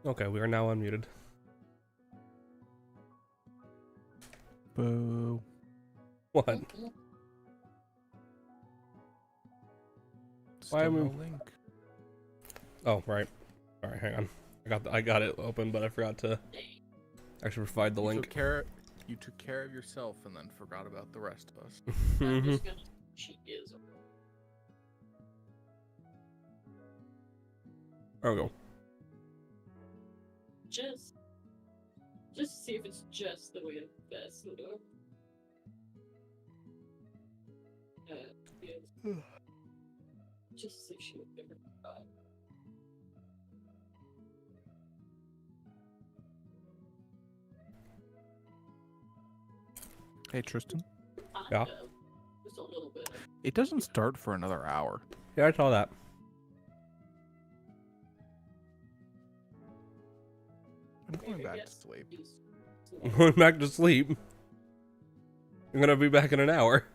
Okay, we are now unmuted. Boo. What? Why Still am no I... link. Oh, right. Alright, hang on. I got it open, but I forgot to actually provide the link. You took care of yourself and then forgot about the rest of us. I'm just gonna. She is. There we go. Just see if it's just the way it best would do. Yes. Just see if she would pick her vibe. Hey, Tristan. Yeah? Just a little bit. It doesn't start for another hour. Yeah, I saw that. I'm going Maybe back to yes. sleep. I'm going back to sleep. I'm gonna be back in an hour.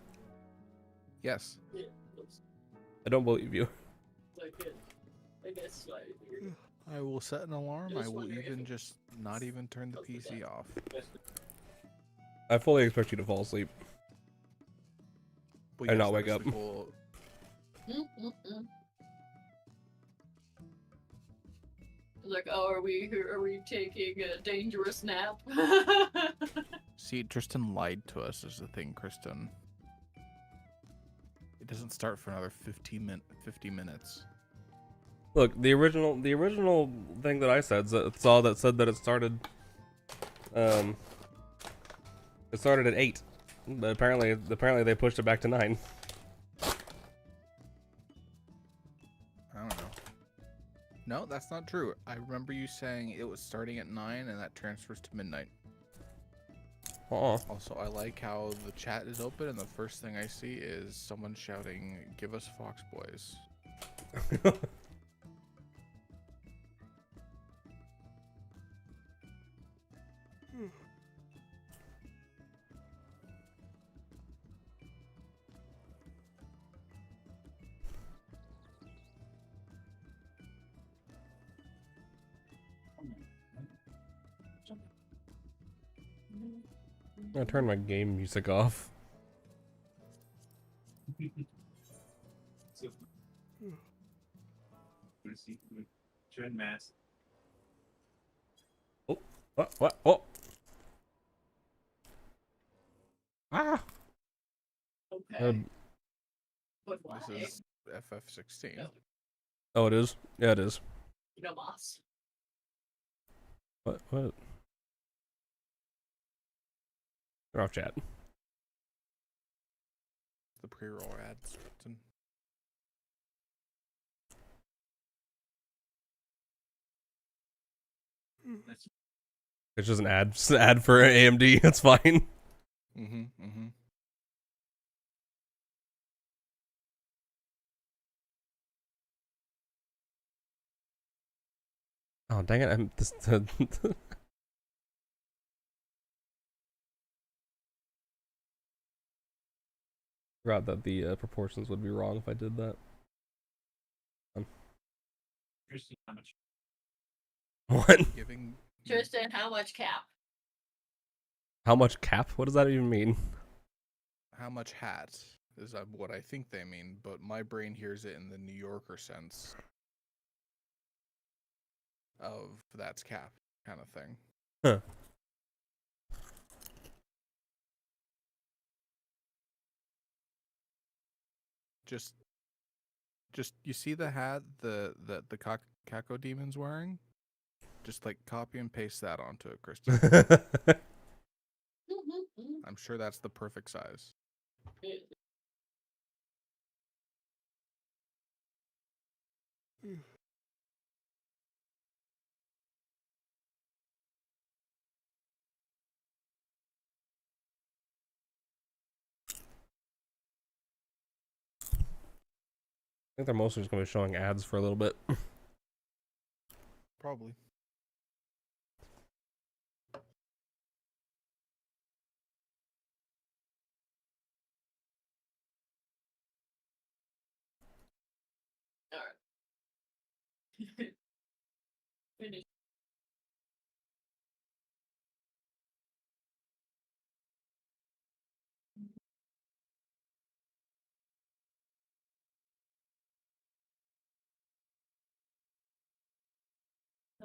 Yes. Yeah, looks I don't believe you. like it. I guess like. I will set an alarm. Just I will wondering if even it- just not even turn the PC off. I fully expect you to fall asleep. Well, And not that wake is up. the goal. Like, oh, are we taking a dangerous nap? See, Tristan lied to us is the thing, Kristen. It doesn't start for another 50 minutes. Look, the original thing that I said saw that said that it started at 8. But apparently they pushed it back to 9. I don't know. No, that's not true. I remember you saying it was starting at 9 and that transfers to midnight. Also, I like how the chat is open and the first thing I see is someone shouting, "Give us Fox Boys." I turned my game music off. Oh, what? Oh. Ah. Okay. But why? This is FF16. Oh, it is. Yeah, it is. You know, boss. What? Turn off chat. The pre-roll ads. It's just an ad. Just an ad for AMD. That's fine. Mm-hmm. Oh, dang it! I'm this. Forgot that the proportions would be wrong if I did that. What? Giving Tristan, how much cap? How much cap? What does that even mean? how much hat is what I think they mean, but my brain hears it in the New Yorker sense of that's cap kind of thing. Huh. Just you see the hat the Kako demon's wearing? Just like copy and paste that onto it, Kristen. I'm sure that's the perfect size. I think they're mostly just going to be showing ads for a little bit. Probably. Alright. Finish.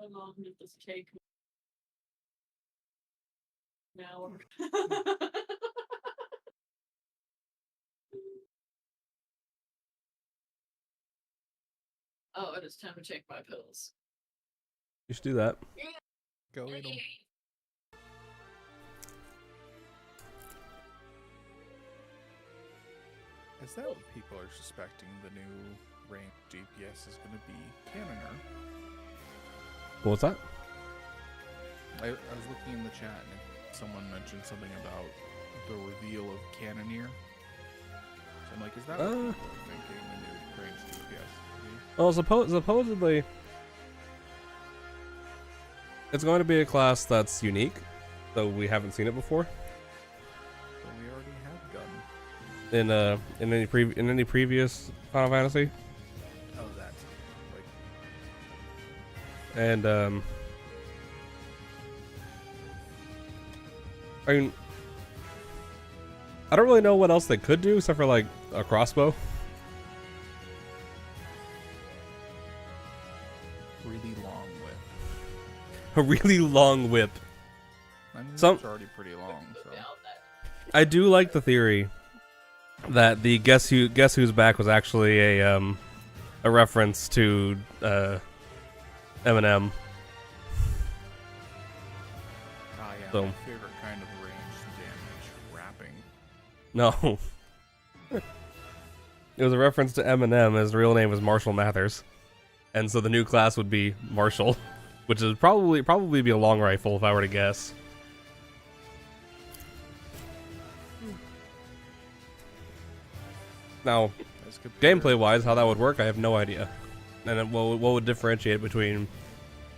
How long did this take me? An hour. Oh, it is time to take my pills. You should do that. Go eat 'em. Is that what people are suspecting the new range GPS is going to be? Cannoner. What's that? I was looking in the chat and someone mentioned something about the reveal of Cannoneer. So I'm like, is that what people are thinking the new range GPS will be? Well, supposedly, it's going to be a class that's unique, though we haven't seen it before. But we already have gun. In any previous Final Fantasy, Oh, that's like and I mean, I don't really know what else they could do except for like a crossbow. really long whip. A really long whip. I mean, Some- it's already pretty long, so. I do like the theory that the Guess Who's Back was actually a reference to Eminem. Ah, yeah, So- my favorite kind of ranged damage, rapping. No. It was a reference to Eminem. His real name was Marshall Mathers. And so the new class would be Marshall, which is probably be a long rifle if I were to guess. Now, That's good. for gameplay wise, how that would work, I have no idea. And then what would differentiate between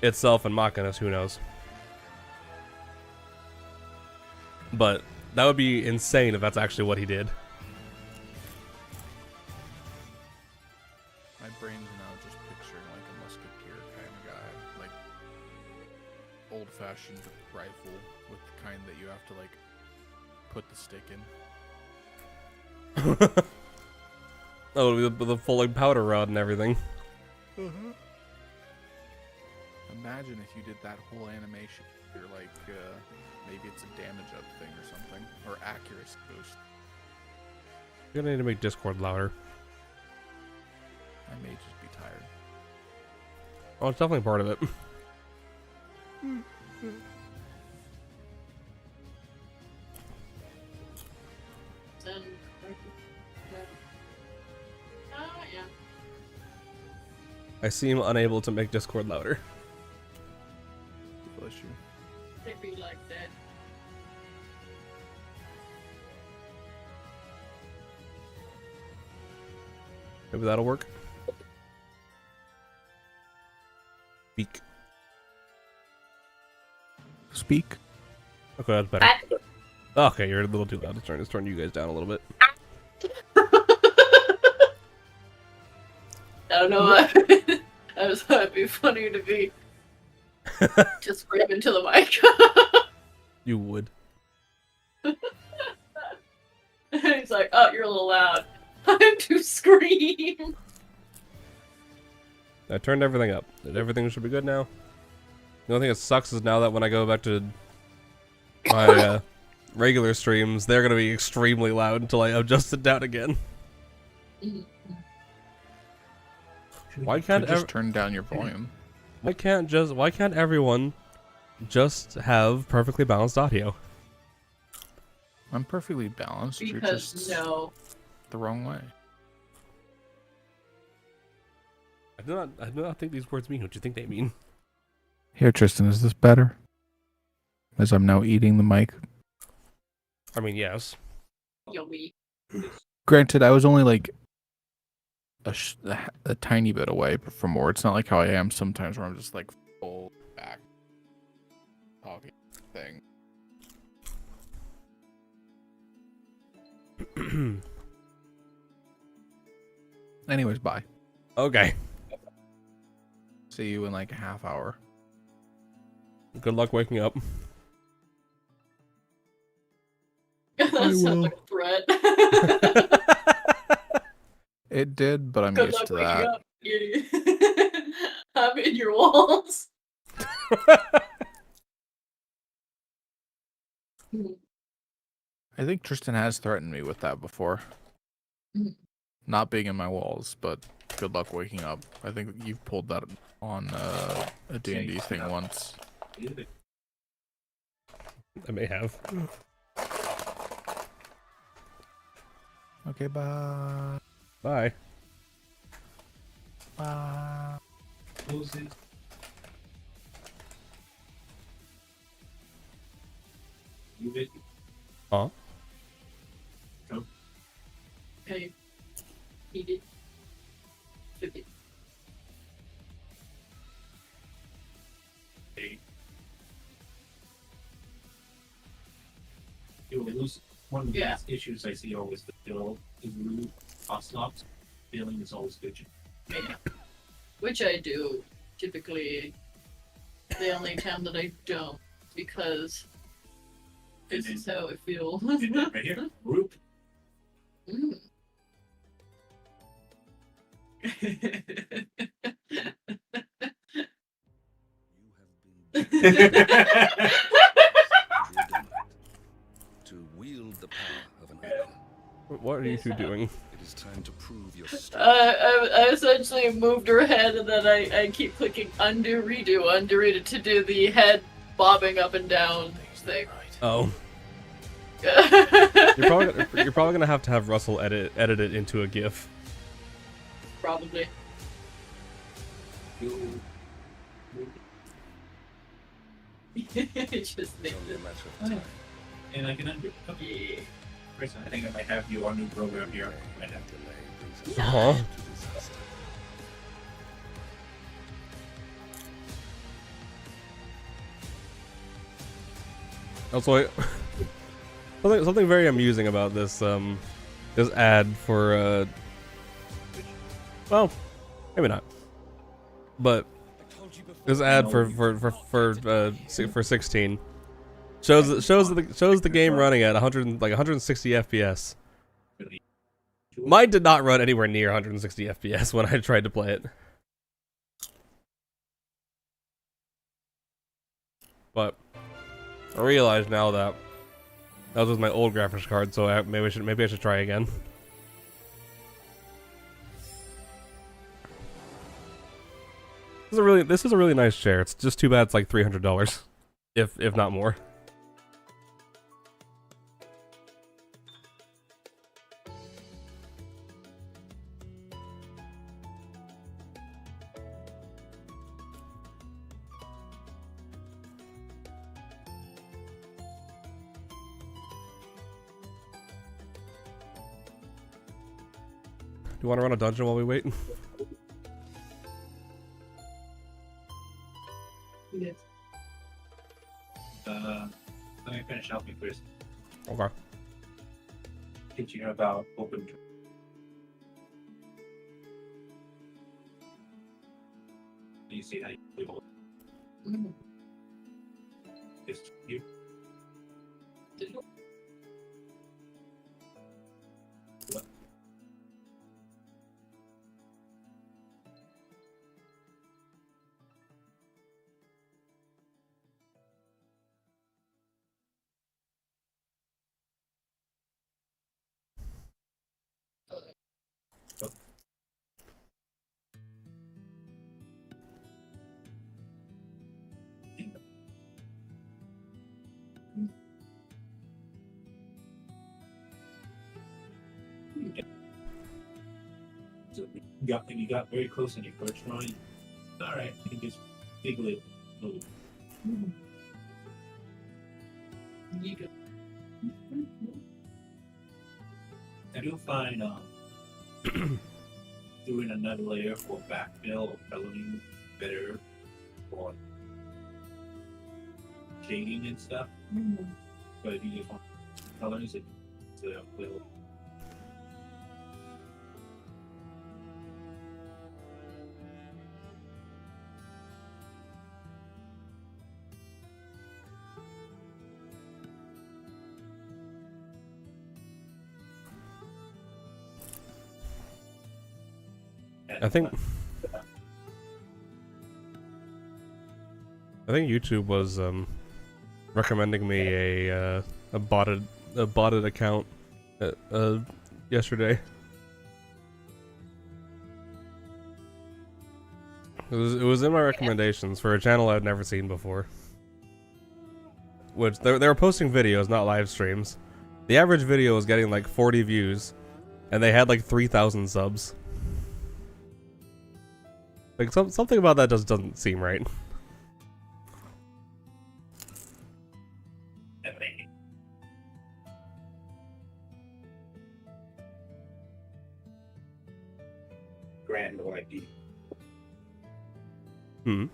itself and Machinus, who knows? But that would be insane if that's actually what he did. My brain's now just picturing like a musketeer kind of guy, like old-fashioned rifle with the kind that you have to like put the stick in. Oh, with the full like powder rod and everything. Imagine if you did that whole animation. You're like, maybe it's a damage up thing or something, or accuracy boost. You're gonna need to make Discord louder. I may just be tired. Oh, it's definitely part of it. Then, yeah. I seem unable to make Discord louder. Bless you. They'd be like that. Maybe that'll work. Speak. Speak. Okay, that's better. Okay, you're a little too loud. Let's turn you guys down a little bit. I don't know why. I just thought it'd be funny to be just scream into the mic. You would. He's like, oh, you're a little loud. Time to scream. I turned everything up. Everything should be good now. The only thing that sucks is now that when I go back to my regular streams, they're gonna be extremely loud until I adjust it down again. Why can't just turn down your volume? why can't everyone just have perfectly balanced audio? I'm perfectly balanced. You're Because just no. the wrong way. I do not think these words mean what you think they mean. Here, Tristan, is this better? As I'm now eating the mic. I mean, yes. Yummy. Granted, I was only like a tiny bit away from more. It's not like how I am sometimes where I'm just like full back talking thing. Anyways, bye. Okay. See you in like a half hour. Good luck waking up. That sounds will. like a threat. It did, but I'm Good used luck to waking that. up. I'm in your walls. I think Tristan has threatened me with that before. Not being in my walls, but good luck waking up. I think you've pulled that on a D&D thing once. I may have. Okay, bye. Bye. Bye. Huh? Okay. He did. 50. You will lose one of the Yeah. issues I see always the bill is rude. Ocelots. Feeling is always good. Yeah. Which I do typically. The only time that I don't, because this is how I feel. And then right here, group. Mm. To wield the power of an ogre, What are you two doing? it is time to prove your strength. I essentially moved her head, and then I keep clicking undo, redo to do the head bobbing up and down thing. Oh. You're probably gonna have to have Russell edit it into a GIF. Probably. Just It's make only a it. matter of time. And I can undo. Yeah. Chris, I think I might have you our new program here. Right now. Delay brings us Huh? to disaster. Also, something very amusing about this this ad for well, maybe not, but this ad for 16 shows the game running at 160 FPS. Mine did not run anywhere near 160 FPS when I tried to play it. But I realize now that was with my old graphics card, so maybe I should try again. This is a really nice chair. It's just too bad it's like $300, if not more. Do you want to run a dungeon while we wait? Yes. Let me finish helping Chris. Okay. Teaching her about open. You see how you do Mm. this? You Did you- you got very close in your first drawing. All right, you can just wiggle it. Move. You go. And you'll find doing another layer for backfill or coloring better for shading and stuff. But if you just want colors, it's a little. I think I think YouTube was recommending me a botted account yesterday. It was in my recommendations for a channel I'd never seen before. Which they were posting videos, not live streams. The average video was getting like 40 views, and they had like 3,000 subs. Like something about that just doesn't seem right. Grand ID. Hmm.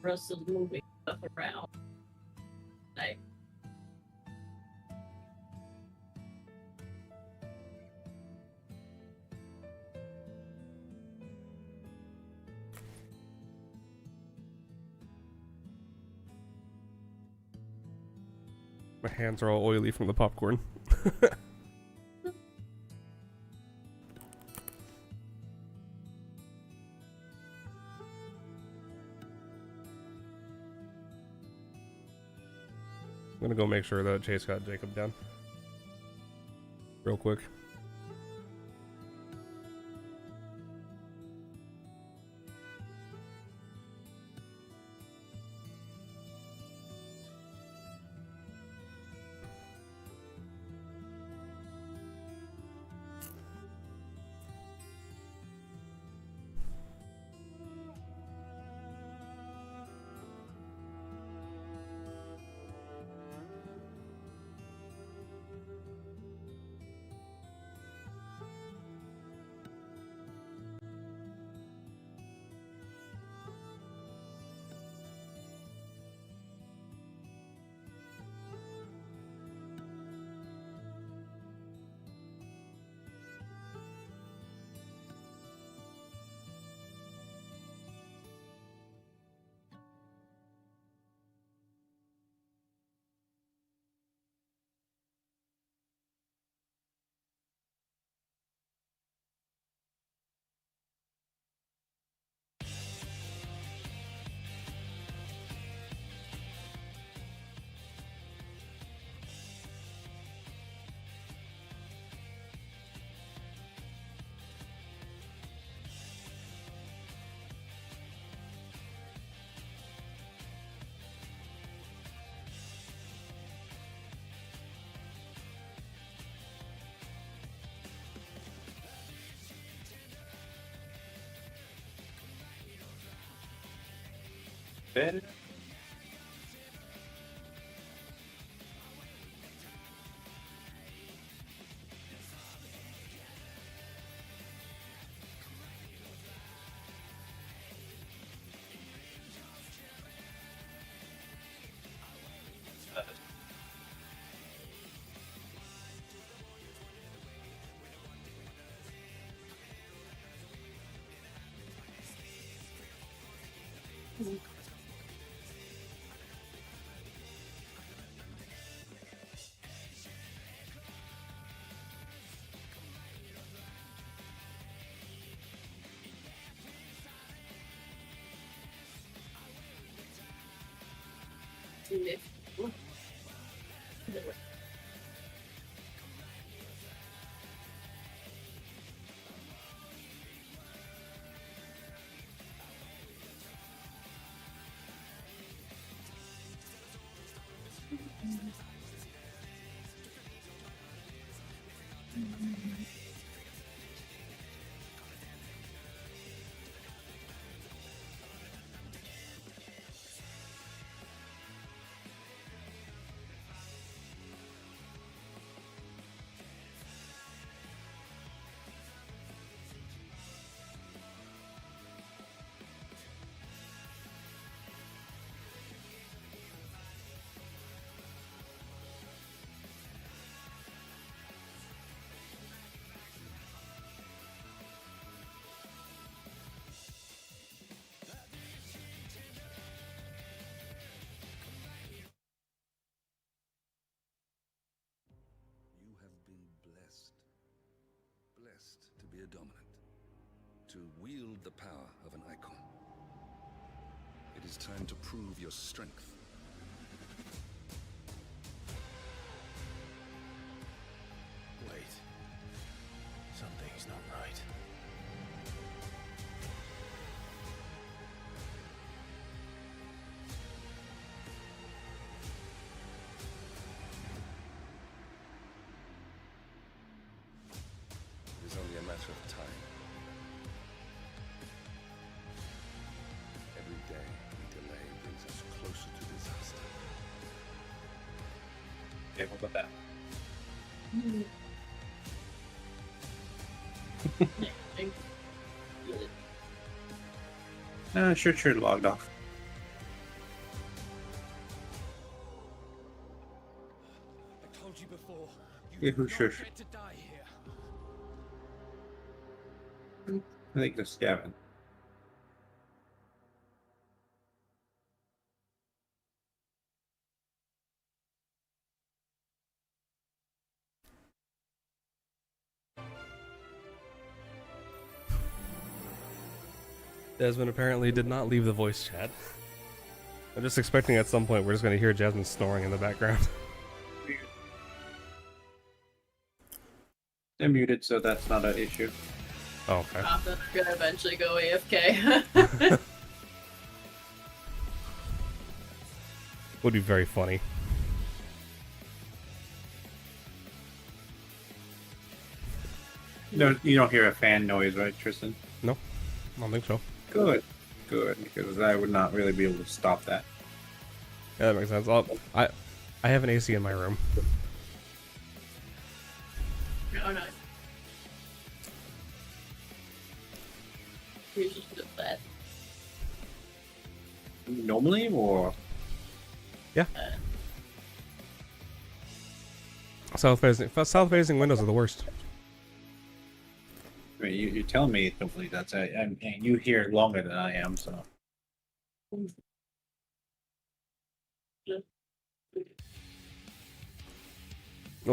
Russ is moving stuff around. Like, My hands are all oily from the popcorn. I'm gonna go make sure that Chase got Jacob down. Real quick. Better. You have been blessed. Blessed to be a dominant. to wield the power of an icon. It is time to prove your strength. Wait. Something's not right. It is only a matter of time. Every day we delay brings us closer to disaster. Okay, what about that? Sure, logged off. I told you before. Yeah, who sure? Get to die here. I think that's Gavin. Desmond apparently did not leave the voice chat. I'm just expecting at some point we're just going to hear Jasmine snoring in the background. They're muted, so that's not an issue. Oh, okay. That's gonna eventually go AFK. Would be very funny. No, you don't hear a fan noise, right, Tristan? No, I don't think so. Good, because I would not really be able to stop that. Yeah, that makes sense. I have an AC in my room. Oh no. We just did that. Normally, or South facing windows are the worst. I mean, you're telling me normally that's and you hear longer than I am, so. Well,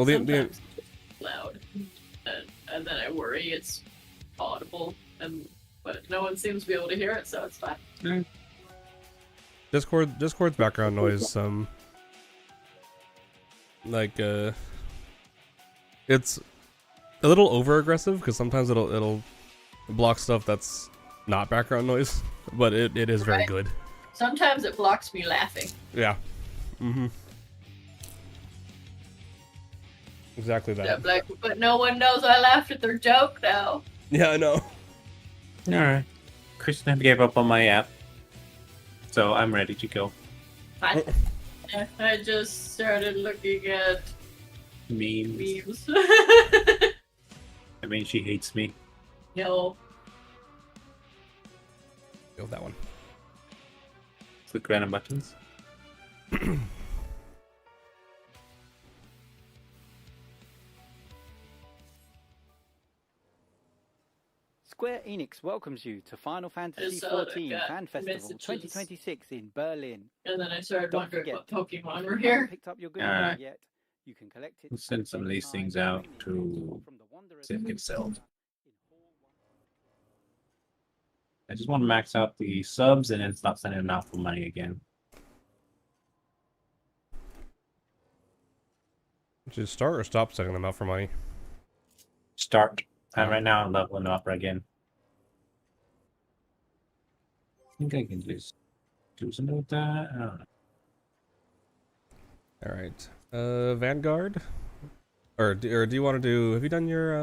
Sometimes it's loud, and then I worry it's audible, but no one seems to be able to hear it, so it's fine. Discord's background noise, it's a little over aggressive because sometimes it'll block stuff that's not background noise, but it is very Right. good. Sometimes it blocks me laughing. Yeah. Mm-hmm. Exactly that. Yeah, but no one knows I laughed at their joke now. Yeah, I know. Alright. Kristen gave up on my app, so I'm ready to go. Fine. I just started looking at Memes. memes. I mean, she hates me. No. Go with that one. Click random buttons. Square Enix welcomes you to Final Fantasy saw that XIV got Fan Festival messages. 2026 in Berlin. And then I started Don't wondering forget, what Pokemon if were you haven't here. picked up your Game Alright. Boy yet, you can collect it. We'll send some of these things out to get sold. I just want to max out the subs and then stop sending them out for money again. Just start or stop sending them out for money. Start. And right now I'm leveling up again. I think I can just do something with that. I don't know. All right. Vanguard, or do you want to do? Have you done your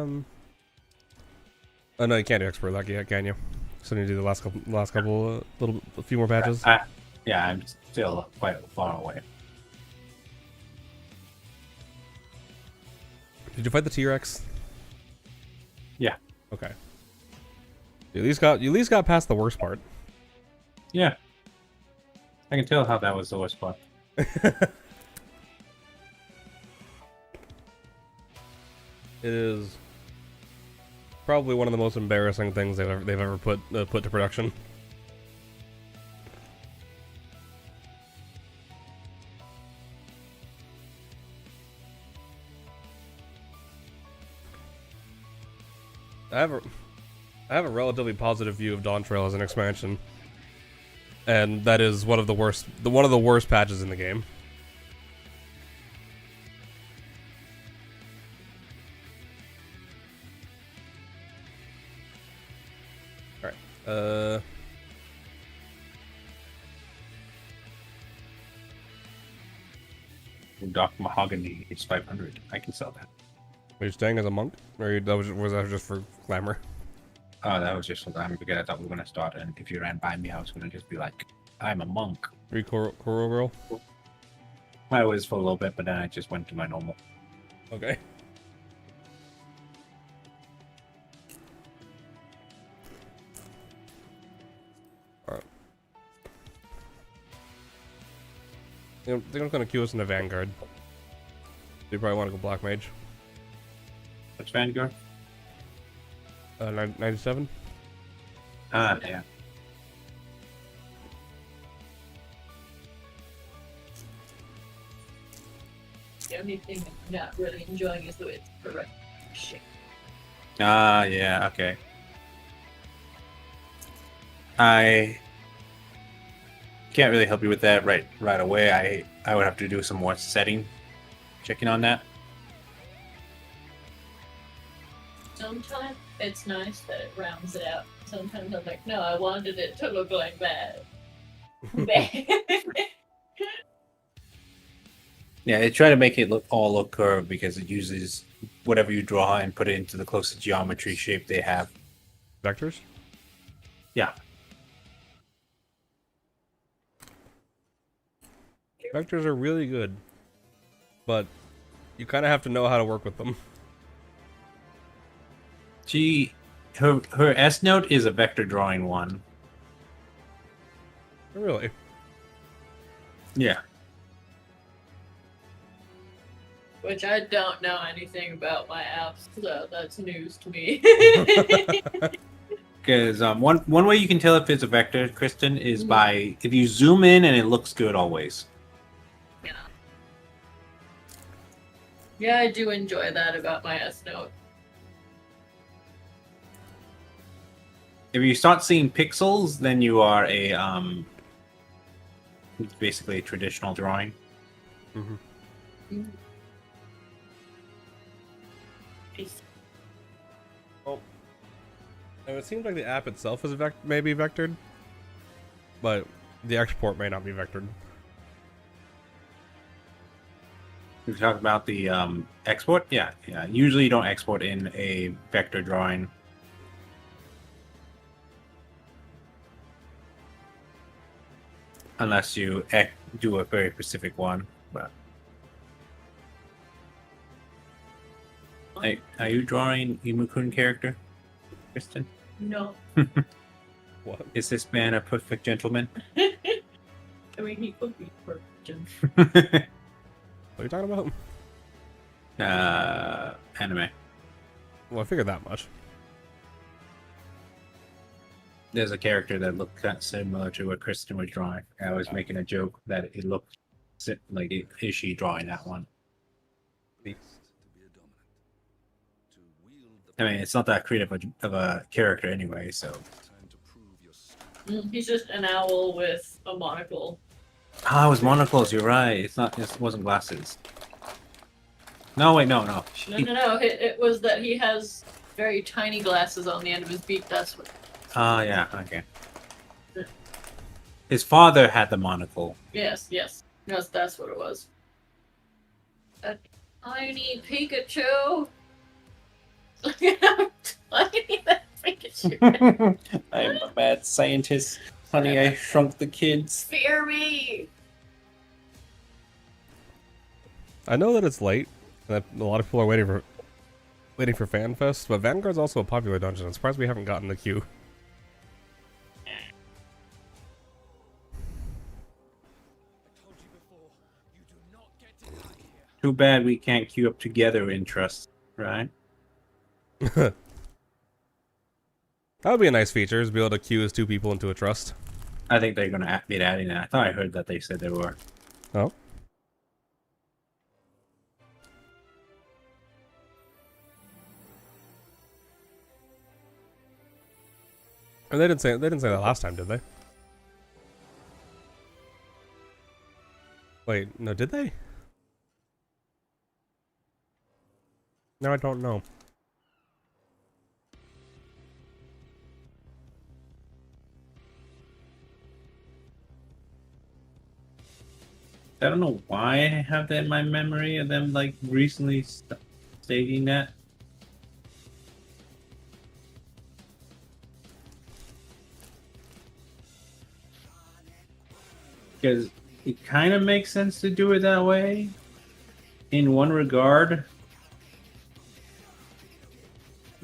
Oh no, you can't do expert luck yet, can you? So you do the last couple, a few more patches. Yeah, I'm still quite far away. Did you fight the T-Rex? Yeah. Okay. You at least got past the worst part. Yeah. I can tell how that was the worst part. It is probably one of the most embarrassing things they've ever put to production. I I have a relatively positive view of Dawn Trail as an expansion, and that is one of the worst patches in the game. All right. Dark Mahogany is 500. I can sell that. Are you staying as a monk, or was that just for glamour? Oh, that was just for that because I thought we were gonna start, and if you ran by me, I was gonna just be like, "I'm a monk." Coral girl. I was for a little bit, but then I just went to my normal. Okay. Alright. I think I'm gonna queue us in the Vanguard. You probably want to go Black Mage. Which Vanguard? 97? Ah, yeah. The only thing I'm not really enjoying is the way it's correct. Shit. Ah, yeah. Okay. I can't really help you with that right away. I would have to do some more checking on that. Sometimes it's nice that it rounds it out. Sometimes I'm like, no, I wanted it to look like that. Yeah, they try to make it look curved because it uses whatever you draw and put it into the closest geometry shape they have. Vectors? Yeah. Vectors are really good, but you kind of have to know how to work with them. Her S note is a vector drawing one. Really? Yeah. Which I don't know anything about my apps, so that's news to me. Because one way you can tell if it's a vector, Kristen, is by if you zoom in and it looks good always. Yeah. Yeah, I do enjoy that about my S note. If you start seeing pixels, then you are basically a traditional drawing. Mm-hmm. Well, and it seems like the app itself is maybe vectored, but the export may not be vectored. We talk about the export. Yeah. Usually, you don't export in a vector drawing. Unless you do a very specific one. But are you drawing Imukun character, Kristen? No. What? Is this man a perfect gentleman? I mean, he could be perfect. What are you talking about? Anime. Well, I figured that much. There's a character that looked kind of similar to what Kristen was drawing. I was making a joke that it looked like, is she drawing that one? I mean, it's not that creative of a character anyway, so. He's just an owl with a monocle. Ah, it was monocles. You're right. It wasn't glasses. No, wait, no. No. It was that he has very tiny glasses on the end of his beak. That's what. Ah, yeah. Okay. His father had the monocle. Yes. That's what it was. A tiny Pikachu. Look at that Pikachu. I'm a mad scientist. Honey, I shrunk the kids. Fear me. I know that it's late, and that a lot of people are waiting for Fanfest, but Vanguard's also a popular dungeon. I'm surprised we haven't gotten the queue. Too bad we can't queue up together in trust, right? That would be a nice feature, is be able to queue as two people into a trust. I think they're going to be adding that. I thought I heard that they said they were. Oh? And they didn't say that last time, did they? Wait, no, did they? No, I don't know. I don't know why I have that in my memory of them like recently stating that. Because it kind of makes sense to do it that way in one regard.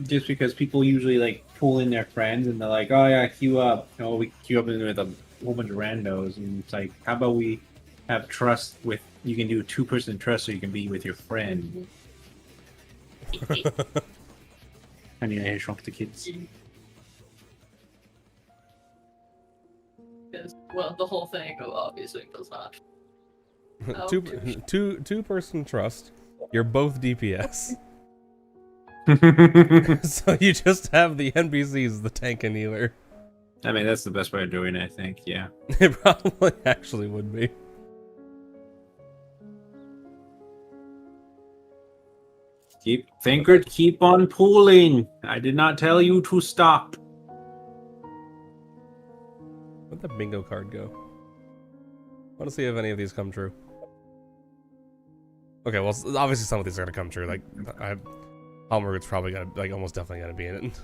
Just because people usually like pull in their friends and they're like, oh yeah, queue up. You know, we queue up with a whole bunch of randos. And it's like, how about we have trust with, you can do 2-person trust so you can be with your friend. Honey, I Shrunk the Kids. Because, well, the whole thing obviously does not. Two-person trust. You're both DPS. So you just have the NPCs, the tank and healer. I mean, that's the best way of doing it, I think, yeah. It probably actually would be. Keep on pulling. I did not tell you to stop. Where'd the bingo card go? I want to see if any of these come true. Okay, well, obviously some of these are gonna come true. Like, Halmer's probably gonna, like, almost definitely gonna be in it.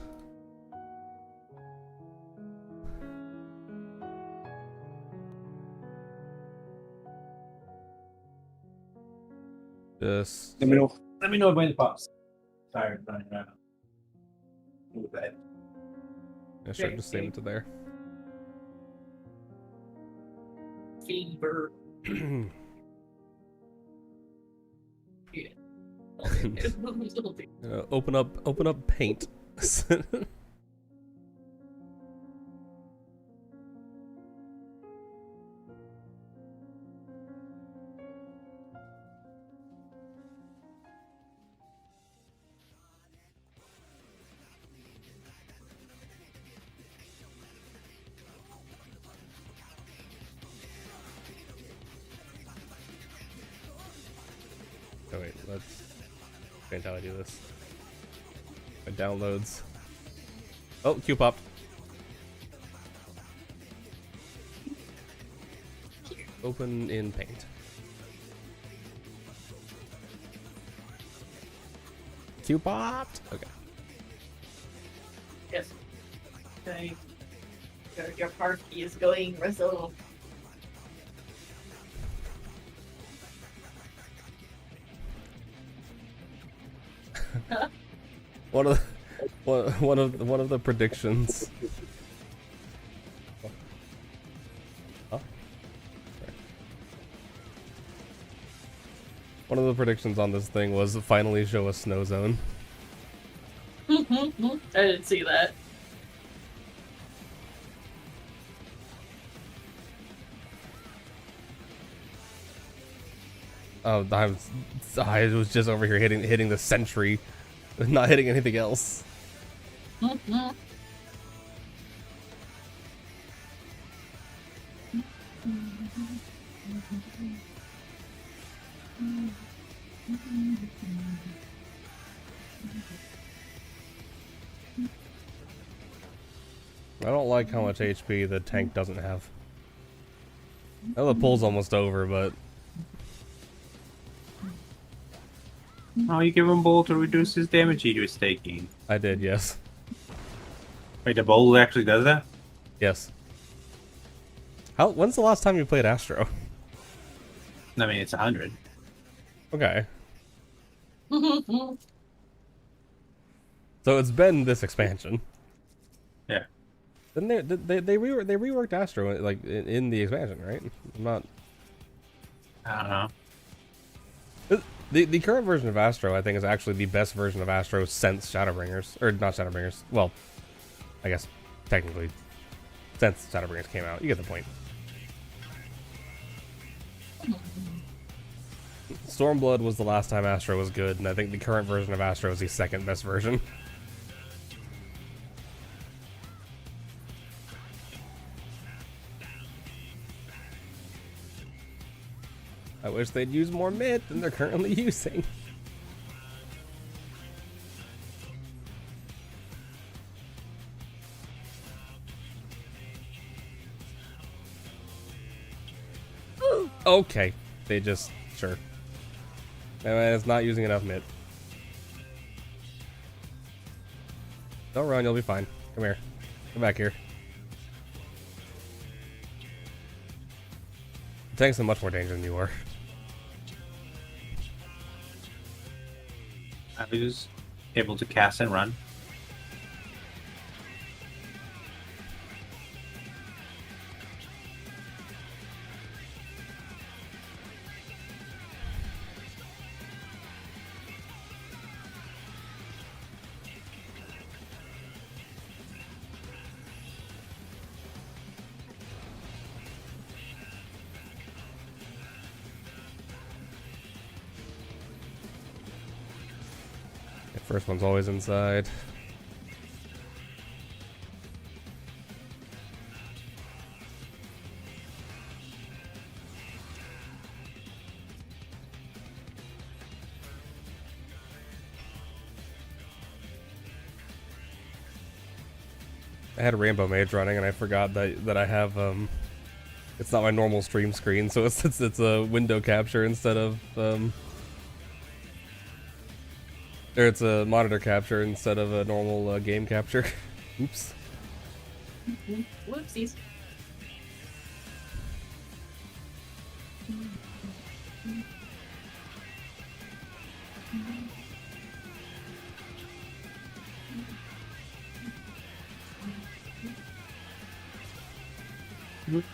Just Let me know when it pops. Tired running around. Move that. yeah, sure, just save it to there. Fever. Open up paint. Oh wait, let's change how I do this. My downloads. Oh, Q popped. Open in Paint. Q popped. Okay. Yes. Okay. Your party is going Russell. One of the predictions. Huh? One of the predictions on this thing was finally show a snow zone. I didn't see that. Oh, I was just over here hitting the sentry, not hitting anything else. I don't like how much HP the tank doesn't have. I know the pull's almost over, but Oh, you give him bowl to reduce his damage he was taking. I did, yes. Wait, the bowl actually does that? Yes. When's the last time you played Astro? I mean, it's 100. Okay. So it's been this expansion. Yeah. Then they reworked Astro like in the expansion, right? I'm not. I don't know. The current version of Astro, I think, is actually the best version of Astro since Shadowbringers, or not Shadowbringers. Well, I guess technically since Shadowbringers came out. You get the point. Stormblood was the last time Astro was good, and I think the current version of Astro is the second best version. I wish they'd use more mid than they're currently using. Okay, they just, sure. It's not using enough mid. Don't run, you'll be fine. Come here. Come back here. The tank's in much more danger than you are. I was able to cast and run. First one's always inside. I had a Rainbow Mage running and I forgot that I have it's not my normal stream screen, so it's a window capture instead of or it's a monitor capture instead of a normal game capture. Oops. Whoopsies.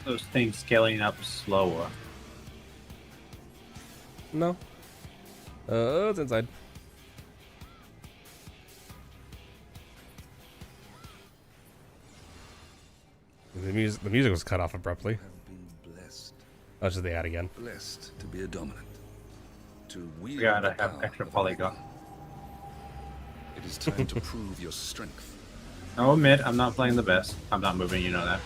Those things scaling up slower. No. It's inside. The music was cut off abruptly. Have been blessed. Oh, it's just the ad again. Blessed to be a dominant. To wield Yeah, the I have power extra of polygon. Icon. It is time to prove your strength. I'll admit, I'm not playing the best. I'm not moving, you know that.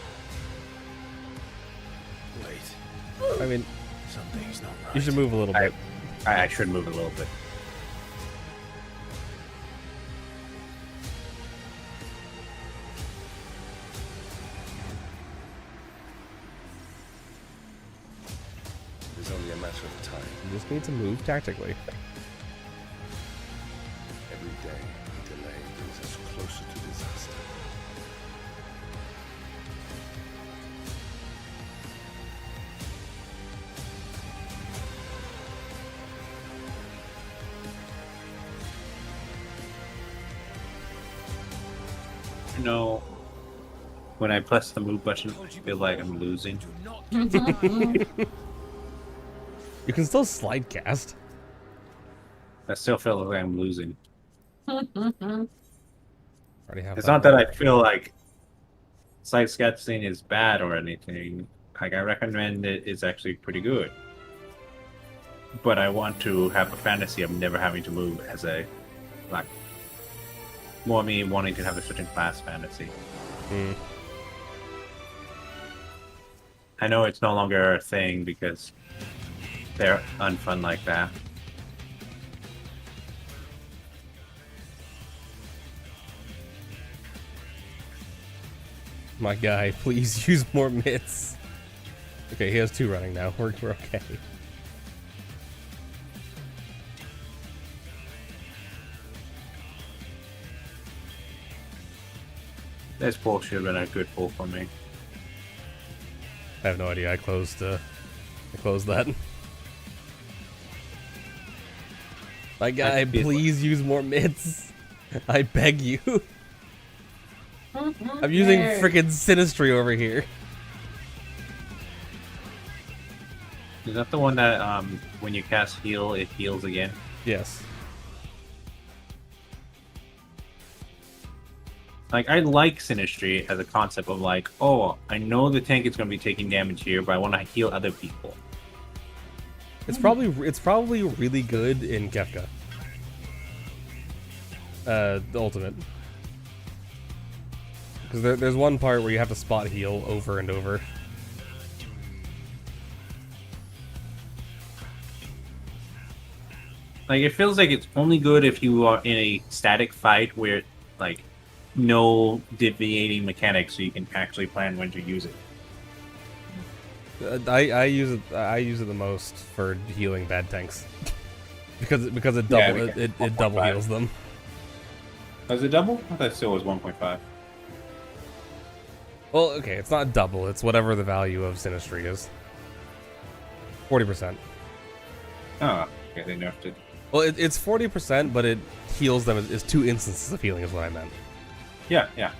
Wait, I mean, something's not right. you should move a little bit. I should move a little bit. It is only a matter of time. You just need to move tactically. Every day, delay brings us closer to disaster. You know, when I press the move button, I feel like I'm losing. Do not get tired. You can still slide cast. I still feel like I'm losing. Already have It's not that I feel like slide casting is bad or anything. Like, I recommend it is actually pretty good. But I want to have a fantasy of never having to move as a, like, more me wanting to have a certain class fantasy. Mm. I know it's no longer a thing because they're unfun like that. My guy, please use more mitts. Okay, he has 2 running now. We're okay. This pull should have been a good pull for me. I have no idea. I closed that. My guy, please use more mitts. I beg you. I'm using frickin' Sinistry over here. Is that the one that when you cast heal, it heals again? Yes. Like, I like Sinistry as a concept of like, oh, I know the tank is going to be taking damage here, but I want to heal other people. It's probably really good in Kefka. The ultimate. Because there's one part where you have to spot heal over and over. Like it feels like it's only good if you are in a static fight where like no deviating mechanics, so you can actually plan when to use it. I use it. I use it the most for healing bad tanks because it Yeah, double because it double 1.5. heals them. Was it double? I thought it still was 1.5. Well, okay, it's not double. It's whatever the value of Sinistry is. 40%. Oh, okay, they nerfed it. Well, it's 40%, but it heals them. It's 2 instances of healing, is what I meant. Yeah, yeah.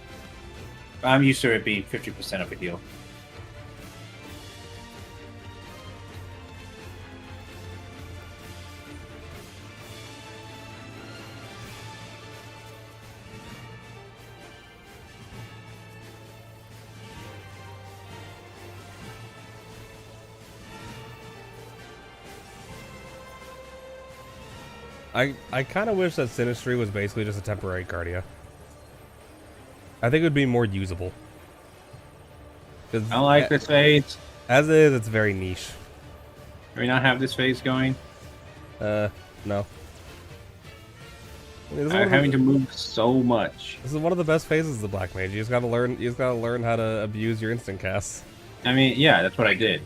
I'm used to it being 50% of a heal. I kind of wish that Sinistry was basically just a temporary Guardia. I think it would be more usable. I don't like this phase. As is, it's very niche. Can we not have this phase going? No. This is one I'm of the- having to move so much. This is one of the best phases of the Black Mage. You just gotta learn. You just gotta learn how to abuse your instant casts. I mean, yeah, that's what I did.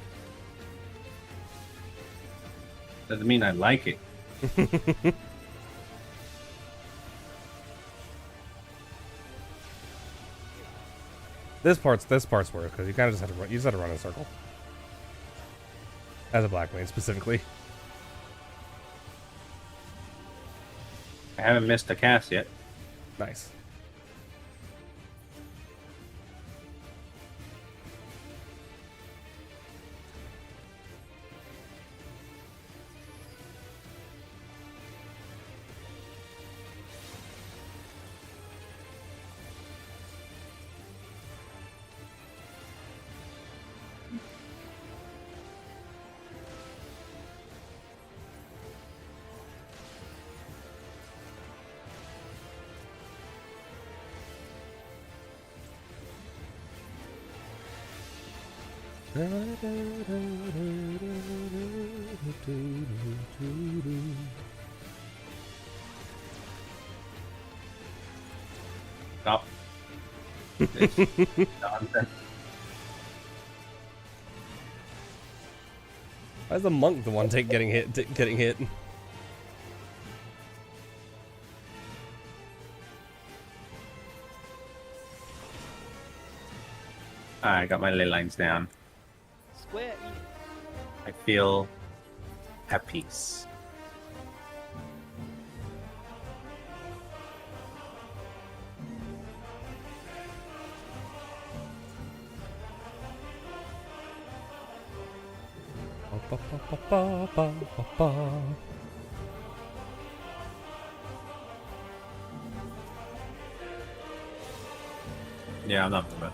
Doesn't mean I like it. This part's worse because you kind of just have to run. You just have to run in a circle. As a Black Mage specifically. I haven't missed a cast yet. Nice. Stop. This nonsense. Why is the monk the one getting hit? Getting hit? I got my ley lines down. Square Enix. I feel at peace. Yeah, I'm not much.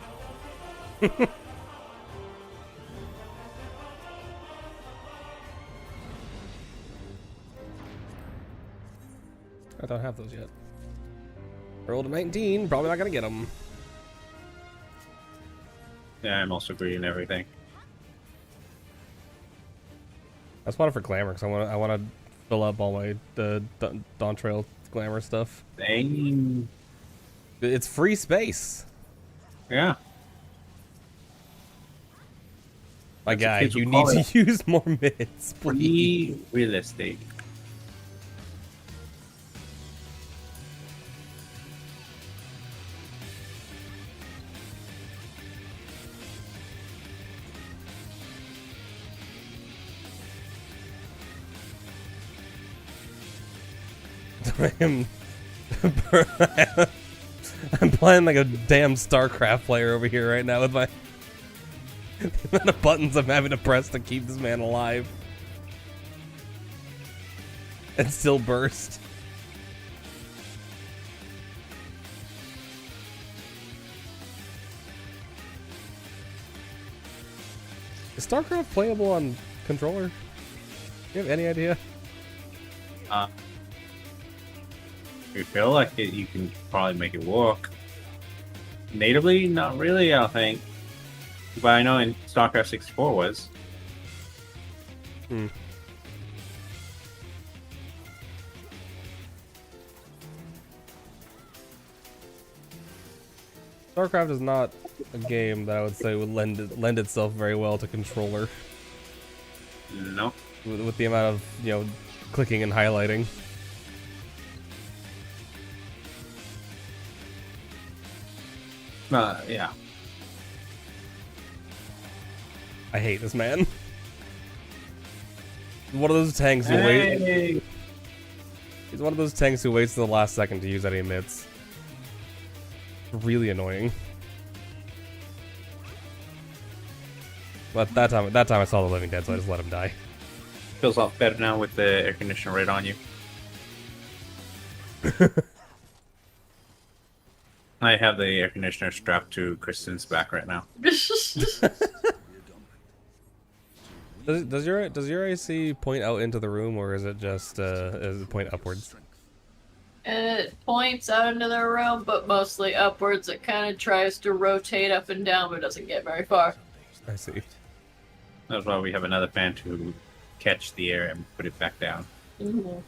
I don't have those yet. Rolled a 19. Probably not gonna get them. Yeah, I'm also reading everything. I just want it for glamour because I want to fill up all my Dawn Trail glamour stuff. Dang. It's free space. Yeah. My That's what guy, kids you would need call to it. use more mids, please. Free real estate. I'm I'm playing like a damn StarCraft player over here right now with my the amount of buttons I'm having to press to keep this man alive. And still burst. Is StarCraft playable on controller? Do you have any idea? If you feel like it, you can probably make it work. Natively, not really, I think. But I know in StarCraft 64 was. StarCraft is not a game that I would say would lend itself very well to controller No. with the amount of, you know, clicking and highlighting. Yeah. I hate this man. One of those tanks who wait. Hey. He's one of those tanks who waits to the last second to use any emits. Really annoying. But that time I saw the Living Dead, so I just let him die. Feels a lot better now with the air conditioner right on you. I have the air conditioner strapped to Kristen's back right now. Does your AC point out into the room, or is it just is it point upwards? It points out into the room, but mostly upwards. It kind of tries to rotate up and down, but doesn't get very far. I see. That's why we have another fan to catch the air and put it back down. Mm-hmm.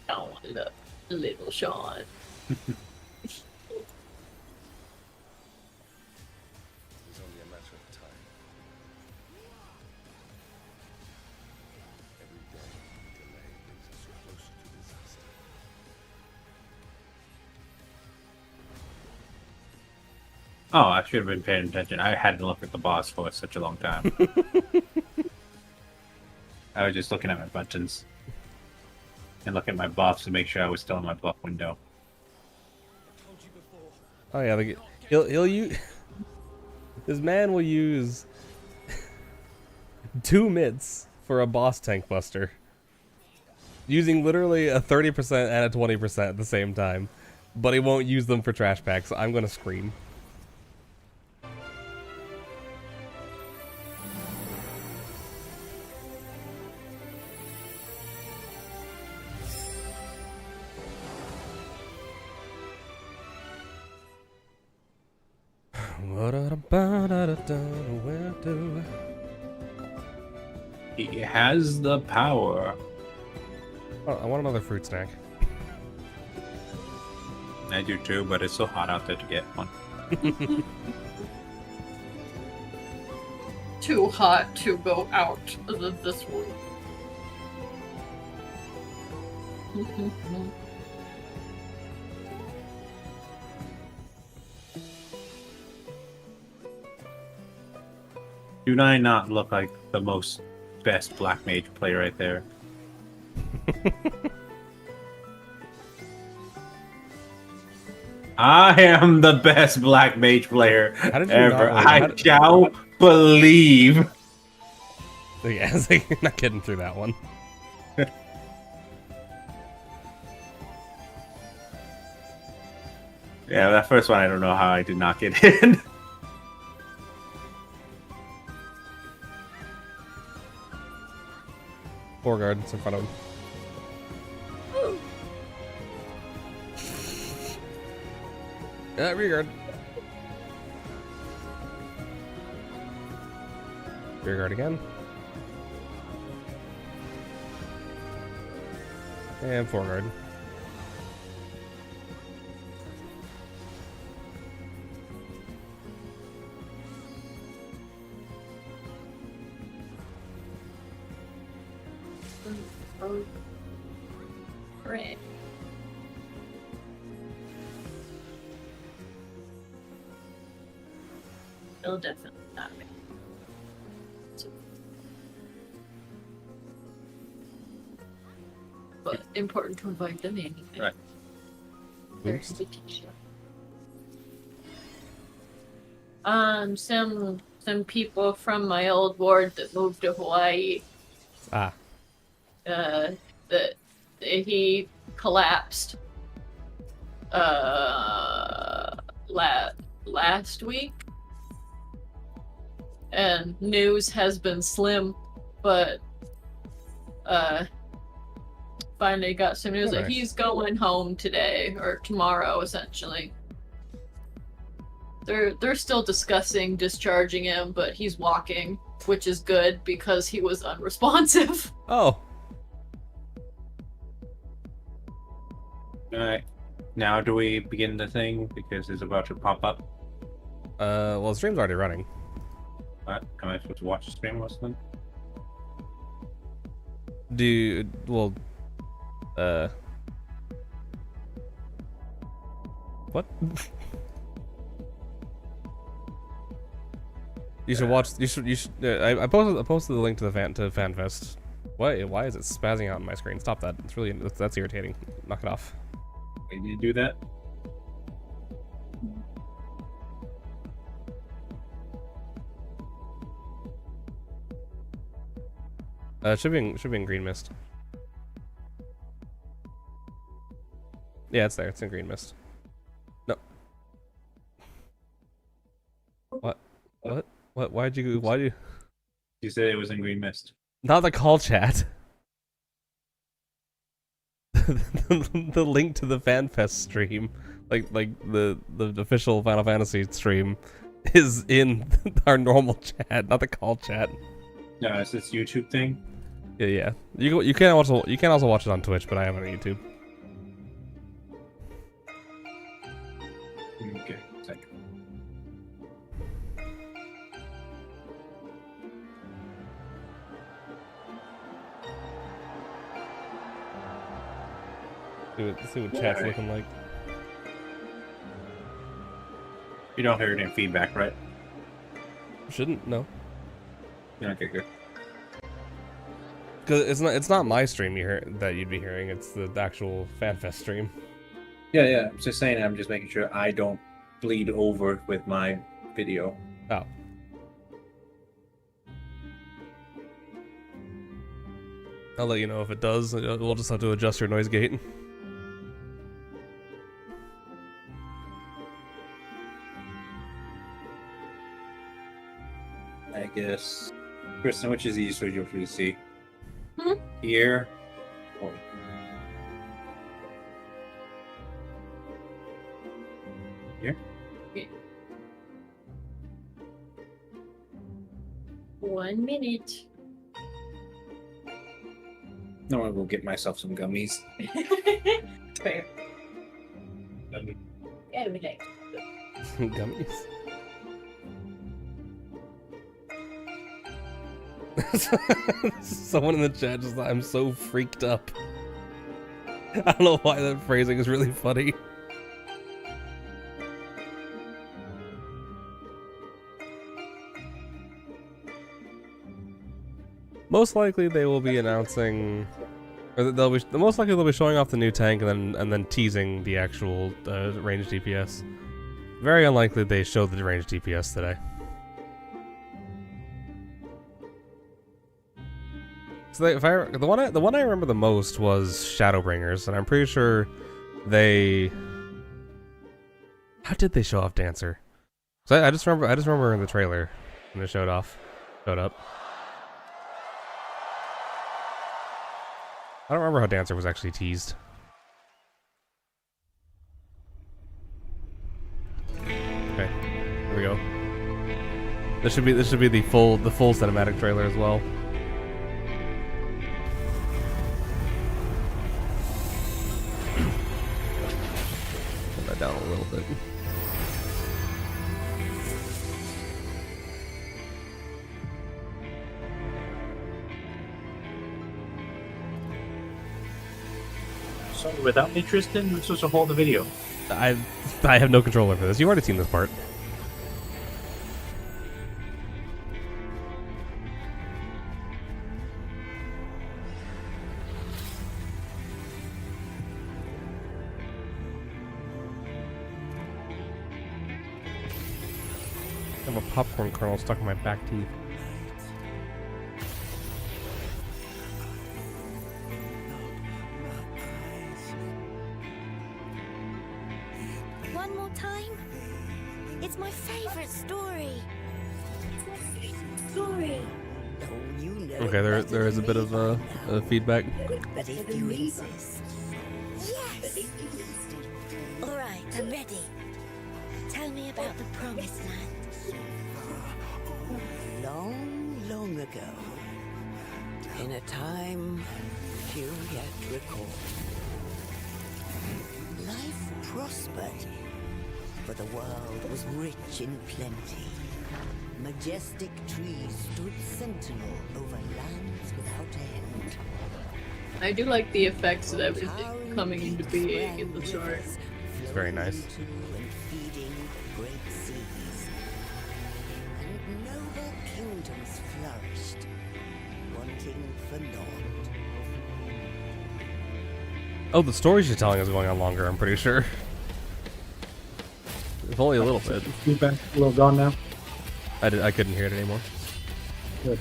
I want it up, little Sean. It's only a matter of time. Every day, delay brings us closer to disaster. Oh, I should have been paying attention. I hadn't looked at the boss for such a long time. I was just looking at my buttons. And looking at my buffs to make sure I was still in my buff window. Oh yeah, he'll use. This man will use 2 mids for a boss tank buster, using literally a 30% and a 20% at the same time, but he won't use them for trash packs. So I'm gonna scream. He has the power. Oh, I want another fruit snack. I do too, but it's so hot out there to get one. Too hot to go out of this room. Do I not look like the most best black mage player right there? I am the best black mage player did you ever. not- I shall believe. Yeah, I was like, you're not getting through that one. Yeah, that first one, I don't know how I did not get in. Four guards in front of him. Rear guard. Rear guard again. And foreguard. Right. It'll definitely not be. But important to avoid them anyway. Right. There's Oops. the t-shirt. Some people from my old ward that moved to Hawaii, Ah. that he collapsed last week, and news has been slim, but finally got some news Oh, that nice. he's going home today or tomorrow, essentially. They're still discussing discharging him, but he's walking, which is good because he was unresponsive. Oh. Alright. Now do we begin the thing because it's about to pop up? Well, the stream's already running. What? Am I supposed to watch the stream or something? What? You should watch. You should. I posted the link to the Fanfest. Why is it spazzing out on my screen? Stop that. It's really that's irritating. Knock it off. Wait, did you do that? It should be in green mist. Yeah, it's there. It's in green mist. No. What? What? Why'd you? Why do you? You said it was in green mist. Not the call chat. The link to the FanFest stream, like the official Final Fantasy stream, is in our normal chat, not the call chat. No, it's this YouTube thing. Yeah. You can also watch it on Twitch, but I have it on YouTube. Okay, second. See what chat's looking like. You don't hear any feedback, right? Shouldn't, no. Okay, good. Because it's not my stream that you'd be hearing. It's the actual FanFest stream. Yeah. I'm just saying. I'm just making sure I don't bleed over with my video. Oh. I'll let you know if it does. We'll just have to adjust your noise gate. I guess. Kristen, which is easier for you to see? Hmm? Here. Or... Here? Yeah. 1 minute. No, I will get myself some gummies. Fair. Yeah, we like. Gummies. Someone in the chat just thought I'm so freaked up. I don't know why that phrasing is really funny. Most likely they will be announcing, or most likely they'll be showing off the new tank and then teasing the actual range DPS. Very unlikely they show the range DPS today. So the one I remember the most was Shadowbringers, and I'm pretty sure they. How did they show off Dancer? So I just remember in the trailer when it showed up. I don't remember how Dancer was actually teased. Okay, here we go. This should be the full cinematic trailer as well. Put that down a little bit. So without me, Tristan, you're supposed to hold the video. I have no control over this. You've already seen this part. I have a popcorn kernel stuck in my back teeth. One more time? It's my favorite story. It's my favorite story. Oh, you know Okay, there is a bit of feedback. but if you insist. Yes! Alright, I'm ready. Tell me about the Promised Land. Long, long ago, in a time few yet recall, life prospered, for the world was rich in plenty. Majestic trees stood sentinel over lands without end. I do like the effects of everything coming into being in the story. It's very nice. And feeding great seas. And noble kingdoms flourished, wanting for naught. Oh, the story she's telling is going on longer, I'm pretty sure. It's only a little bit. Feedback a little gone now. I couldn't hear it anymore. Good.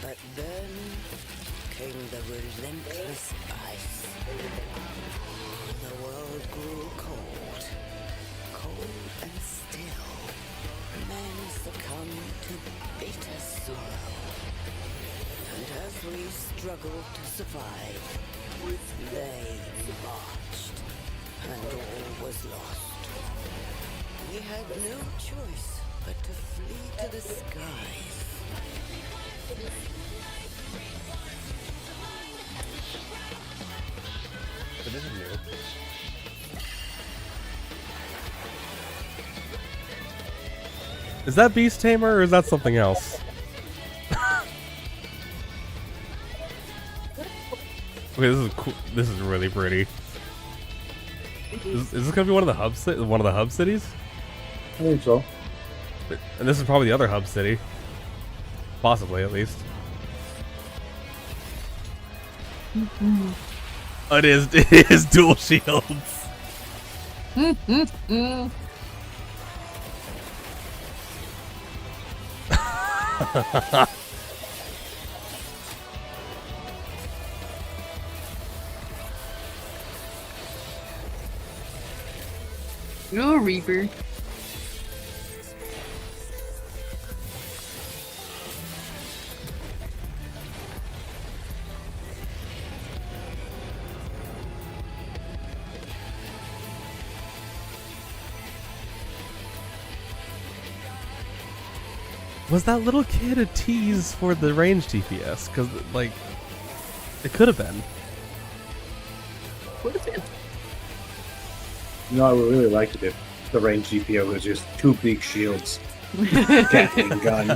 But then came the relentless ice. The world grew cold, cold and still. Men succumbed to bitter sorrow. And as we struggled to survive, they marched, and all was lost. We had no choice but to flee to the skies. But this is new. Is that Beast Tamer or is that something else? Okay, this is cool. This is really pretty. Is this gonna be one of the hub cities? I think so. And this is probably the other hub city, possibly at least. Oh, it is. It is dual shields. You're a Reaper. Was that little kid a tease for the range DPS? Because, like, it could have been. What is it? You know, I would really like it if the range GPO was just two big shields. Gatling gun.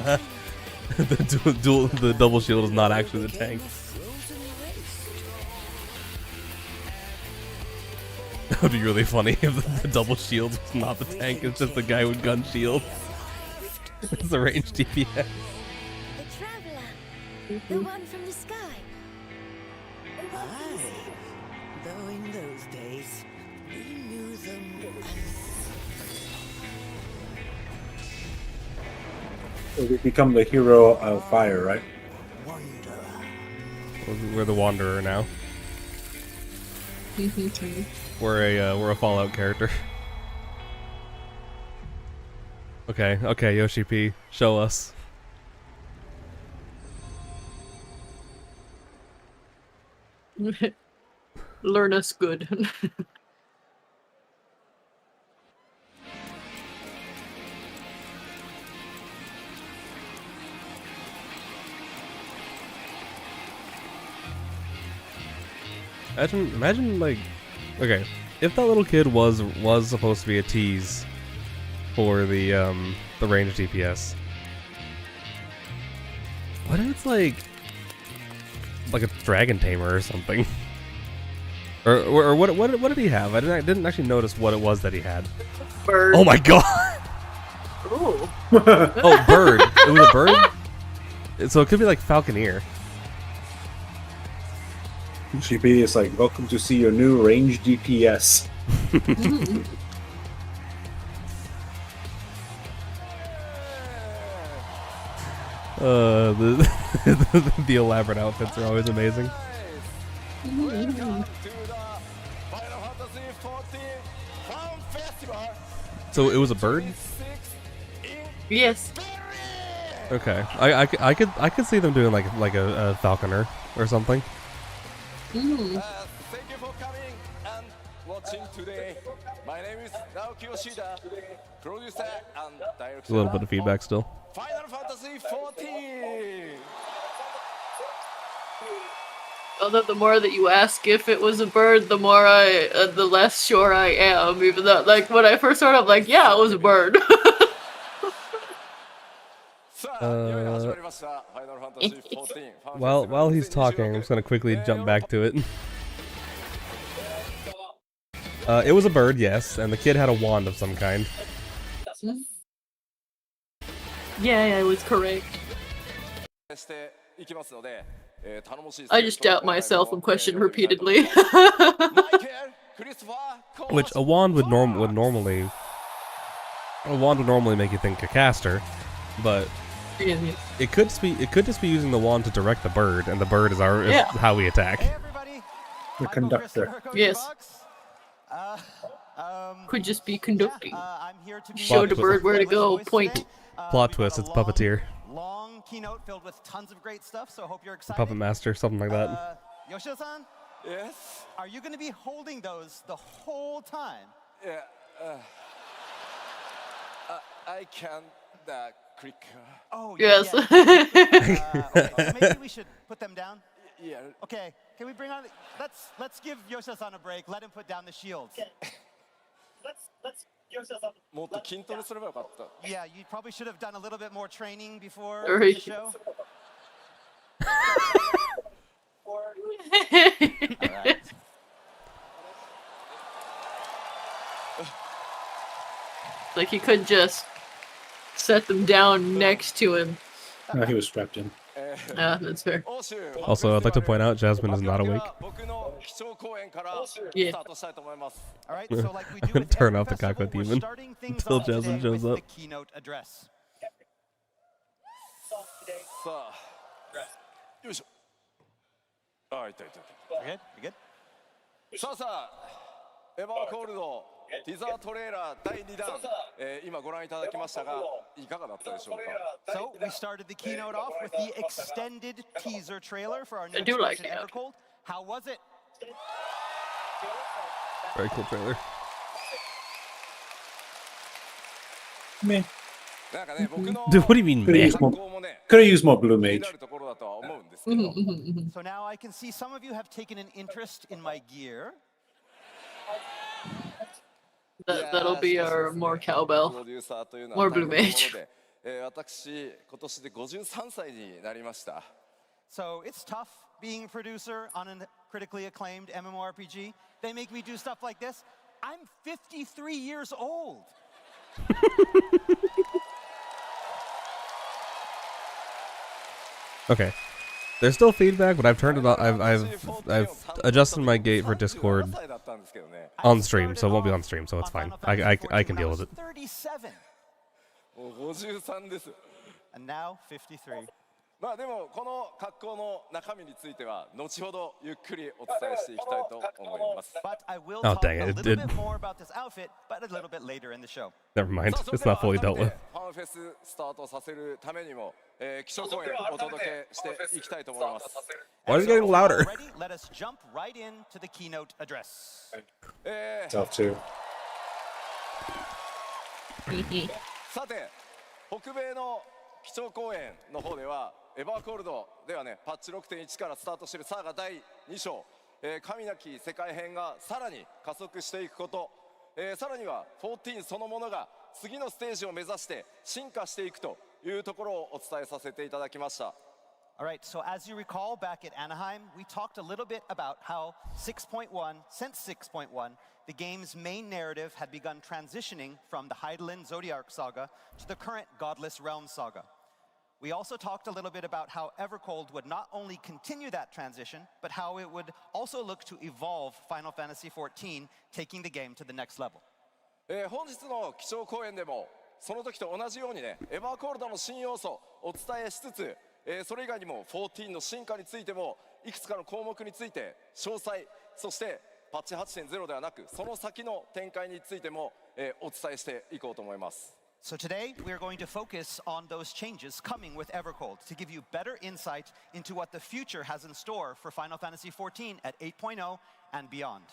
The double shield is not actually the tank. That would be really funny if the double shield was not the tank, it's just the guy with gun shield. It's the range DPS. The traveler. The one from the sky. Aye, though in those days, we knew them So we become the hero of fire, right? as wanderer. We're the Wanderer now. We're a Fallout character. Okay, Yoshi P, show us. Learn us good. Imagine like, okay, if that little kid was supposed to be a tease for the range DPS, what if it's like a dragon tamer or something? or what did he have? I didn't actually notice what it was that he had. Bird. Oh my god! Oh. Oh, bird. It was a bird? So it could be like Falconeer. GP is like, welcome to see your new range DPS. The elaborate outfits are always amazing. So it was a bird? Yes. Okay, I could see them doing like a falconer or something. Thank you for coming and watching today. My name is Naoki Yoshida. A little bit of feedback still. Final Fantasy 14. Although the more that you ask if it was a bird, the the less sure I am. Even though, like, when I first started, I'm like, yeah, it was a bird. While he's talking, I'm just gonna quickly jump back to it. It was a bird, yes, and the kid had a wand of some kind. Yeah, I was correct. I just doubt myself and question repeatedly. Which a wand would normally make you think a caster, but it could just be using the wand to direct the bird, and the bird is how we attack. The conductor. Yes. Could just be conducting. Show the bird where to go. Point. Plot twist. It's puppeteer. Long keynote filled with tons of great stuff, so I hope you're excited. Puppet master, something like that. Yoshida-san? Yes? Are you going to be holding those the whole time? Yeah. I can click. Oh, yes. Okay, so maybe we should put them down? Yeah. Okay, can we bring on... Let's give Yoshida-san a break. Let him put down the shields. Let's Yoshida-san. Yeah, you probably should have done a little bit more training before Right. the show. Right. Like he could just set them down next to him. No, he was strapped in. Yeah, that's fair. Also, I'd like to point out Jasmine is not awake. Yeah. All right, so like we I'm do gonna with turn every off the festival, Kakao we're Demon starting things until off Jasmine today shows with up. the keynote address. We're good? You good? さあさあ、エヴァーコールドティザートレーラー第2弾、今ご覧いただきましたが、いかがだったでしょうか。 So we started the keynote off with the extended teaser trailer for our new I do like expansion, that. Evercold. How was it? Very cool trailer. Meh. なんかね、僕の Dude, what do you mean, Could have man? used more. Could have used more blue 気に mage. なるところだとは思うんですけど。 So now I can see some of you have taken an interest in my gear. That'll be our more cowbell. プロデューサーというの More は blue 大変な mage. もので、私今年で53歳になりました。 So it's tough being a producer on a critically acclaimed MMORPG. They make me do stuff like this. I'm 53 years old. Okay. There's still feedback, but I've turned it on. I've adjusted my gate for Discord on stream, so it won't be on stream, so it's fine. I can deal with it. 37. もう53です。 And now 53. まあでもこの格好の中身については後ほどゆっくりお伝えしていきたいと思います。 But I will Oh, talk dang a it, little it bit did. more about this outfit, but a little bit later in the show. Never mind. さあ It's not fully それ dealt では with. ファンフェススタートさせるためにも、気象公演お届けしていきたいと思います。 Why is it getting louder? Already, let us jump right into the keynote address. Self too. さて北米の基調講演の方ではエヴァーコールドではねパッチ 6.1 からスタートしているサーガ第2章、神なき世界編がさらに加速していくこと、さらには14そのものが次のステージを目指して進化していくというところをお伝えさせていただきました。 All right, so as you recall, back at Anaheim, we talked a little bit about how 6.1, since 6.1, the game's main narrative had begun transitioning from the Hydaelyn Zodiac saga to the current Godless Realms saga. We also talked a little bit about how Evercold would not only continue that transition, but how it would also look to evolve Final Fantasy XIV, taking the game to the next level. 本日の基調講演でもその時と同じようにねエヴァーコールドの新要素をお伝えしつつ、それ以外にも14の進化についてもいくつかの項目について詳細そしてパッチ 8.0 ではなくその先の展開についても、お伝えしていこうと思います。 So today, we are going to focus on those changes coming with Evercold to give you better insight into what the future has in store for Final Fantasy XIV at 8.0 and beyond.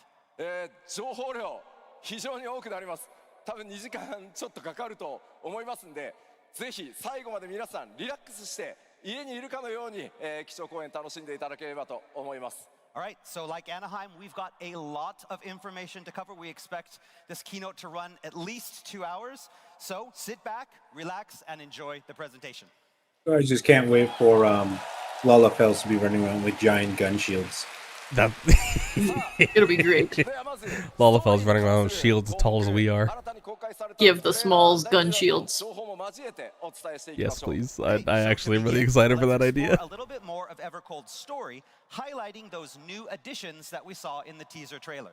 情報量非常に多くなります。多分2時間ちょっとかかると思いますんで、ぜひ最後まで皆さんリラックスして家にいるかのように、基調講演楽しんでいただければと思います。All right, so like Anaheim, we've got a lot of information to cover. We expect this keynote to run at least 2 hours. So sit back, relax, and enjoy the presentation. I just can't wait for Lalafels to be running around with giant gun shields. That It'll be great. Lalafel's running around with shields as tall as we are. Give the smalls gun shields. Yes, please. I actually am really excited for that idea. A little bit more of Evercold's story, highlighting those new additions that we saw in the teaser trailer.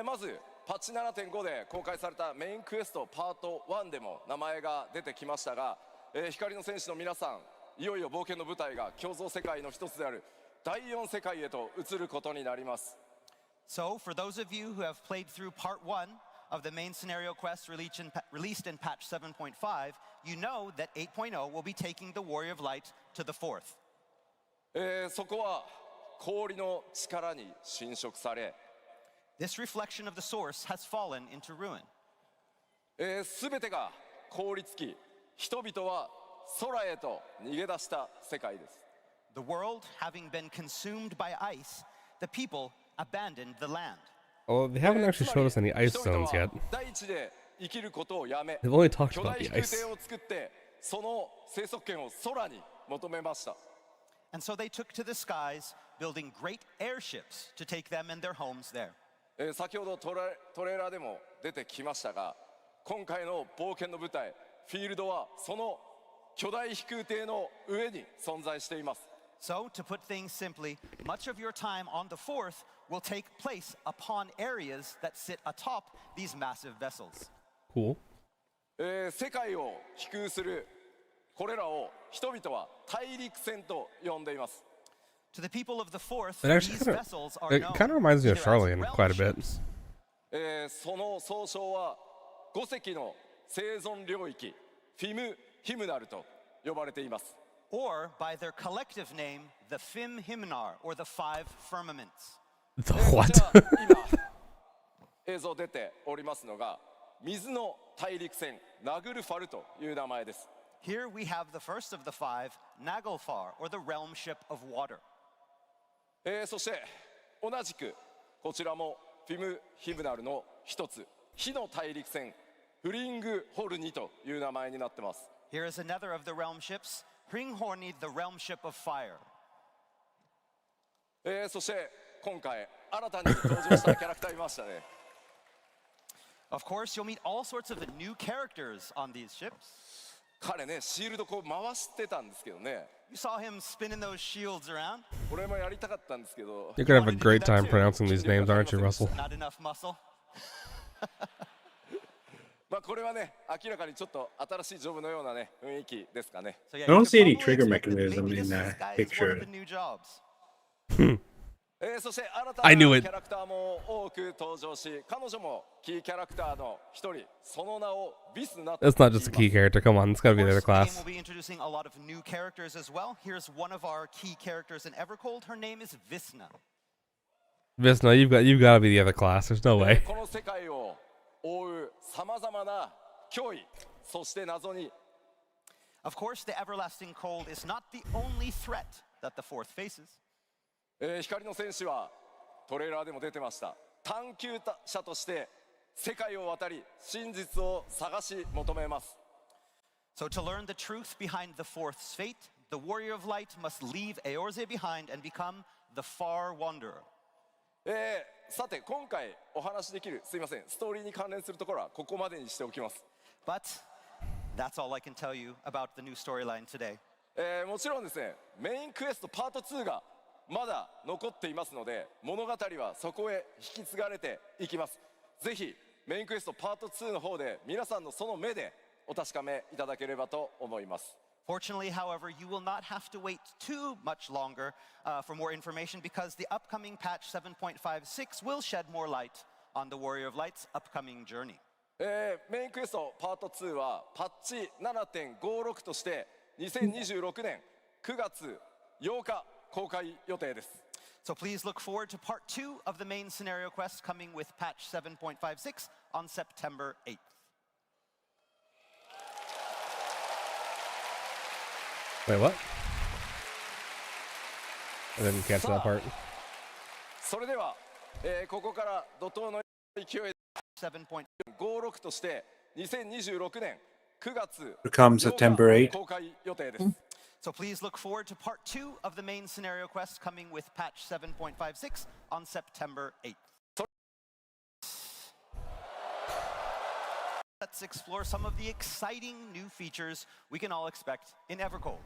まずパッチ 7.5 で公開されたメインクエストパート1でも名前が出てきましたが、光の戦士の皆さん、いよいよ冒険の舞台が共造世界の一つである第4世界へと移ることになります。So, for those of you who have played through part 1 of the main scenario quest released in patch 7.5, you know that 8.0 will be taking the Warrior of Light to the 4th. そこは氷の力に侵食され、 This reflection of the source has fallen into ruin. 全てが凍りつき、人々は空へと逃げ出した世界です。 The world having been consumed by ice, the people abandoned the land. Oh, they haven't actually showed us any ice zones yet. 大地で生きることをやめ、 They've only talked 巨 about 大 the 飛空 ice. 艇を作ってその生息圏を空に求めました。 And so they took to the skies, building great airships to take them and their homes there. 先ほどトレーラーでも出てきましたが、今回の冒険の舞台フィールドはその巨大飛空艇の上に存在しています。 So, to put things simply, much of your time on the 4th will take place upon areas that sit atop these massive vessels. Cool. 世界を飛空するこれらを人々は大陸船と呼んでいます。 To the people of the 4th, It actually these vessels are it known kind of reminds me of either as Charlene realm quite a bit. ships, その総称は5隻の生存領域フィム・ヒムナルと呼ばれています。 or by their collective name, the Fim Himnar, or the 5 firmaments. The what? 今映像出ておりますのが水の大陸船ナグルファルという名前です。 Here we have the first of the 5, Naglfar, or the realm ship of water. そして同じくこちらもフィム・ヒムナルの一つ火の大陸船フリングホルニという名前になってます。 Here is another of the realm ships, Hringhorni, the realm ship of fire. そして今回新たに登場したキャラクターいましたね。 Of course, you'll meet all sorts of new characters on these ships. 彼ね、シールドこう回してたんですけどね。 You saw him spinning those shields around. 俺もやりたかったんですけど。 You're gonna have a great time pronouncing these names, aren't you, Russell? Not enough muscle. まあこれはね、明らかにちょっと新しいジョブのようなね雰囲気ですかね。 So yeah, I don't you see any could probably trigger expect that mechanism maybe in this that guy is one picture. of the new jobs. そして新た I な knew キ it. ャラクターも多く登場し、彼女もキーキャラクターの一人、その名をビスナと That's not just a key character. Come on, it's gotta be the other Of course, the game class. will be introducing a lot of new characters as well. Here's one of our key characters in Evercold. Her name is Visna. Visna, you've gotta be the other class. There's no way. この世界を覆うさまざまな脅威、そして謎に Of course, the everlasting cold is not the only threat that the 4th faces. 光の戦士はトレーラーでも出てました。探求者として世界を渡り真実を探し求めます。 So to learn the truth behind the 4th's fate, the Warrior of Light must leave Eorze behind and become the Far Wanderer. さて今回お話しできるすいませんストーリーに関連するところはここまでにしておきます。 But that's all I can tell you about the new storyline today. もちろんですねメインクエストパート2がまだ残っていますので物語はそこへ引き継がれていきます。ぜひメインクエストパート2の方で皆さんのその目でお確かめいただければと思います。 Fortunately, however, you will not have to wait too much longer for more information because the upcoming patch 7.56 will shed more light on the Warrior of Light's upcoming journey. メインクエストパート2はパッチ 7.56 として2026年9月8日公開予定です。So please look forward to part 2 of the main scenario quest coming with patch 7.56 on September 8th. Wait, what? I didn't catch that part. それでは、ここから怒涛の勢い7.56として2026年9月 Come September 8th. 公開予定です。So please look forward to part 2 of the main scenario quest coming with patch 7.56 on September 8th. Let's explore some of the exciting new features we can all expect in Evercold.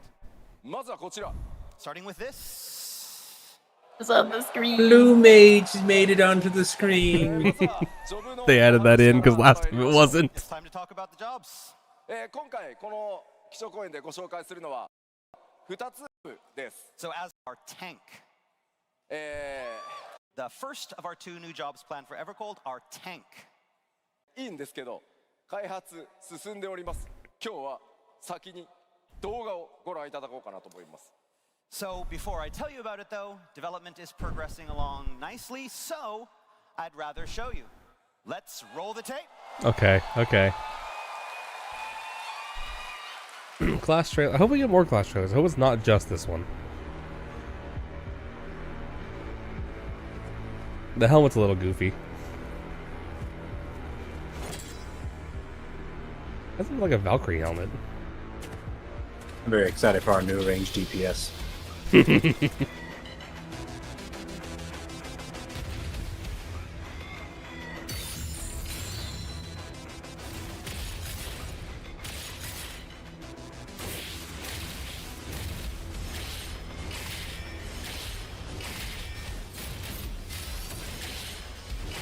まずはこちら。 Starting with this. It's on the screen. Blue Mage made it onto the screen. They added that in because last time it wasn't. It's time to talk about the jobs. 今回この基礎公演でご紹介するのは2つです。 So as our tank, the first of our 2 new jobs planned for Evercold, our tank. いいんですけど、開発進んでおります。今日は先に動画をご覧いただこうかなと思います。 So before I tell you about it though, development is progressing along nicely, so I'd rather show you. Let's roll the tape. Okay, okay. Class trailer. I hope we get more class trailers. I hope it's not just this one. The helmet's a little goofy. That's like a Valkyrie helmet. I'm very excited for our new range DPS.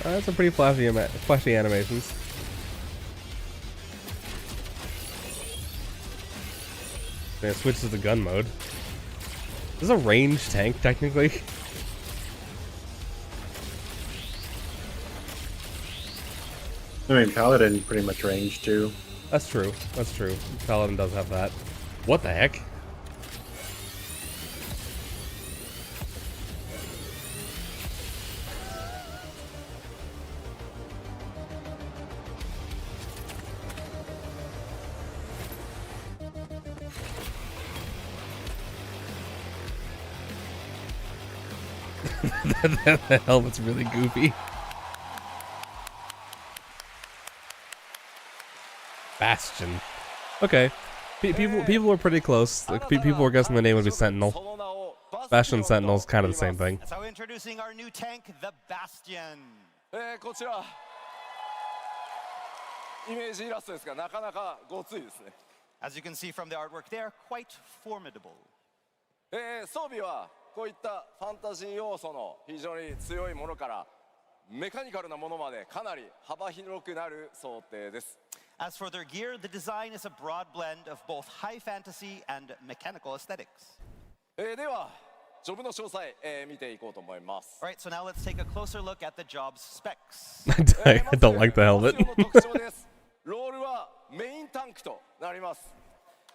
That's some pretty flashy animations. Then it switches to gun mode. This is a ranged tank, technically. I mean, Paladin pretty much range too. That's true. That's true. Paladin does have that. What the heck? The helmet's really goofy. Bastion. Okay. People were pretty close. Like, people were guessing the name would be Sentinel. Bastion and Sentinel's kind of the same thing. So introducing our new tank, the Bastion. こちらイメージイラストですがなかなかごついですね。 As you can see from the artwork, they are quite formidable. 装備はこういったファンタジー要素の非常に強いものからメカニカルなものまでかなり幅広くなる想定です。 As for their gear, the design is a broad blend of both high fantasy and mechanical aesthetics. ではジョブの詳細、見ていこうと思います。 All right, so now let's take a closer look at the job's specs. I don't like the helmet. ロールはメインタンクとなります。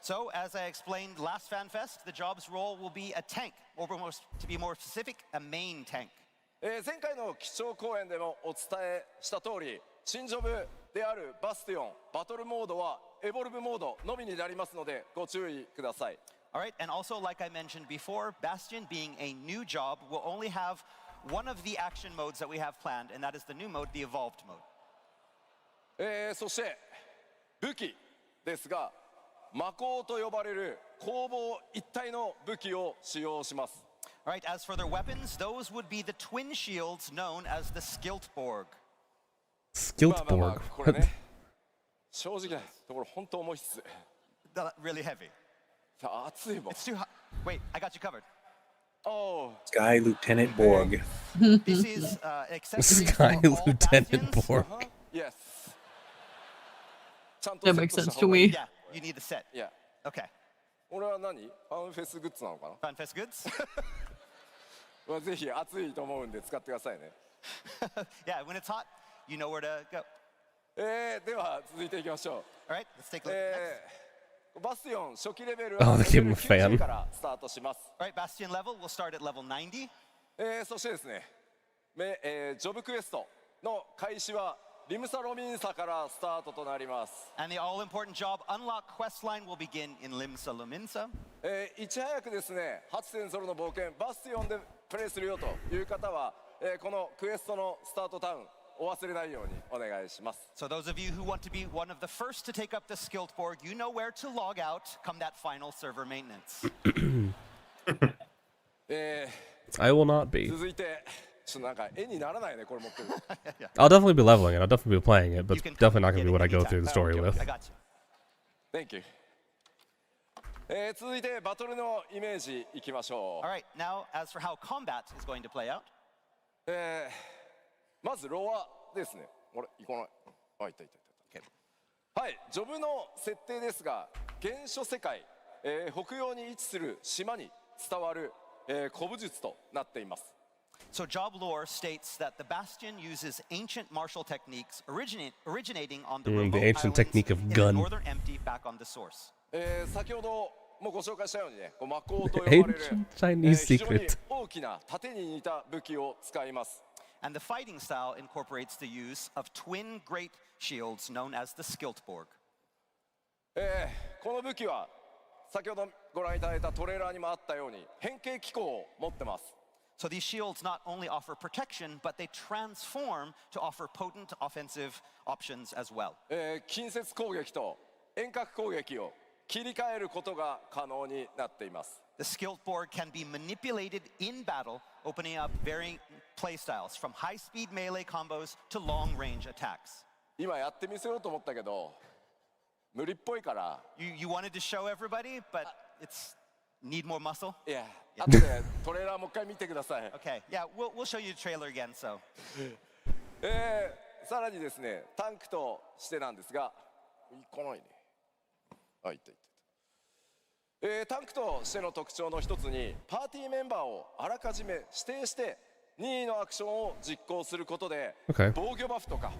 So, as I explained last FanFest, the job's role will be a tank, or to be more specific, a main tank. 前回の基調講演でもお伝えした通り、新ジョブであるバスティオン、バトルモードはエボルブモードのみになりますのでご注意ください。 All right, and also, like I mentioned before, Bastion being a new job will only have one of the action modes that we have planned, and that is the new mode, the evolved mode. そして武器ですが、魔鋼と呼ばれる攻防一体の武器を使用します。 All right, as for their weapons, those would be the twin shields known as the Skiltborg. Skiltborg? これね、正直なところ本当重いっす。 Really heavy. 熱いもん。 It's too hot. Wait, I got you covered. Oh. Sky Lieutenant Borg. This is accessories Sky for all Lieutenant Bastions. Borg. Yes. That makes sense to me. Yeah, you need the set. Yeah. Okay. 俺は何？ファンフェスグッズなのかな？ FanFest goods? ぜひ熱いと思うんで使ってくださいね。Yeah, when it's hot, you know where to go. では続いていきましょう。 All right, let's take a look next. バスティオン初期レベル Oh, は they gave him a fan. 90からスタートします。 All right, Bastion level, we'll start at level 90. そしてですね、ジョブクエストの開始はリムサロミンサからスタートとなります。And the all-important job unlock quest line will begin in Limsa Luminsa. いち早くですね、8.0の冒険バスティオンでプレイするよという方は、このクエストのスタートタウンお忘れないようにお願いします。So those of you who want to be one of the first to take up the skilled borg, you know where to log out come that final server maintenance. I will not be. 続いて、ちょっとなんか絵にならないねこれ持ってる。I'll definitely be leveling it. I'll definitely be playing it, but definitely not going to be what I go through the story with. I got you. Thank you. 続いてバトルのイメージいきましょう。 All right, now as for how combat is going to play out. まずロアですね。あれ行かない。あ、いたいたいた。はい、ジョブの設定ですが、原初世界、北洋に位置する島に伝わる、古武術となっています。So job lore states that the Bastion uses ancient martial techniques originating on the remote ancient technique of islands gun. in the northern empty back on the source. 先ほどもうご紹介したようにね、魔鋼と呼ばれる Chinese 非常に secret. 大きな盾に似た武器を使います。And the fighting style incorporates the use of twin great shields known as the Skiltborg. この武器は先ほどご覧いただいたトレーラーにもあったように変形機構を持ってます。So these shields not only offer protection, but they transform to offer potent offensive options as well. 近接攻撃と遠隔攻撃を切り替えることが可能になっています。The Skiltborg can be manipulated in battle, opening up varying playstyles from high-speed melee combos to long-range attacks. 今やってみせようと思ったけど無理っぽいから。You wanted to show everybody, but it's need more muscle. いや、後でトレーラーもう一回見てください。Okay, yeah, we'll show you the trailer again. So. さらにですね、タンクとしてなんですが、いかないね。あ、いったいった。タンクとしての特徴の一つに、パーティーメンバーをあらかじめ指定して任意のアクションを実行することで、防御バフとか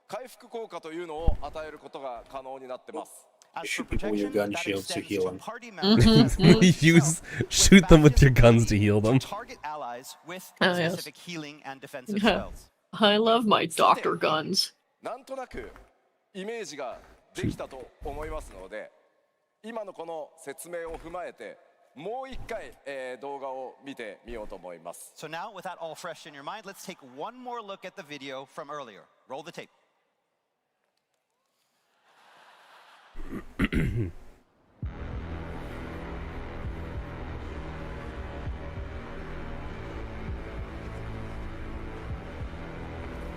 回復効果というのを与えることが可能になってます。Shoot people with your gun shields to heal them. Shoot them with your guns to heal them. Target allies with Oh, yes. specific healing and defensive Yeah. spells. I love my doctor guns. なんとなくイメージができたと思いますので、今のこの説明を踏まえてもう一回、動画を見てみようと思います。 So now, with that all fresh in your mind, let's take one more look at the video from earlier. Roll the tape.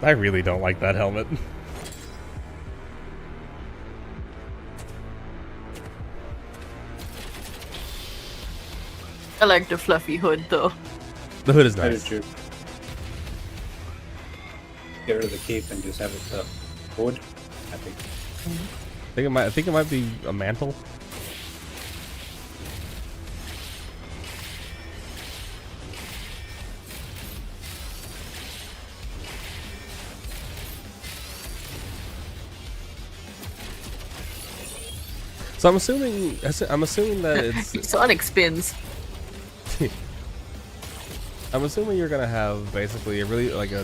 I really don't like that helmet. I like the fluffy hood though. The hood is I do nice. too. Get rid of the cape and just have it the hood. I think. I think it might be a mantle. So I'm assuming that it's Sonic spins. I'm assuming you're gonna have basically a really like a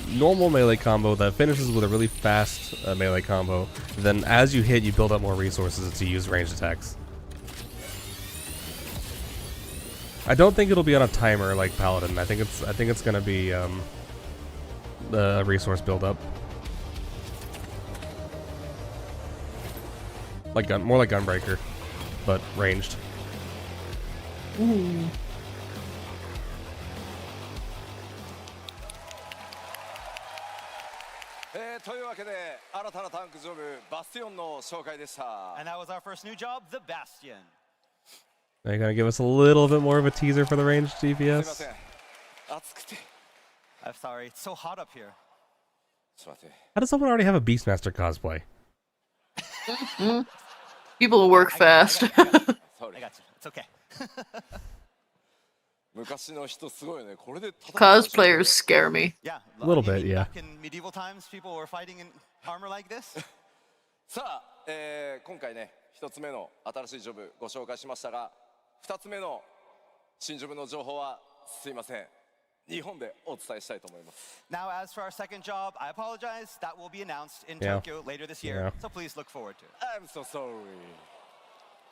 normal melee combo that finishes with a really fast melee combo. Then as you hit, you build up more resources to use ranged attacks. I don't think it'll be on a timer like Paladin. I think it's gonna be the resource build up. Like more like Gunbreaker, but ranged. Ooh. というわけで新たなタンクジョブバスティオンの紹介でした。 And that was our first new job, the Bastion. Are you gonna give us a little bit more of a teaser for the ranged すいま DPS? せん。暑くて。 I'm sorry, it's so hot up here. ちょっと待って。 How does someone already have a Beastmaster cosplay? People work fast. I got you. It's okay. 昔の人すごいね。これで戦う。 Cosplayers scare me. Yeah, A little you bit, mean yeah. Back in medieval times, people were fighting in armor like this. さあ、今回ね、一つ目の新しいジョブご紹介しましたが、二つ目の新ジョブの情報はすいません。日本でお伝えしたいと思います。 Now, as for our second job, I apologize. That will be announced in Yeah. Tokyo later this year, Yeah. so please look forward to it. I'm so sorry.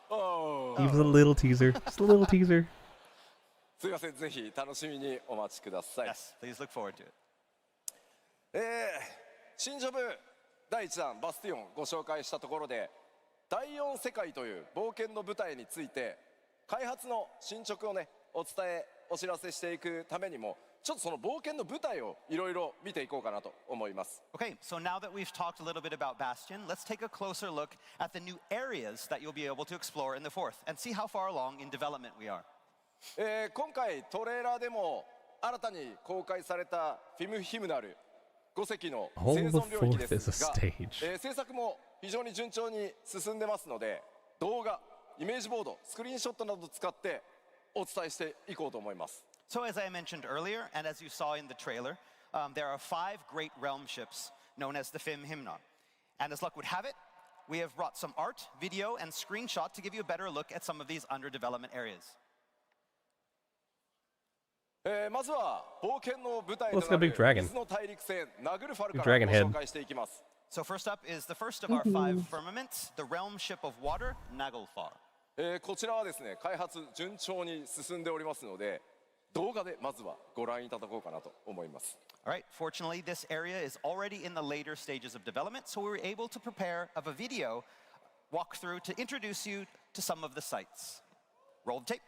Oh. He was a little teaser. Just a little teaser. すいません。ぜひ楽しみにお待ちください。 Yes, please look forward to it. 新ジョブ第1弾バスティオンご紹介したところで第4世界という冒険の舞台について開発の進捗をねお知らせしていくためにもちょっとその冒険の舞台をいろいろ見ていこうかなと思います。 Okay, so now that we've talked a little bit about Bastion, let's take a closer look at the new areas that you'll be able to explore in the fourth and see how far along in development we are. 今回トレーラーでも新たに公開されたフィムヒムナル5隻の生存領域ですが、制作も非常に順調に進んでますので動画、イメージボード、スクリーンショットなどを使ってお伝えしていこうと思います。 So as I mentioned earlier, and as you saw in the trailer, there are 5 great realm ships known as the Fim Himnon. And as luck would have it, we have brought some art, video, and screenshot to give you a better look at some of these under development areas. まずは冒険の舞台と Let's な go big る dragon. 水の大陸船ナグルファル Big から dragon ご head. 紹介していきます。 So first up is the first of our 5 firmaments, the realm ship of water, Naglfar. こちらはですね開発順調に進んでおりますので動画でまずはご覧いただこうかなと思います。 All right, fortunately, this area is already in the later stages of development, so we were able to prepare a video walkthrough to introduce you to some of the sites. Roll the tape.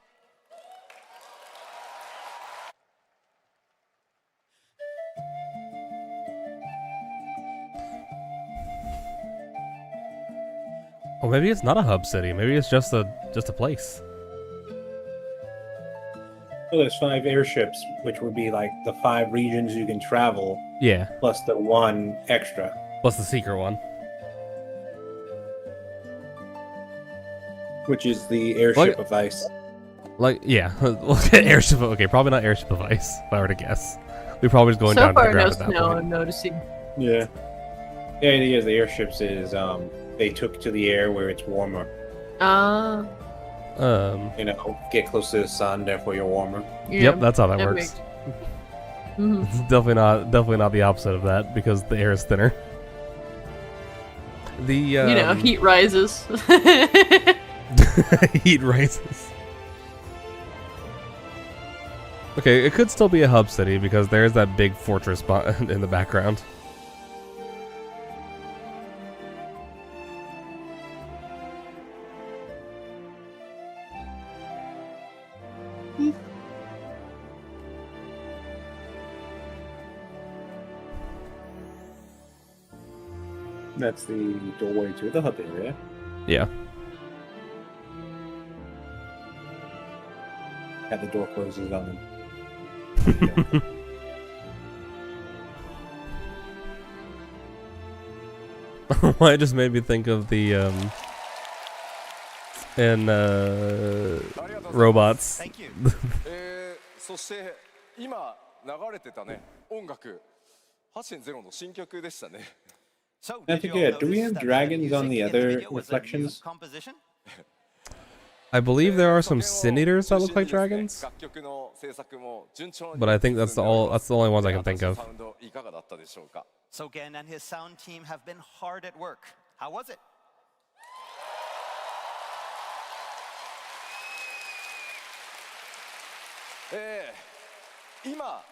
Or maybe it's not a hub city. Maybe it's just a place. Well, there's 5 airships, which would be like the 5 regions you can travel, Yeah. plus the 1 extra. Plus the secret one. Which is the airship of ice. Like, yeah. Airship. Okay, probably not airship of ice, if I were to guess. We're probably just going So down to far, the ground no at that snow. point. I'm noticing. Yeah. The idea of the airships is they took to the air where it's warmer. Ah. You know, get close to the sun, therefore you're warmer. Yep, that's how that works. Mhm. It's definitely not the opposite of that because the air is thinner. The You know, heat rises. heat rises. Okay, it could still be a hub city because there's that big fortress in the background. That's the doorway to the hub area. Yeah. And the door closes on them. Well, it just made me think of the robots. Thank you. そして今流れてたね音楽8.0の新曲でしたね。 So, I did you forget, all do we notice have that dragons on music the in other video was a new reflections? composition? I believe there are some sin eaters that look like dragons, 楽曲の制作も順調に but I think that's the only ones I can think of. サウンドいかがだったでしょうか。 So Gen and his sound team have been hard at work. How was it? 今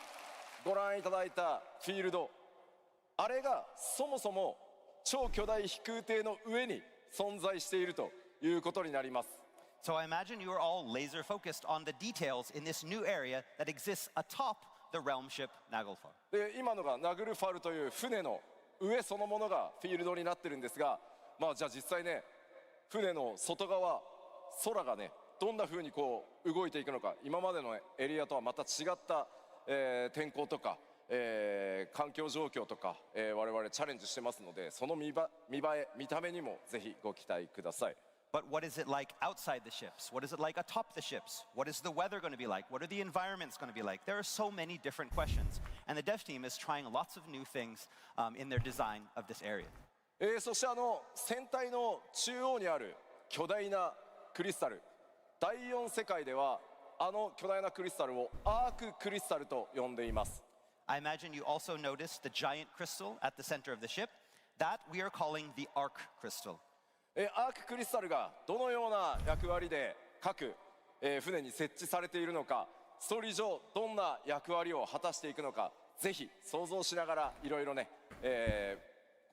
ご覧いただいたフィールドあれがそもそも超巨大飛空艇の上に存在しているということになります。 So I imagine you are all laser focused on the details in this new area that exists atop the realm ship Naglfar. で今のがナグルファルという船の上そのものがフィールドになってるんですが、まあじゃあ実際ね船の外側空がねどんな風にこう動いていくのか今までのエリアとはまた違った、天候とか、環境状況とか、我々チャレンジしてますのでその見栄え見た目にもぜひご期待ください。 But what is it like outside the ships? What is it like atop the ships? What is the weather going to be like? What are the environments going to be like? There are so many different questions. And the dev team is trying lots of new things in their design of this area. そして船体の中央にある巨大なクリスタル第4世界ではあの巨大なクリスタルをアーククリスタルと呼んでいます。 I imagine you also noticed the giant crystal at the center of the ship. That we are calling the Arc Crystal. アーククリスタルがどのような役割で各船に設置されているのか、ストーリー上どんな役割を果たしていくのか、ぜひ想像しながらいろいろね、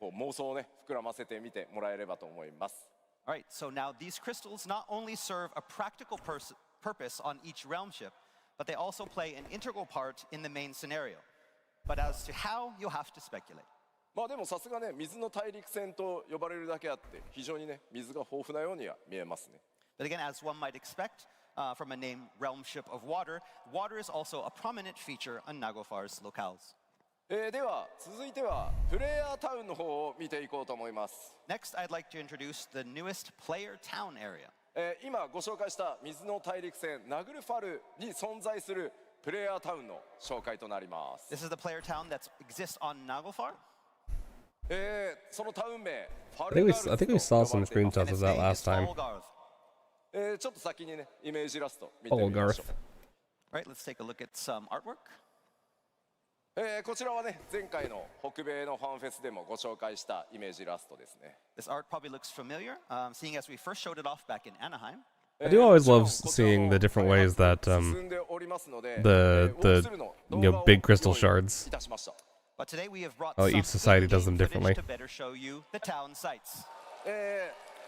こう妄想をね膨らませてみてもらえればと思います。 All right, so now these crystals not only serve a practical purpose on each realm ship, but they also play an integral part in the main scenario. But as to how, you'll have to speculate. まあでもさすがね、水の大陸船と呼ばれるだけあって非常にね水が豊富なようには見えますね。 But again, as one might expect from a name realm ship of water, water is also a prominent feature on Nagofar's locales. では続いてはプレイヤータウンの方を見ていこうと思います。 Next, I'd like to introduce the newest player town area. 今ご紹介した水の大陸船ナグルファルに存在するプレイヤータウンの紹介となります。 This is the player town that exists on Naglfar. そのタウン名ファ I ル think ガ we ル I ス think we と saw 呼ば some れています screenshots of that last time. Algarve. ちょっと先にねイメージイラスト見てみましょ Algarve. う。 Right, let's take a look at some artwork. こちらはね前回の北米のファンフェスでもご紹介したイメージイラストですね。 This art probably looks familiar, seeing as we first showed it off back in Anaheim. I do always love seeing the different ways that the big crystal shards. But today we have brought Oh, some each society does them in-game footage differently. to better show you the town sites.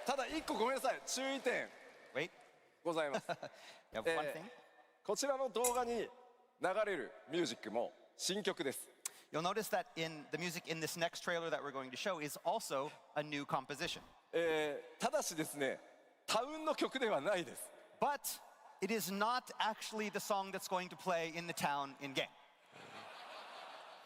ただ一個ごめんなさい注意点 Wait, ございます。 you have one thing. こちらの動画に流れるミュージックも新曲です。 You'll notice that in the music in this next trailer that we're going to show is also a new composition. ただしですねタウンの曲ではないです。 But it is not actually the song that's going to play in the town in-game.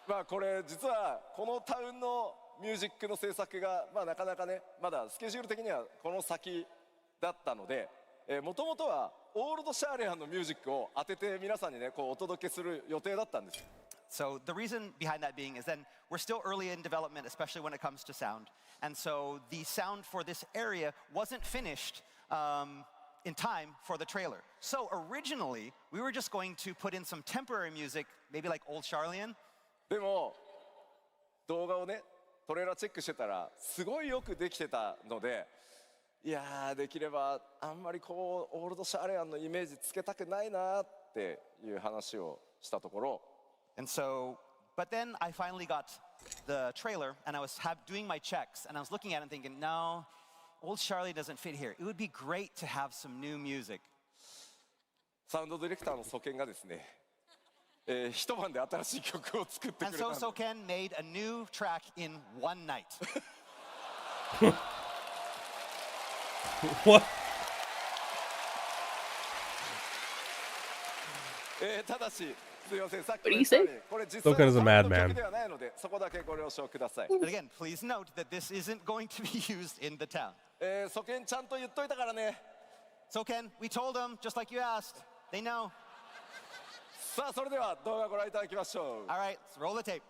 まあこれ実はこのタウンのミュージックの制作がまあなかなかねまだスケジュール的にはこの先だったので、もともとはオールドシャーレアンのミュージックを当てて皆さんにねこうお届けする予定だったんです。 So the reason behind that being is then we're still early in development, especially when it comes to sound. And so the sound for this area wasn't finished in time for the trailer. So originally, we were just going to put in some temporary music, maybe like Old Charlian. でも動画をねトレーラーチェックしてたらすごいよくできてたので、いやーできればあんまりこうオールドシャーレアンのイメージつけたくないなっていう話をしたところ。 And so, but then I finally got the trailer and I was doing my checks and I was looking at it and thinking, no, Old Charlie doesn't fit here. It would be great to have some new music. サウンドディレクターのソケンがですね、一晩で新しい曲を作ってく And れた so んで Soken made a new track in one night. What? ただしすいませんさっき What do も you 言っ say? たようにこれ実際 Soken の is a サウンドの madman. 曲ではないのでそこだけご了承ください。 But again, please note that this isn't going to be used in the town. ソケンちゃんと言っといたからね。 Soken, we told them, just like you asked. They know. さあそれでは動画ご覧いただきましょう。 All right, let's roll the tape.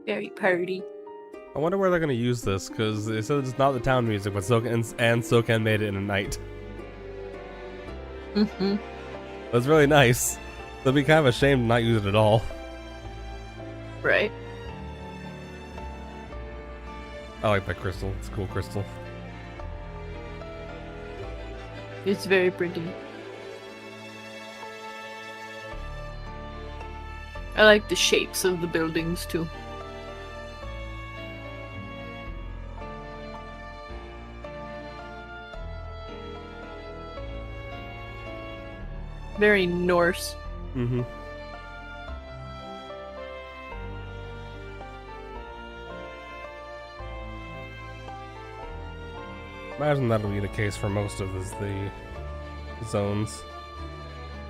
Very party. I wonder where they're gonna use this, because it says it's not the town music, but Soken made it in a night. Mm-hmm. That's really nice. It'll be kind of a shame to not use it at all. Right. I like that crystal. It's a cool crystal. It's very pretty. I like the shapes of the buildings too. Very Norse. Mm-hmm. Imagine that'll be the case for most of the zones.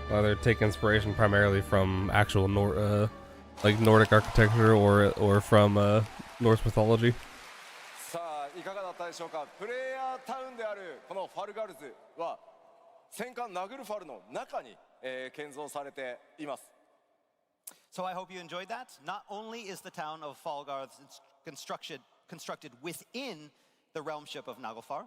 Either take inspiration primarily from actual like Nordic architecture or from Norse mythology. さあいかがだったでしょうか。プレイヤータウンであるこのファルガルズは戦艦ナグルファルの中に、建造されています。So I hope you enjoyed that. Not only is the town of Falgarth constructed within the realm ship of Naglfar.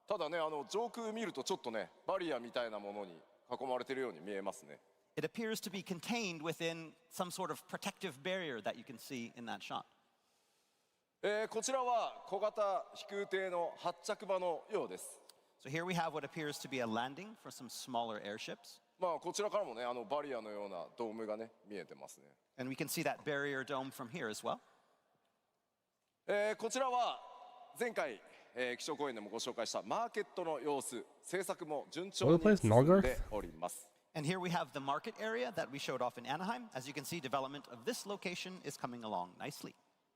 ただね、上空見るとちょっとね、バリアみたいなものに囲まれているように見えますね。It appears to be contained within some sort of protective barrier that you can see in that shot. こちらは小型飛空艇の発着場のようです。So here we have what appears to be a landing for some smaller airships. まあこちらからもね、バリアのようなドームがね、見えてますね。And we can see that barrier dome from here as well. こちらは前回、気象公園でもご紹介したマーケットの様子、制作も順調に進んでおります。And here we have the market area that we showed off in Anaheim. As you can see, development of this location is coming along nicely.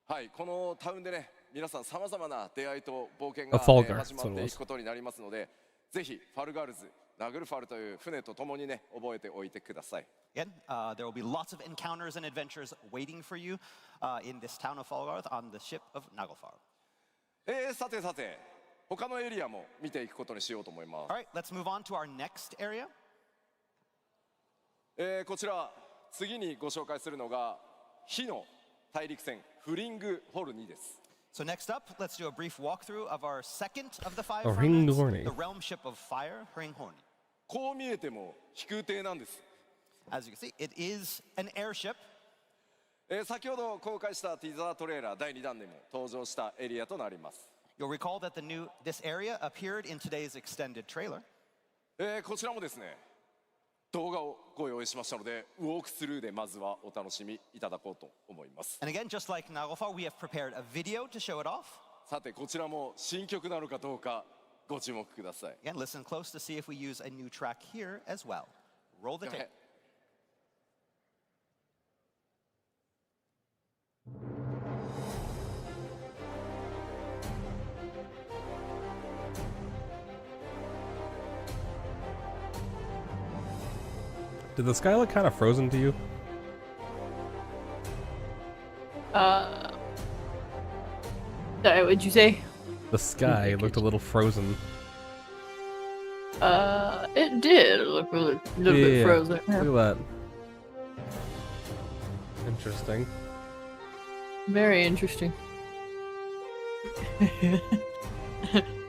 はい、このタウンでね、皆さんさまざまな出会いと冒険が始まっていくことになりますので、ぜひファルガルズ、ナグルファルという船とともにね、覚えておいてください。Again, there will be lots of encounters and adventures waiting for you in this town of Falgarth on the ship of Naglfar. さてさて、他のエリアも見ていくことにしようと思います。All right, let's move on to our next area. こちら次にご紹介するのが火の大陸船フリングホルニです。So next up, let's do a brief walkthrough of our second of the five Hringhorni. the realm ship of fire, Hringhorni. こう見えても飛空艇なんです。As you can see, it is an airship. 先ほど公開したティザートレーラー第2弾でも登場したエリアとなります。You'll recall that this area appeared in today's extended trailer. こちらもですね、動画をご用意しましたので、ウォークスルーでまずはお楽しみいただこうと思います。And again, just like Naglfar, we have prepared a video to show it off. さてこちらも新曲なのかどうかご注目ください。Again, listen close to see if we use a new track here as well. Roll the tape. Did the sky look kind of frozen to you? Sorry, what'd you say? The sky looked a little frozen. It did look a little bit frozen. Look at that. Interesting. Very interesting.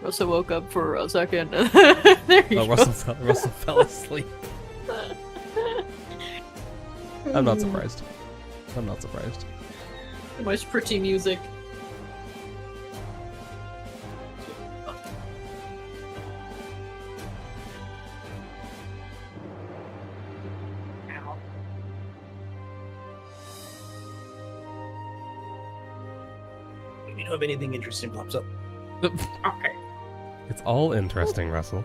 Russell woke up for a second. There you go. Russell fell asleep. I'm not surprised. I'm not surprised. So much pretty music. Let me know if anything interesting pops up. Okay. It's all interesting, Russell.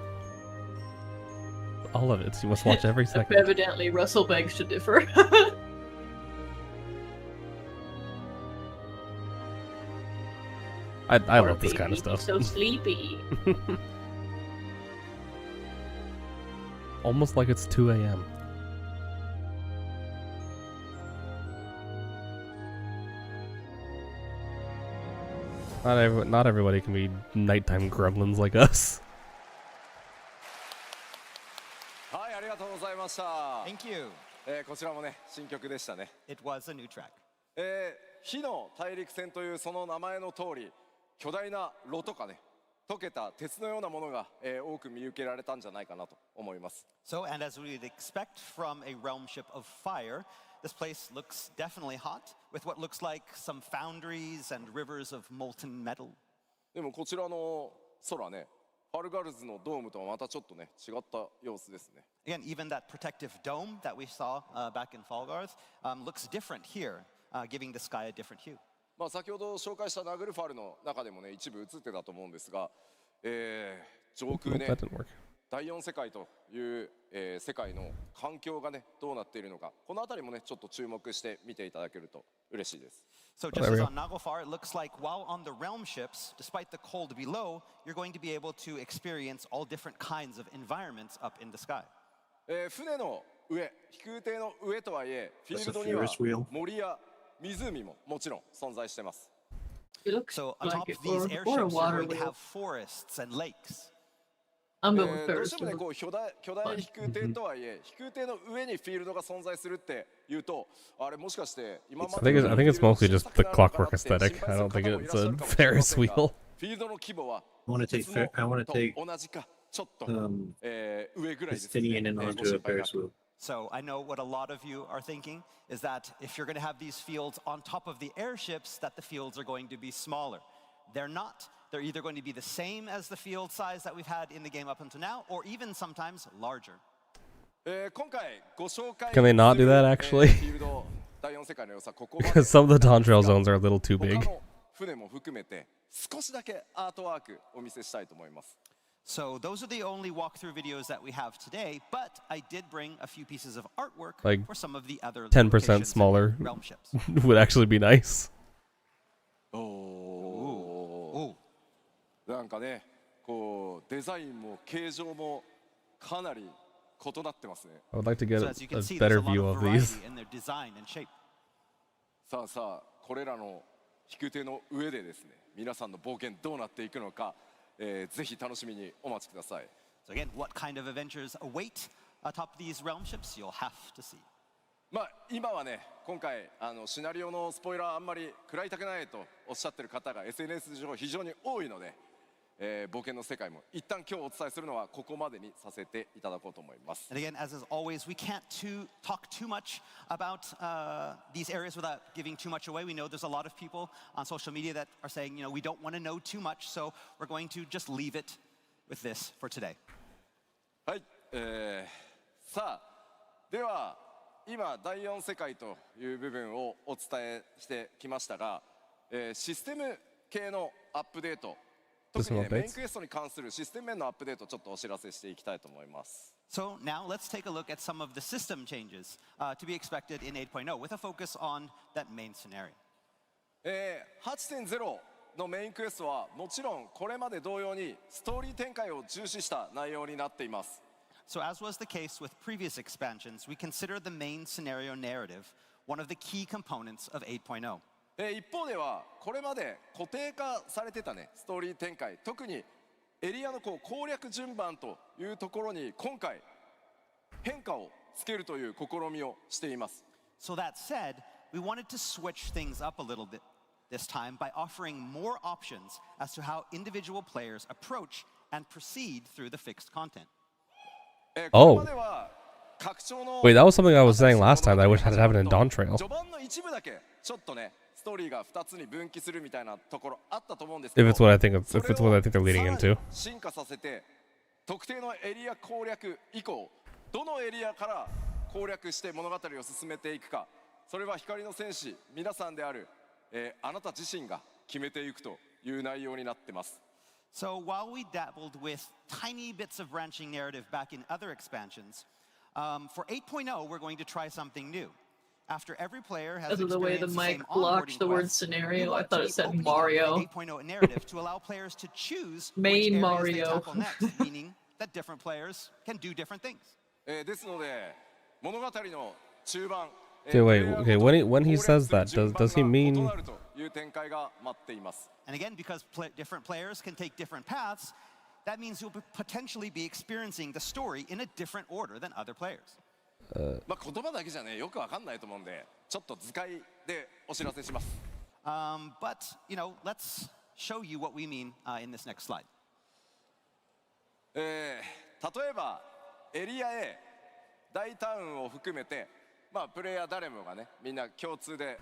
All of it. So you must watch every second. Evidently, Russell begs to differ. I love this kind of stuff. So sleepy. Almost like it's 2 a.m. Not everybody can be nighttime gremlins like us. はい、ありがとうございました。Thank you. こちらもね、新曲でしたね。It was a new track. 火の大陸船というその名前の通り、巨大な炉とかね、溶けた鉄のようなものが、多く見受けられたんじゃないかなと思います。So, and as we'd expect from a realm ship of fire, this place looks definitely hot, with what looks like some foundries and rivers of molten metal. でもこちらの空ね、ファルガルズのドームとはまたちょっとね、違った様子ですね。Again, even that protective dome that we saw back in Falgarth looks different here, giving the sky a different hue. まあ先ほど紹介したナグルファルの中でもね、一部映ってたと思うんですが、上空ね、第4世界という、世界の環境がね、どうなっているのか、このあたりもね、ちょっと注目して見ていただけると嬉しいです。So just as on Naglfar, it looks like while on the realm ships, despite the cold below, you're going to be able to experience all different kinds of environments up in the sky. 船の上、飛空艇の上とはいえ、フィールドには森や湖ももちろん存在しています。It looks So like atop it, these or a airships, you're water going to wheel. have forests and lakes. I'm going どう Ferris してもね wheel. こう巨大飛空艇とはいえ飛空艇の上にフィールドが存在するっていうとあれもしかして今ま I で think it's mostly just the clockwork aesthetic. I don't think it's a Ferris wheel. フィールドの規模は I want to take 同じかちょっと the 上ぐらいですね Justinian and ご onto 心 a 配な Ferris く wheel. So I know what a lot of you are thinking is that if you're going to have these fields on top of the airships, that the fields are going to be smaller. They're not. They're either going to be the same as the field size that we've had in the game up until now, or even sometimes larger. 今回ご紹介 Can they not do that, actually? フィールド第4世界の良さここまで Because some of the Dawn Trail zones are a little too 他 big. の船も含めて少しだけアートワークお見せしたいと思います So those are the only walkthrough videos that we have today, but I did bring a few pieces of artwork Like for some of the other 10% locations and smaller realm ships. would actually be nice. おおなんかねこうデザインも形状もかなり異なってますね I would like to get So a, as you can a see, better there's a lot view of of these. variety in their design and shape. さあさあこれらの飛空艇の上でですね皆さんの冒険どうなっていくのか、ぜひ楽しみにお待ちください So again, what kind of adventures await atop these realm ships, you'll have to see. まあ今はね今回シナリオのスポイラーあんまり食らいたくないとおっしゃってる方が SNS 上非常に多いので、冒険の世界も一旦今日お伝えするのはここまでにさせていただこうと思います And again, as is always, we can't talk too much about these areas without giving too much away. We know there's a lot of people on social media that are saying, we don't want to know too much, so we're going to just leave it with this for today. はい、さあでは今第4世界という部分をお伝えしてきましたが、システム系のアップデート特に、ね、メインクエストに関するシステム面のアップデートちょっとお知らせしていきたいと思います So now let's take a look at some of the system changes to be expected in 8.0 with a focus on that main scenario. 8.0 のメインクエストはもちろんこれまで同様にストーリー展開を重視した内容になっています So as was the case with previous expansions, we consider the main scenario narrative one of the key components of 8.0. 一方ではこれまで固定化されてたねストーリー展開特にエリアのこう攻略順番というところに今回変化をつけるという試みをしています So that said, we wanted to switch things up a little bit this time by offering more options as to how individual players approach and proceed through the fixed content. Oh. Wait, that was something I was saying last time that I wish had happened in Dawn Trail. 序盤の一部だけちょっとねストーリーが2つに分岐するみたいなところあったと思うんですけど If it's what I think they're leading into. 進化させて特定のエリア攻略以降どのエリアから攻略して物語を進めていくかそれは光の戦士皆さんである、あなた自身が決めていくという内容になってます So while we dabbled with tiny bits of branching narrative back in other expansions, for 8.0 we're going to try something new. After every player has Because of the way the experienced mic same blocked onboarding the word quest, we scenario, I want thought to it said open Mario. the 8.0 narrative to allow players to choose Main which areas Mario. they tackle next, meaning that different players can do different things. ですので物語の中盤 Okay, wait. Okay, when he says that, does he mean? And again, because different players can take different paths, that means you'll potentially be experiencing the story in a different order than other players. まあ言葉だけじゃねよくわかんないと思うんでちょっと図解でお知らせします But let's show you what we mean in this next slide. 例えばエリア A 大タウンを含めてまあプレイヤー誰もがねみんな共通で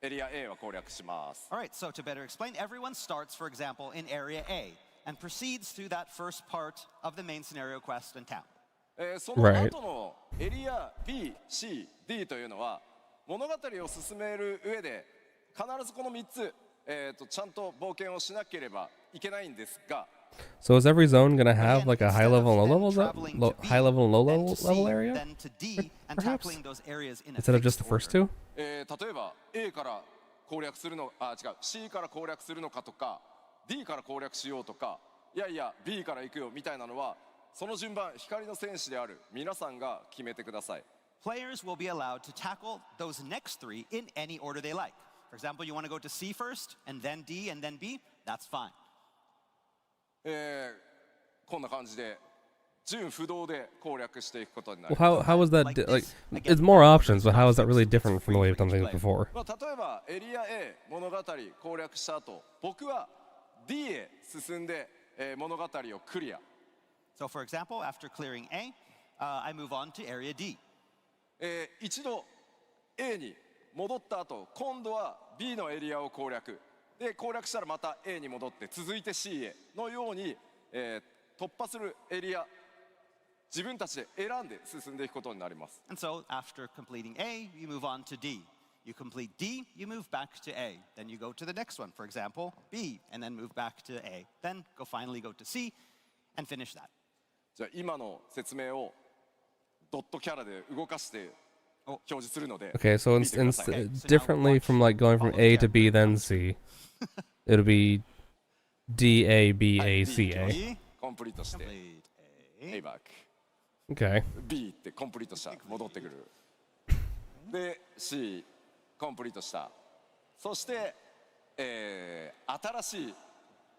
エリア A は攻略します All right, so to better explain, everyone starts, for example, in Area A and proceeds through that first part of the main scenario quest in town. その後のエリア B、C、D というのは物語を進める上で必ずこの3つ、ちゃんと冒険をしなければいけないんですが So is every zone gonna have like a high level and low level, high level and low level area? Perhaps instead of just the first two. 例えば A から攻略するの違う C から攻略するのかとか D から攻略しようとかいやいや B から行くよみたいなのはその順番光の戦士である皆さんが決めてください Players will be allowed to tackle those next three in any order they like. For example, you want to go to C first, and then D, and then B, that's fine. こんな感じで順不動で攻略していくことにな Well, ります。 how is that it's more options, but how is that really different from the way we've done things before? まあ例えばエリア A 物語攻略した後、僕は D へ進んで、物語をクリア。So for example, after clearing A, I move on to area D. 一度 A に戻った後、今度は B のエリアを攻略。で攻略したらまた A に戻って続いて C へのように、突破するエリア自分たちで選んで進んでいくことになります。 And so after completing A, you move on to D. You complete D, you move back to A. Then you go to the next one, for example, B, and then move back to A. Then finally go to C and finish that. じゃあ今の説明をドットキャラで動かして表示するので。 Okay, so differently from like going from A to B then C, it'll be D A B A C A. コンプリートして A バック Okay. B ってコンプリートした戻ってくるで C コンプリートしたそして、新しい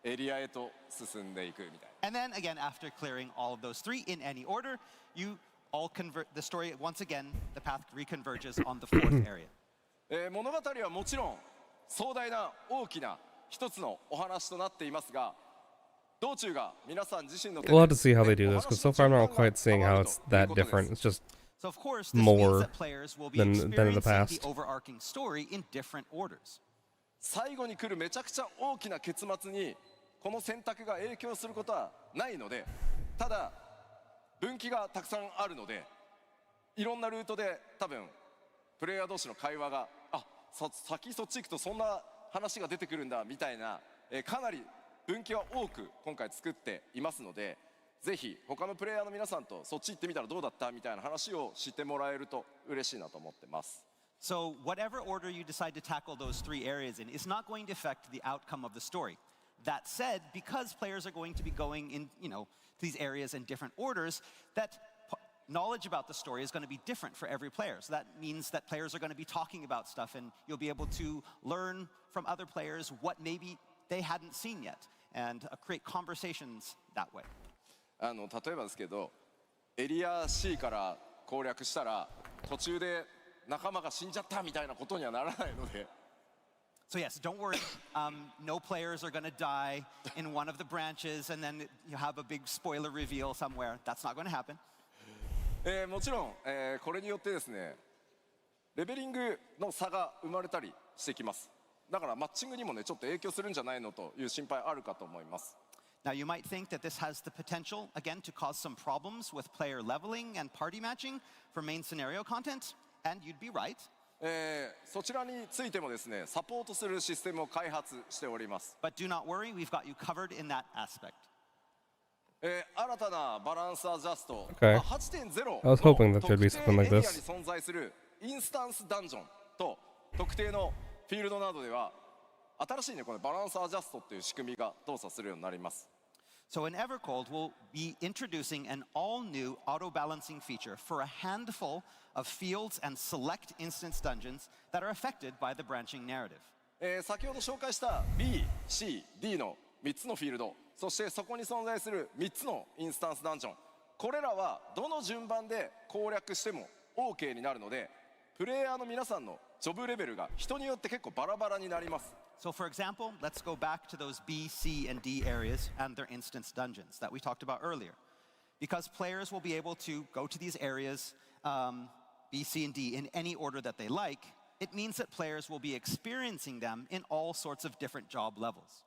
エリアへと進んでいくみたいな。 And then again, after clearing all of those three in any order, you all convert the story once again. The path reconverges on the fourth area. 物語はもちろん壮大な大きな一つのお話となっていますが、道中が皆さん自身の手で We'll have to see how they do this, because so far I'm not quite seeing how it's that different. It's just So of course, this more means that players will be than in the experiencing past. the overarching story in different orders. 最後に来るめちゃくちゃ大きな結末にこの選択が影響することはないので、ただ分岐がたくさんあるので、いろんなルートで多分プレイヤー同士の会話が先そっち行くとそんな話が出てくるんだみたいな、かなり分岐は多く今回作っていますので、ぜひ他のプレイヤーの皆さんとそっち行ってみたらどうだったみたいな話を知ってもらえると嬉しいなと思ってます。 So whatever order you decide to tackle those three areas in is not going to affect the outcome of the story. That said, because players are going to be going in, these areas in different orders, that knowledge about the story is going to be different for every player. So that means that players are going to be talking about stuff, and you'll be able to learn from other players what maybe they hadn't seen yet, and create conversations that way. 例えばですけど、エリア C から攻略したら途中で仲間が死んじゃったみたいなことにはならないので。 So yes, don't worry. No players are going to die in one of the branches, and then you have a big spoiler reveal somewhere. That's not going to happen. もちろん、これによってですね、レベリングの差が生まれたりしてきます。だからマッチングにもね、ちょっと影響するんじゃないのという心配あるかと思います。 Now you might think that this has the potential, again, to cause some problems with player leveling and party matching for main scenario content, and you'd be right. そちらについてもですね、サポートするシステムを開発しております。 But do not worry, we've got you covered in that aspect. 新たなバランスアジャスト、Okay. 8.0 I was hoping that の there'd be 特 something 定 like エリアに this. 存在するインスタンスダンジョンと特定のフィールドなどでは新しいね、このバランスアジャストという仕組みが動作するようになります。 So in Evercold, we'll be introducing an all-new auto-balancing feature for a handful of fields and select instance dungeons that are affected by the branching narrative. 先ほど紹介した B、C、D の3つのフィールド、そしてそこに存在する3つのインスタンスダンジョン、これらはどの順番で攻略しても OK になるので、プレイヤーの皆さんのジョブレベルが人によって結構バラバラになります。 So for example, let's go back to those B, C, and D areas and their instance dungeons that we talked about earlier. Because players will be able to go to these areas, B, C, and D, in any order that they like, it means that players will be experiencing them in all sorts of different job levels.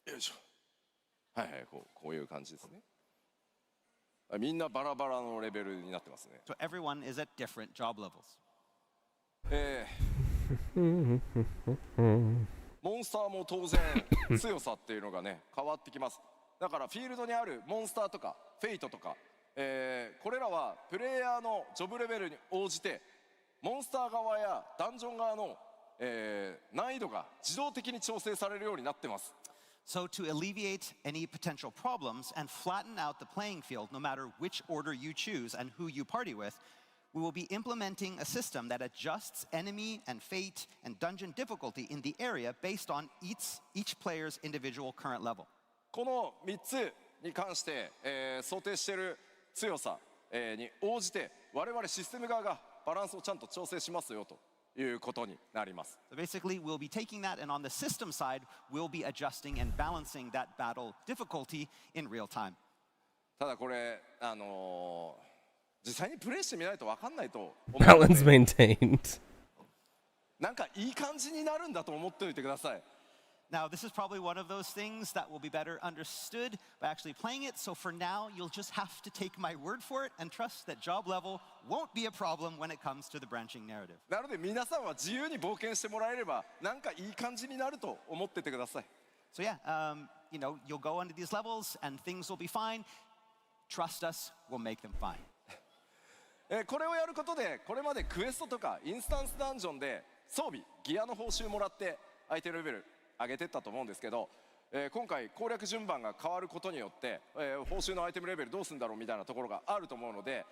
よいしょ。はいはい、こういう感じですね。みんなバラバラのレベルになってますね。 So everyone is at different job levels. モンスターも当然強さっていうのがね変わってきます。だからフィールドにあるモンスターとかフェイトとか、これらはプレイヤーのジョブレベルに応じてモンスター側やダンジョン側の、難易度が自動的に調整されるようになってます。 So to alleviate any potential problems and flatten out the playing field, no matter which order you choose and who you party with, we will be implementing a system that adjusts enemy and fate and dungeon difficulty in the area based on each player's individual current level. この3つに関して、想定している強さ、に応じて我々システム側がバランスをちゃんと調整しますよということになります。So basically, we'll be taking that, and on the system side, we'll be adjusting and balancing that battle difficulty in real time. ただこれ実際にプレイしてみないと分かんないと思うので Balance maintained. なんかいい感じになるんだと思っておいてください。Now, this is probably one of those things that will be better understood by actually playing it. So for now, you'll just have to take my word for it and trust that job level won't be a problem when it comes to the branching narrative. なので皆さんは自由に冒険してもらえればなんかいい感じになると思っててください。So yeah, you'll go into these levels and things will be fine. Trust us, we'll make them fine. これをやることでこれまでクエストとかインスタンスダンジョンで装備ギアの報酬もらって相手のレベル上げてったと思うんですけど、今回攻略順番が変わることによって、報酬のアイテムレベルどうするんだろうみたいなところがあると思うので、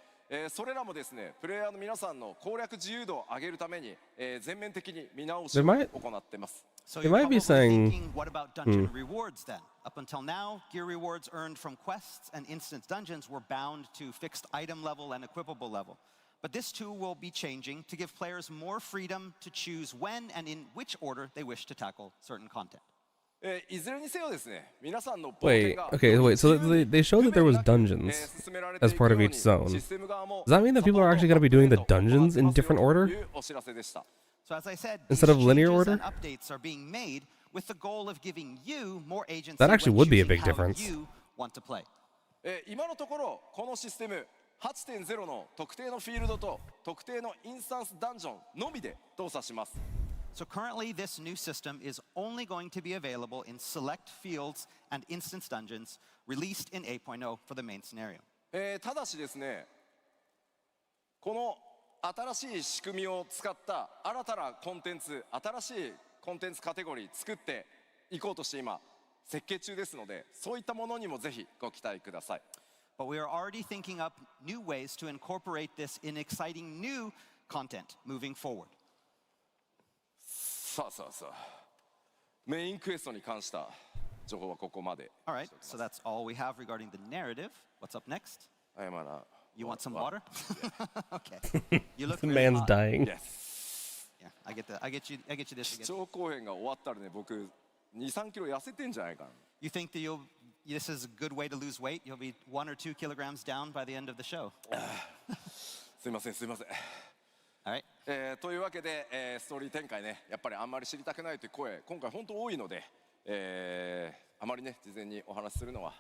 それらもですねプレイヤーの皆さんの攻略自由度を上げるために、全面的に見直しを行っています。So you're probably thinking, what about dungeon rewards then? Up until now, gear rewards earned from quests and instance dungeons were bound to fixed item level and equipable level. But this too will be changing to give players more freedom to choose when and in which order they wish to tackle certain content. いずれにせよですね、皆さんの Wait, okay, wait, so they showed that there was dungeons as part of each zone. Does that mean that people are actually going to be doing the dungeons in different order? So as I said, instead of linear order? Updates are being made with the goal of giving you more agency that actually would be a big how difference. You want to play. 今のところこのシステム 8.0 の特定のフィールドと特定のインスタンスダンジョンのみで動作します。So currently, this new system is only going to be available in select fields and instance dungeons released in 8.0 for the main scenario. ただしですね、この新しい仕組みを使った新たなコンテンツ、新しいコンテンツカテゴリー作っていこうとして今設計中ですので、そういったものにもぜひご期待ください。But we are already thinking up new ways to incorporate this in exciting new content moving forward. さあさあさあ、メインクエストに関した情報はここまで。All right, so that's all we have regarding the narrative. What's up next? You want some water? Okay. You look The really man's hot. dying. Yes. Yeah, I get you this. 基調講演が終わったらね、僕2、3キロ痩せてんじゃないかな。You think that this is a good way to lose weight? You'll be 1 or 2 kilograms down by the end of the show. すいませんすいません。All right. というわけで、ストーリー展開ね、やっぱりあんまり知りたくないという声、今回本当多いので、あまりね事前にお話しするのは、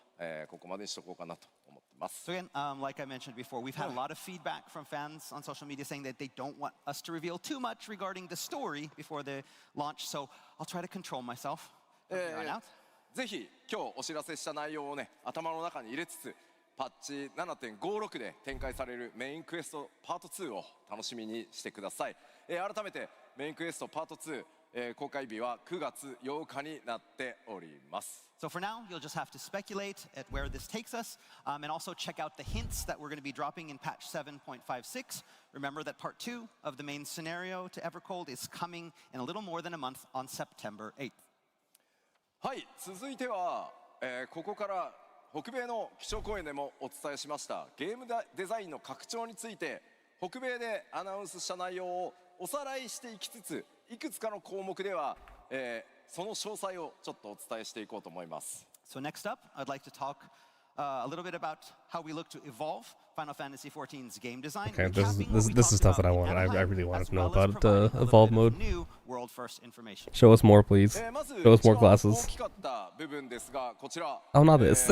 ここまでにしとこうかなと思ってます。So again, like I mentioned before, we've had a lot of feedback from fans on social media saying that they don't want us to reveal too much regarding the story before the launch. So I'll try to control myself from here on out. ぜひ今日お知らせした内容をね頭の中に入れつつ、パッチ 7.56 で展開されるメインクエストパート2を楽しみにしてください。改めてメインクエストパート2、公開日は9月8日になっております。So for now, you'll just have to speculate at where this takes us, and also check out the hints that we're going to be dropping in patch 7.56. Remember that part 2 of the main scenario to Evercold is coming in a little more than a month on September 8th. はい、続いては、ここから北米の基調講演でもお伝えしましたゲームデザインの拡張について北米でアナウンスした内容をおさらいしていきつつ、いくつかの項目では、その詳細をちょっとお伝えしていこうと思います。So next up, I'd like to talk a little bit about how we look to evolve Final Fantasy XIV's game design. Okay, this is stuff that I want. I really want to know about evolve mode. Show us more, please. Show us more classes. Oh, not this.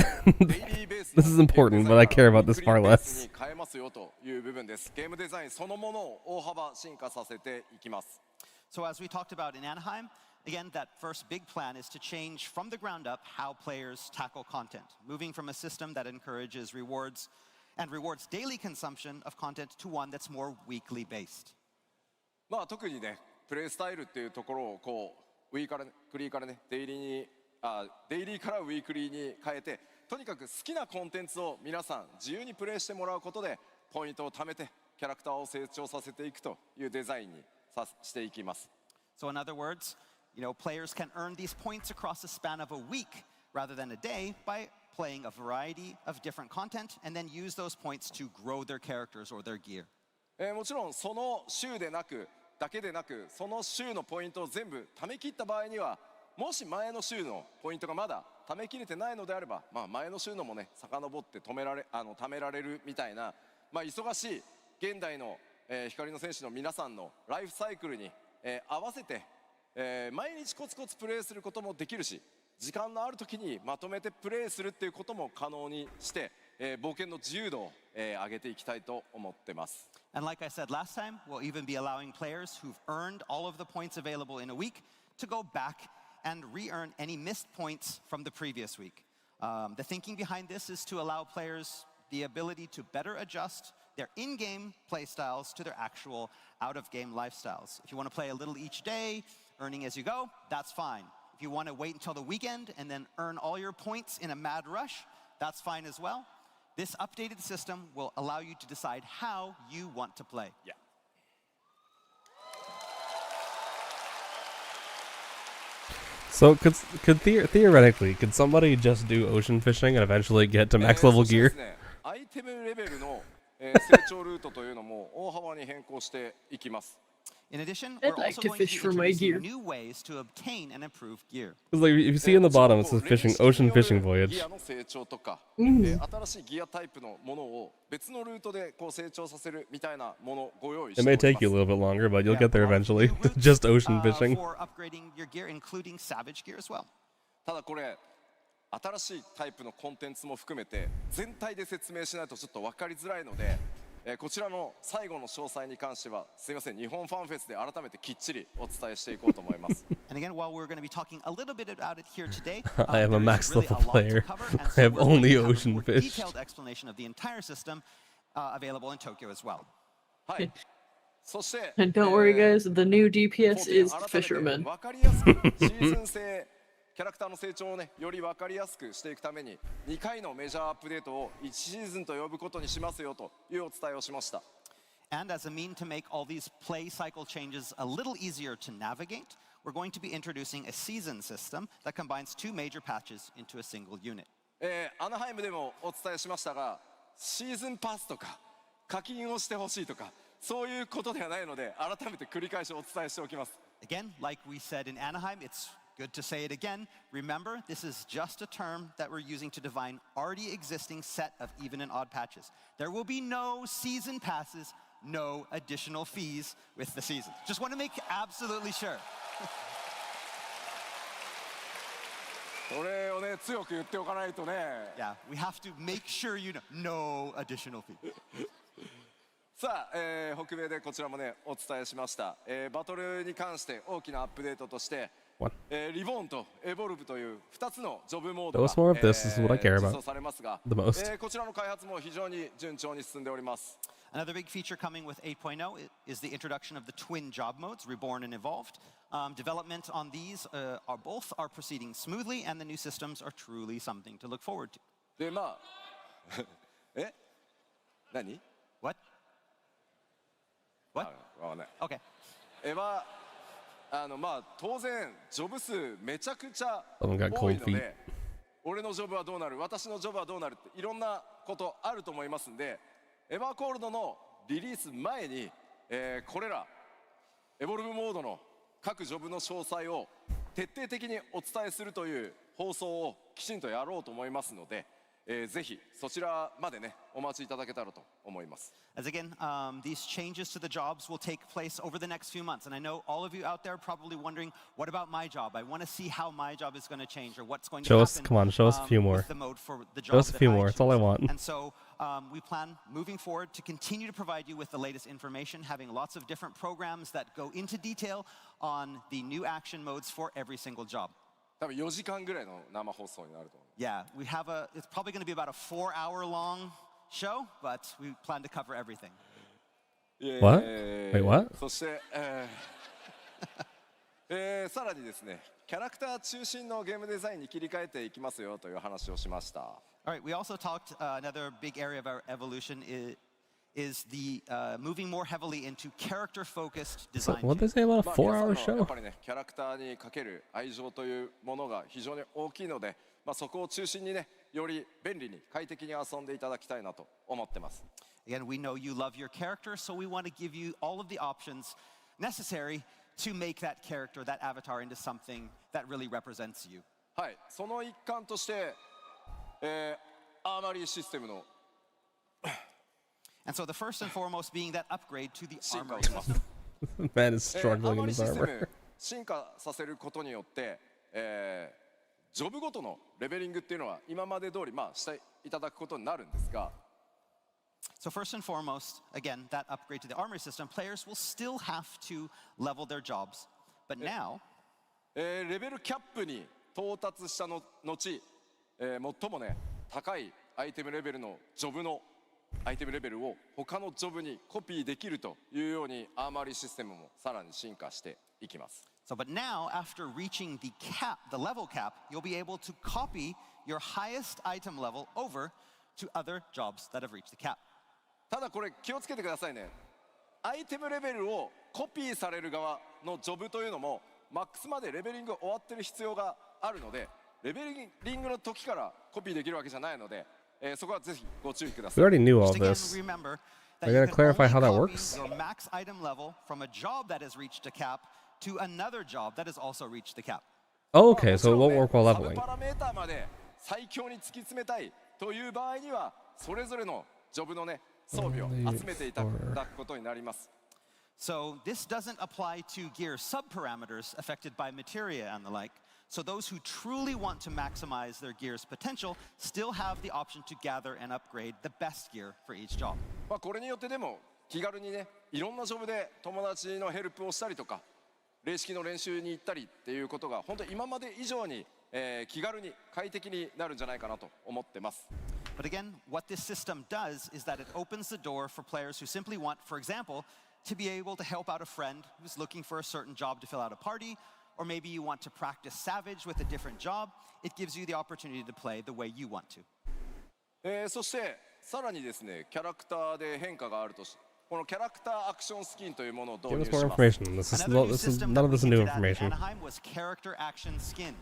This is important, but I care about this far less. 変えますよという部分です。ゲームデザインそのものを大幅進化させていきます。So as we talked about in Anaheim, again, that first big plan is to change from the ground up how players tackle content, moving from a system that encourages rewards and rewards daily consumption of content to one that's more weekly based. まあ特にね、プレイスタイルっていうところをこうウィーからね、クリーからね、デイリーからウィークリーに変えて、とにかく好きなコンテンツを皆さん自由にプレイしてもらうことでポイントを貯めてキャラクターを成長させていくというデザインにしていきます。So in other words, players can earn these points across the span of a week rather than a day by playing a variety of different content and then use those points to grow their characters or their gear. もちろんその週だけでなく、その週のポイントを全部貯め切った場合には、もし前の週のポイントがまだ貯めきれてないのであれば、前の週のもね遡って貯められるみたいな、忙しい現代の、光の戦士の皆さんのライフサイクルに、合わせて、毎日コツコツプレイすることもできるし、時間のある時にまとめてプレイするっていうことも可能にして、冒険の自由度を、上げていきたいと思ってます。And like I said last time, we'll even be allowing players who've earned all of the points available in a week to go back and re-earn any missed points from the previous week. The thinking behind this is to allow players the ability to better adjust their in-game play styles to their actual out-of-game lifestyles. If you want to play a little each day, earning as you go, that's fine. If you want to wait until the weekend and then earn all your points in a mad rush, that's fine as well. This updated system will allow you to decide how you want to play. Yeah. So theoretically, could somebody just do ocean fishing and eventually get to max level gear? アイテムレベルの成長ルートというのも大幅に変更していきます。In addition, I'd we're like also to going to be fish for my gear. introducing new ways to obtain and improve gear. It's like if you see in the bottom, it says fishing ocean fishing voyage. ギアの成長とか、新しいギアタイプのものを別のルートでこう成長させるみたいなものをご用意してお It り may ます。 take you a little bit longer, but you'll get there eventually. Just ocean fishing. For upgrading your gear, including savage gear as well. ただこれ新しいタイプのコンテンツも含めて全体で説明しないとちょっと分かりづらいので、こちらの最後の詳細に関してはすみません、日本ファンフェスで改めてきっちりお伝えしていこうと思います。And again, while we're going to be talking a little bit about it here today, I am a there is max really level a lot to player. cover, and I so have we're going only to have a ocean more fished. detailed explanation of the entire system available in Tokyo as well. はい。そして、 And don't worry, guys, the new DPS is 改めて Fisherman. 分かりやすくシーズン性キャラクターの成長をねより分かりやすくしていくために2回のメジャーアップデートを1シーズンと呼ぶことにしますよというお伝えをしました。And as a mean to make all these play cycle changes a little easier to navigate, we're going to be introducing a season system that combines two major patches into a single unit. アナハイムでもお伝えしましたが、シーズンパスとか課金をしてほしいとかそういうことではないので改めて繰り返しお伝えしておきます。 Again, like we said in Anaheim, it's good to say it again. Remember, this is just a term that we're using to define already existing set of even and odd patches. There will be no season passes, no additional fees with the season. Just want to make absolutely sure. それをね強く言っておかないとね。 Yeah, we have to make sure you know, no additional fee. さあ、北米でこちらもねお伝えしました、バトルに関して大きなアップデートとして、リボーンとエボルブという2つのジョブモードが、Those more of this is what I care 実 about 装されますが、 the most. こちらの開発も非常に順調に進んでおります。 Another big feature coming with 8.0 is the introduction of the twin job modes, Reborn and Evolved. Development on these are proceeding smoothly, and the new systems are truly something to look forward to. でまあ何 What? What? わかんない。 Okay. まあ当然ジョブ数めちゃくちゃ Someone got 多い cold の feet. で、俺のジョブはどうなる、私のジョブはどうなるっていろんなことあると思いますんで、エバーコールドのリリース前に、これらエボルブモードの各ジョブの詳細を徹底的にお伝えするという放送をきちんとやろうと思いますので、ぜひそちらまでねお待ちいただけたらと思います。 As again, these changes to the jobs will take place over the next few months. And I know all of you out there are probably wondering, what about my job? I want to see how my job is going to change or what's going to happen. Come on, show us a few more. With the mode for the job Show us a that few I more. That's all I choose. want. And so we plan moving forward to continue to provide you with the latest information, having lots of different programs that go into detail on the new action modes for every single job. 多分4時間ぐらいの生放送になると思う。 Yeah, it's probably going to be about a 4-hour long show, but we plan to cover everything. What? Wait, what? そして、さらにですね、キャラクター中心のゲームデザインに切り替えていきますよという話をしました。All right, we also talked another big area of our evolution is the moving more heavily into character-focused So design. what they say about a 4-hour やっ show? ぱりね、キャラクターにかける愛情というものが非常に大きいので、そこを中心にね、より便利に快適に遊んでいただきたいなと思ってます。Again, we know you love your character, so we want to give you all of the options necessary to make that character, that avatar, into something that really represents you. はい、その一環として、アーマリーシステムの And so the first and foremost being that upgrade to the 進化 armor をします。 Man is アー struggling マ in リー his システ armor. ム進化させることによって、ジョブごとのレベリングっていうのは今まで通りしていただくことになるんですが、 So first and foremost, again, that upgrade to the armory system, players will still have to level their jobs. But now, レベルキャップに到達したの後、最もね高いアイテムレベルのジョブのアイテムレベルを他のジョブにコピーできるというようにアーマリーシステムもさらに進化していきます。but now, after reaching the cap, the level cap, you'll be able to copy your highest item level over to other jobs that have reached the cap. ただこれ気をつけてくださいね。アイテムレベルをコピーされる側のジョブというのもマックスまでレベリング終わってる必要があるので、レベリングの時からコピーできるわけじゃないので、そこはぜひご注意くださ We い。 already knew all Just again, this. remember Are that you you gonna can clarify only how that copy works? your max item level from a job that has reached a cap to another job that has also reached the cap. Oh, okay, so it も won't ちろん work while ね、サブ leveling. パラメーターまで最強に突き詰めたいという場合にはそれぞれのジョブのね装備を集めていただくことになります。 So this doesn't apply to gear subparameters affected by materia and the like. So those who truly want to maximize their gear's potential still have the option to gather and upgrade the best gear for each job. これによってでも気軽にねいろんなジョブで友達のヘルプをしたりとか霊式の練習に行ったりっていうことが本当に今まで以上に、気軽に快適になるんじゃないかなと思ってます。 But again, what this system does is that it opens the door for players who simply want, for example, to be able to help out a friend who's looking for a certain job to fill out a party, or maybe you want to practice Savage with a different job. It gives you the opportunity to play the way you want to. そしてさらにですねキャラクターで変化があるとしこのキャラクターアクションスキンというものを導 Give 入 us し more ます。 information. None of this is new information. Anaheim was character action skins.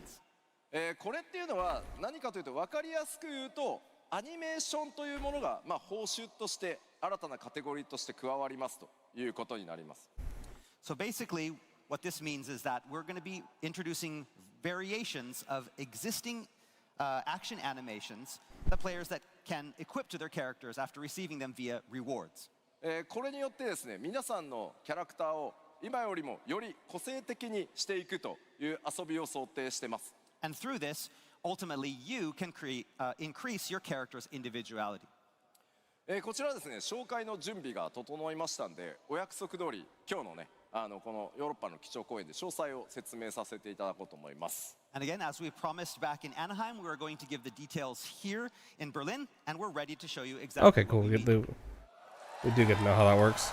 これっていうのは何かというと分かりやすく言うとアニメーションというものが、報酬として新たなカテゴリーとして加わりますということになります。 So basically, what this means is that we're going to be introducing variations of existing action animations that players that can equip to their characters after receiving them via rewards. これによってですね皆さんのキャラクターを今よりもより個性的にしていくという遊びを想定してます。 And through this, ultimately, you can increase your character's individuality. こちらはですね紹介の準備が整いましたんでお約束通り今日のねこのヨーロッパの基調講演で詳細を説明させていただこうと思います。 And again, as we promised back in Anaheim, we are going to give the details here in Berlin, and we're ready to show you exactly Okay, cool. what We we mean. do get to know how that works.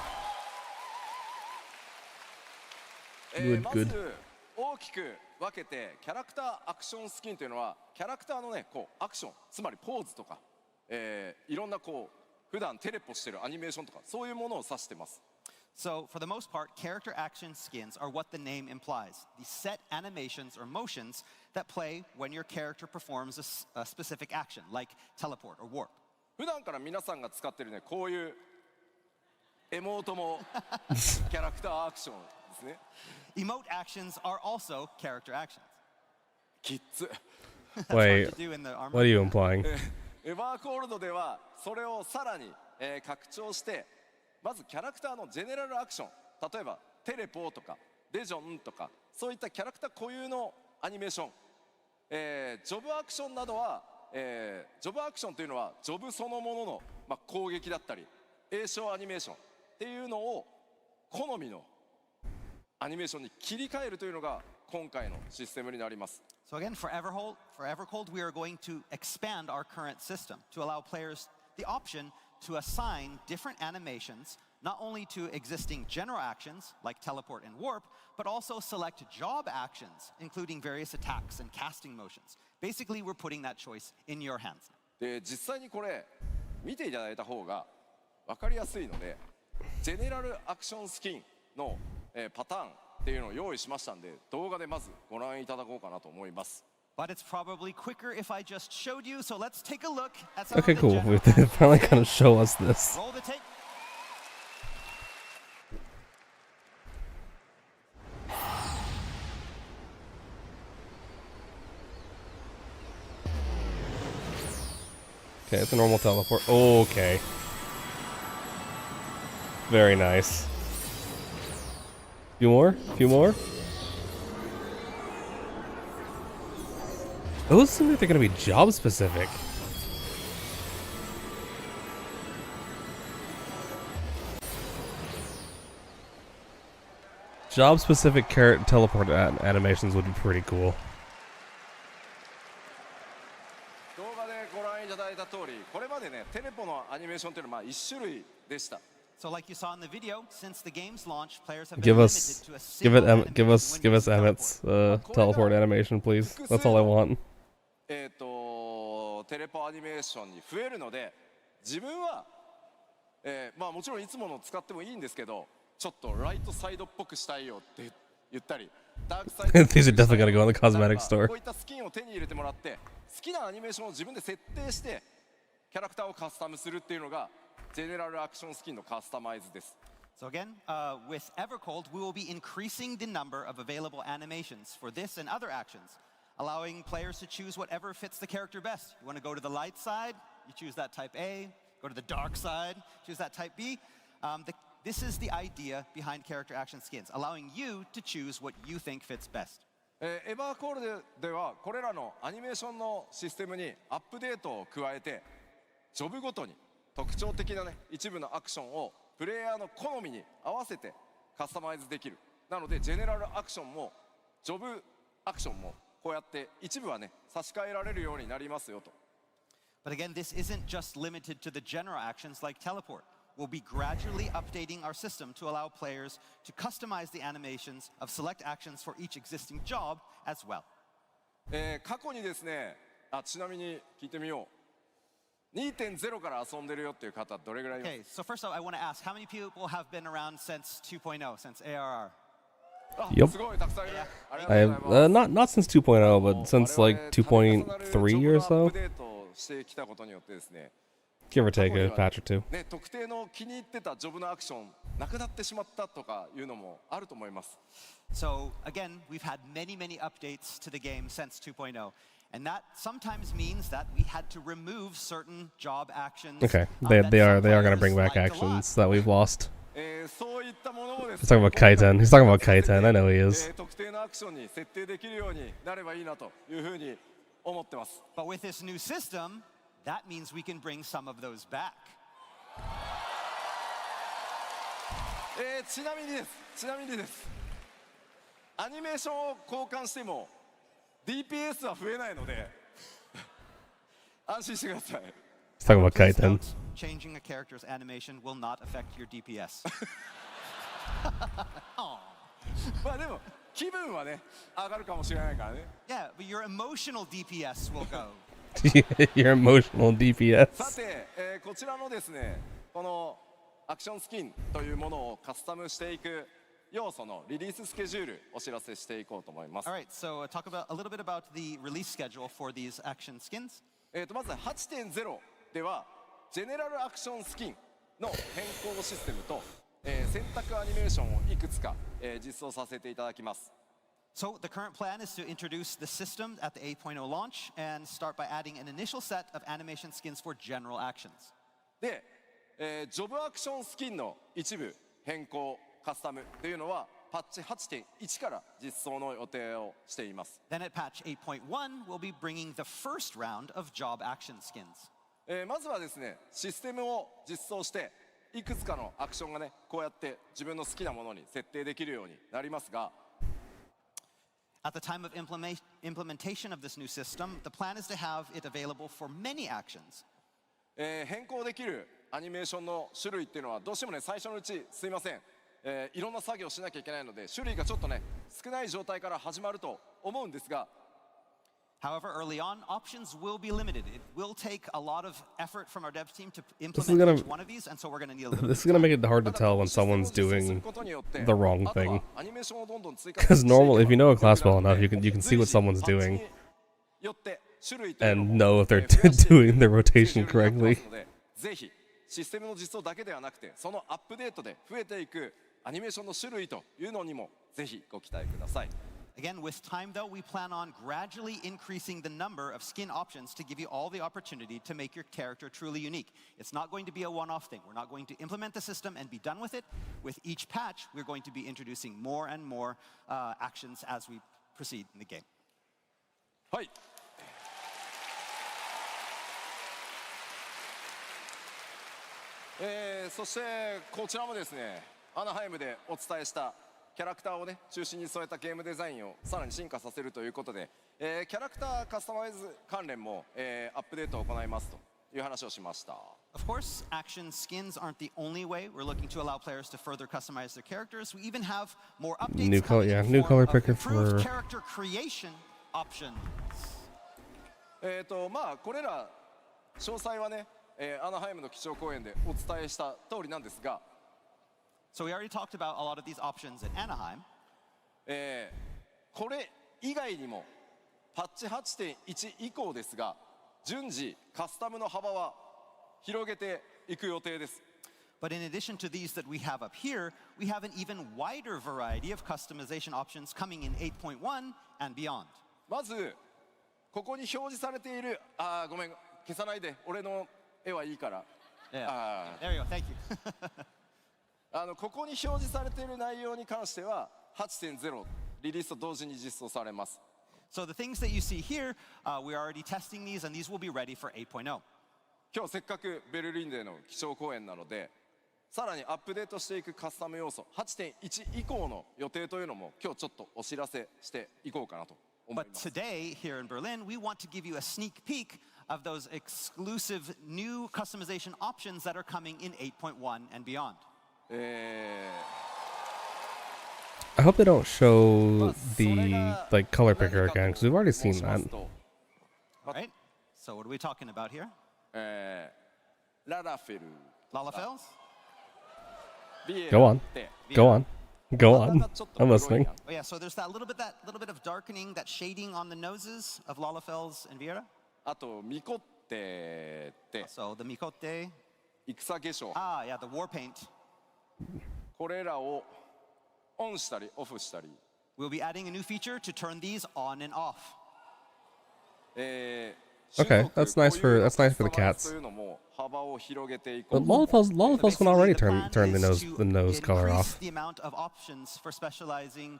ま Good. ず大きく分けてキャラクターアクションスキンというのはキャラクターのねこうアクションつまりポーズとか、いろんなこう普段テレポしてるアニメーションとかそういうものを指してます。 So, for the most part, character action skins are what the name implies. The set animations or motions that play when your character performs a specific action, like teleport or warp. 普段から皆さんが使ってるねこういうエモートもキャラクターアクションですね。 Emote actions are also character actions. キッズ。 That's hard Wait, to do in the armor. what are you implying? エバーコールドではそれをさらに、拡張してまずキャラクターのジェネラルアクション例えばテレポとかレジョンとかそういったキャラクター固有のアニメーション、ジョブアクションなどは、ジョブアクションというのはジョブそのものの、攻撃だったり栄称アニメーションっていうのを好みのアニメーションに切り替えるというのが今回のシステムになります。 So again, for Evercold, we are going to expand our current system to allow players the option to assign different animations, not only to existing general actions like teleport and warp, but also select job actions, including various attacks and casting motions. Basically, we're putting that choice in your hands. で実際にこれ見ていただいた方が分かりやすいのでジェネラルアクションスキンの、パターンっていうのを用意しましたんで動画でまずご覧いただこうかなと思います。 But it's probably quicker if I just showed you, so let's take a look at some Okay, of the cool. general They finally actions. kind of show us this. Roll the tape. Okay, it's a normal teleport. Oh, okay. Very nice. Few more? Few more? Those seem like they're gonna be job specific. Job specific carrot teleport animations would be pretty cool. 動画でご覧いただいた通りこれまでねテレポのアニメーションというのは1種類でした。 So, like you saw in the video, since the game's launch, players have been Give limited us, to a give it, single animation give us, when give us using Emmett's teleport. teleport animation, please. That's all I want. テレポアニメーションに増えるので自分は、まあもちろんいつもの使ってもいいんですけどちょっとライトサイドっぽくしたいよって言ったりダークサイド These are definitely gonna go in the cosmetic store. こういったスキンを手に入れてもらって好きなアニメーションを自分で設定してキャラクターをカスタムするっていうのがジェネラルアクションスキンのカスタマイズです。 So again, with Evercold, we will be increasing the number of available animations for this and other actions, allowing players to choose whatever fits the character best. You want to go to the light side, you choose that type A. Go to the dark side, choose that type B. This is the idea behind character action skins, allowing you to choose what you think fits best. エバーコールではこれらのアニメーションのシステムにアップデートを加えてジョブごとに特徴的なね一部のアクションをプレイヤーの好みに合わせてカスタマイズできる。なのでジェネラルアクションもジョブアクションもこうやって一部はね差し替えられるようになりますよと。 But again, this isn't just limited to the general actions like teleport. We'll be gradually updating our system to allow players to customize the animations of select actions for each existing job as well. 過去にですね、ちなみに聞いてみよう。2.0 から遊んでるよっていう方どれぐらいいます？ Okay, so first off, I want to ask, how many people have been around since 2.0, since ARR? Yep. すごいたくさんいる。ありがと I う have ございます。 not since 2.0, but since like 2.3 or so, アップデートしてきたことによってですね。 give or take a patch or two. ね、特定の気に入ってたジョブのアクションなくなってしまったとかいうのもあると思います。 So again, we've had many updates to the game since 2.0. And that sometimes means that we had to remove certain job actions. Okay, they are going to bring back actions that we've lost. そういったものもです He's talking about Kaiten. He's talking about Kaiten. I know he is. 特定のアクションに設定できるようになればいいなというふうに思ってます。 But with this new system, that means we can bring some of those back. ちなみにです。アニメーションを交換しても DPS は増えないので安心してください。 He's talking about Kaiten. Changing a character's animation will not affect your DPS. まあでも気分はね上がるかもしれないからね。 Yeah, but your emotional DPS will go. Your emotional DPS. さて、こちらのですねこのアクションスキンというものをカスタムしていく要素のリリーススケジュールお知らせしていこうと思います。 All right, so talk about a little bit about the release schedule for these action skins. まず 8.0 ではジェネラルアクションスキンの変更システムと、選択アニメーションをいくつか、実装させていただきます。 So the current plan is to introduce the system at the 8.0 launch and start by adding an initial set of animation skins for general actions. で、ジョブアクションスキンの一部変更カスタムというのはパッチ 8.1 から実装の予定をしています。 Then at patch 8.1, we'll be bringing the first round of job action skins. まずはですねシステムを実装していくつかのアクションがねこうやって自分の好きなものに設定できるようになりますが At the time of implementation of this new system, the plan is to have it available for many actions. 変更できるアニメーションの種類っていうのはどうしてもね最初のうちすいません、いろんな作業しなきゃいけないので種類がちょっとね少ない状態から始まると思うんですが However, early on, options will be limited. It will take a lot of effort from our dev team to This is implement gonna- each one of these, and so we're going to need a little This is bit gonna of make time. it hard to tell when someone's doing the wrong thing. Because normal, if you know a class well enough, you can see what someone's doing and know if they're doing the rotation correctly. ぜひシステムの実装だけではなくて、そのアップデートで増えていくアニメーションの種類というのにもぜひご期待ください。Again, with time though, we plan on gradually increasing the number of skin options to give you all the opportunity to make your character truly unique. It's not going to be a one-off thing. We're not going to implement the system and be done with it. With each patch, we're going to be introducing more and more actions as we proceed in the game. はい。そしてこちらもですね、アナハイムでお伝えしたキャラクターをね中心に添えたゲームデザインをさらに進化させるということで、キャラクターカスタマイズ関連も、アップデートを行いますという話をしました。Of course, action skins aren't the only way we're looking to allow players to further customize their characters. We even have more updates New color, coming yeah, in new form color of picker improved for- character creation options. まあこれら詳細はね、アナハイムの基調講演でお伝えした通りなんですが。So we already talked about a lot of these options at Anaheim. これ以外にもパッチ 8.1 以降ですが順次カスタムの幅は広げていく予定です。 But in addition to these that we have up here, we have an even wider variety of customization options coming in 8.1 and beyond. まずここに表示されているごめん消さないで俺の絵はいいから。 Yeah. There you go. Thank you. ここに表示されている内容に関しては 8.0 リリースと同時に実装されます。 So the things that you see here, we're already testing these, and these will be ready for 8.0. 今日せっかくベルリンでの基調講演なので、さらにアップデートしていくカスタム要素 8.1 以降の予定というのも今日ちょっとお知らせしていこうかなと思い But ます。 today, here in Berlin, we want to give you a sneak peek of those exclusive new customization options that are coming in 8.1 and beyond. I hope they don't show the like color picker again because we've already seen that. All right. So what are we talking about here? ララフェル Lalafels? Go on, go on, go on. I'm listening. Oh yeah. So there's that little bit of darkening, that shading on the noses of Lalafels and Viera. あとミコッテって So the Mikote. 戦化粧 Ah, yeah, the war paint. これらをオンしたりオフしたり We'll be adding a new feature to turn these on and off. Okay, that's nice for the cats. But Lalafels can already turn the nose color off. The amount of options for specializing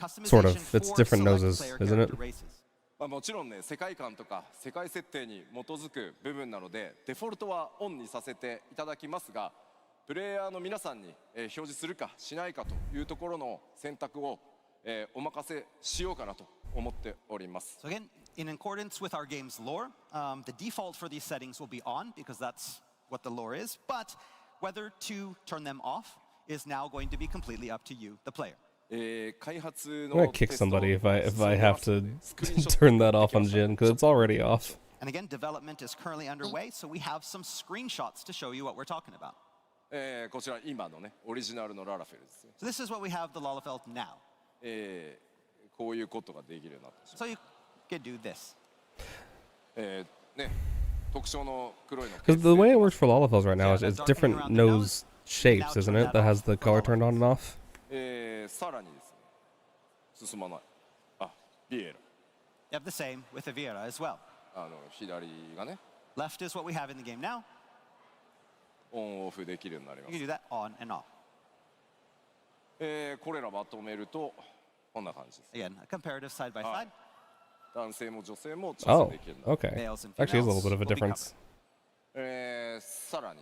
customization Sort of. It's for different select noses, player isn't it? character races. もちろんね世界観とか世界設定に基づく部分なのでデフォルトはオンにさせていただきますがプレイヤーの皆さんに表示するかしないかというところの選択をお任せしようかなと思っております。 So again, in accordance with our game's lore, the default for these settings will be on because that's what the lore is. But whether to turn them off is now going to be completely up to you, the player. I'm gonna kick somebody if I have to turn that off on Jin because it's already off. And again, development is currently underway, so we have some screenshots to show you what we're talking about. こちら今のねオリジナルのララフェルです。 So this is what we have the Lalafeld now. こういうことができるようになってしま So you can do this. う。ね特徴の黒いの。 Because the way it works for Lalafels right now is it's different nose shapes, isn't it? That has the color turned on and off. さらにですね進まない。あビエラ。 You have the same with Aviera as well. 左がね Left is what we have in the game now. オンオフできるようになりま You す。 can do that on and off. これらまとめるとこんな感じです。 Again, a comparative side by side. 男性も女性も調 Oh, 整できるようになる。 okay. Males and Actually, is a little females bit of a will be difference. さらに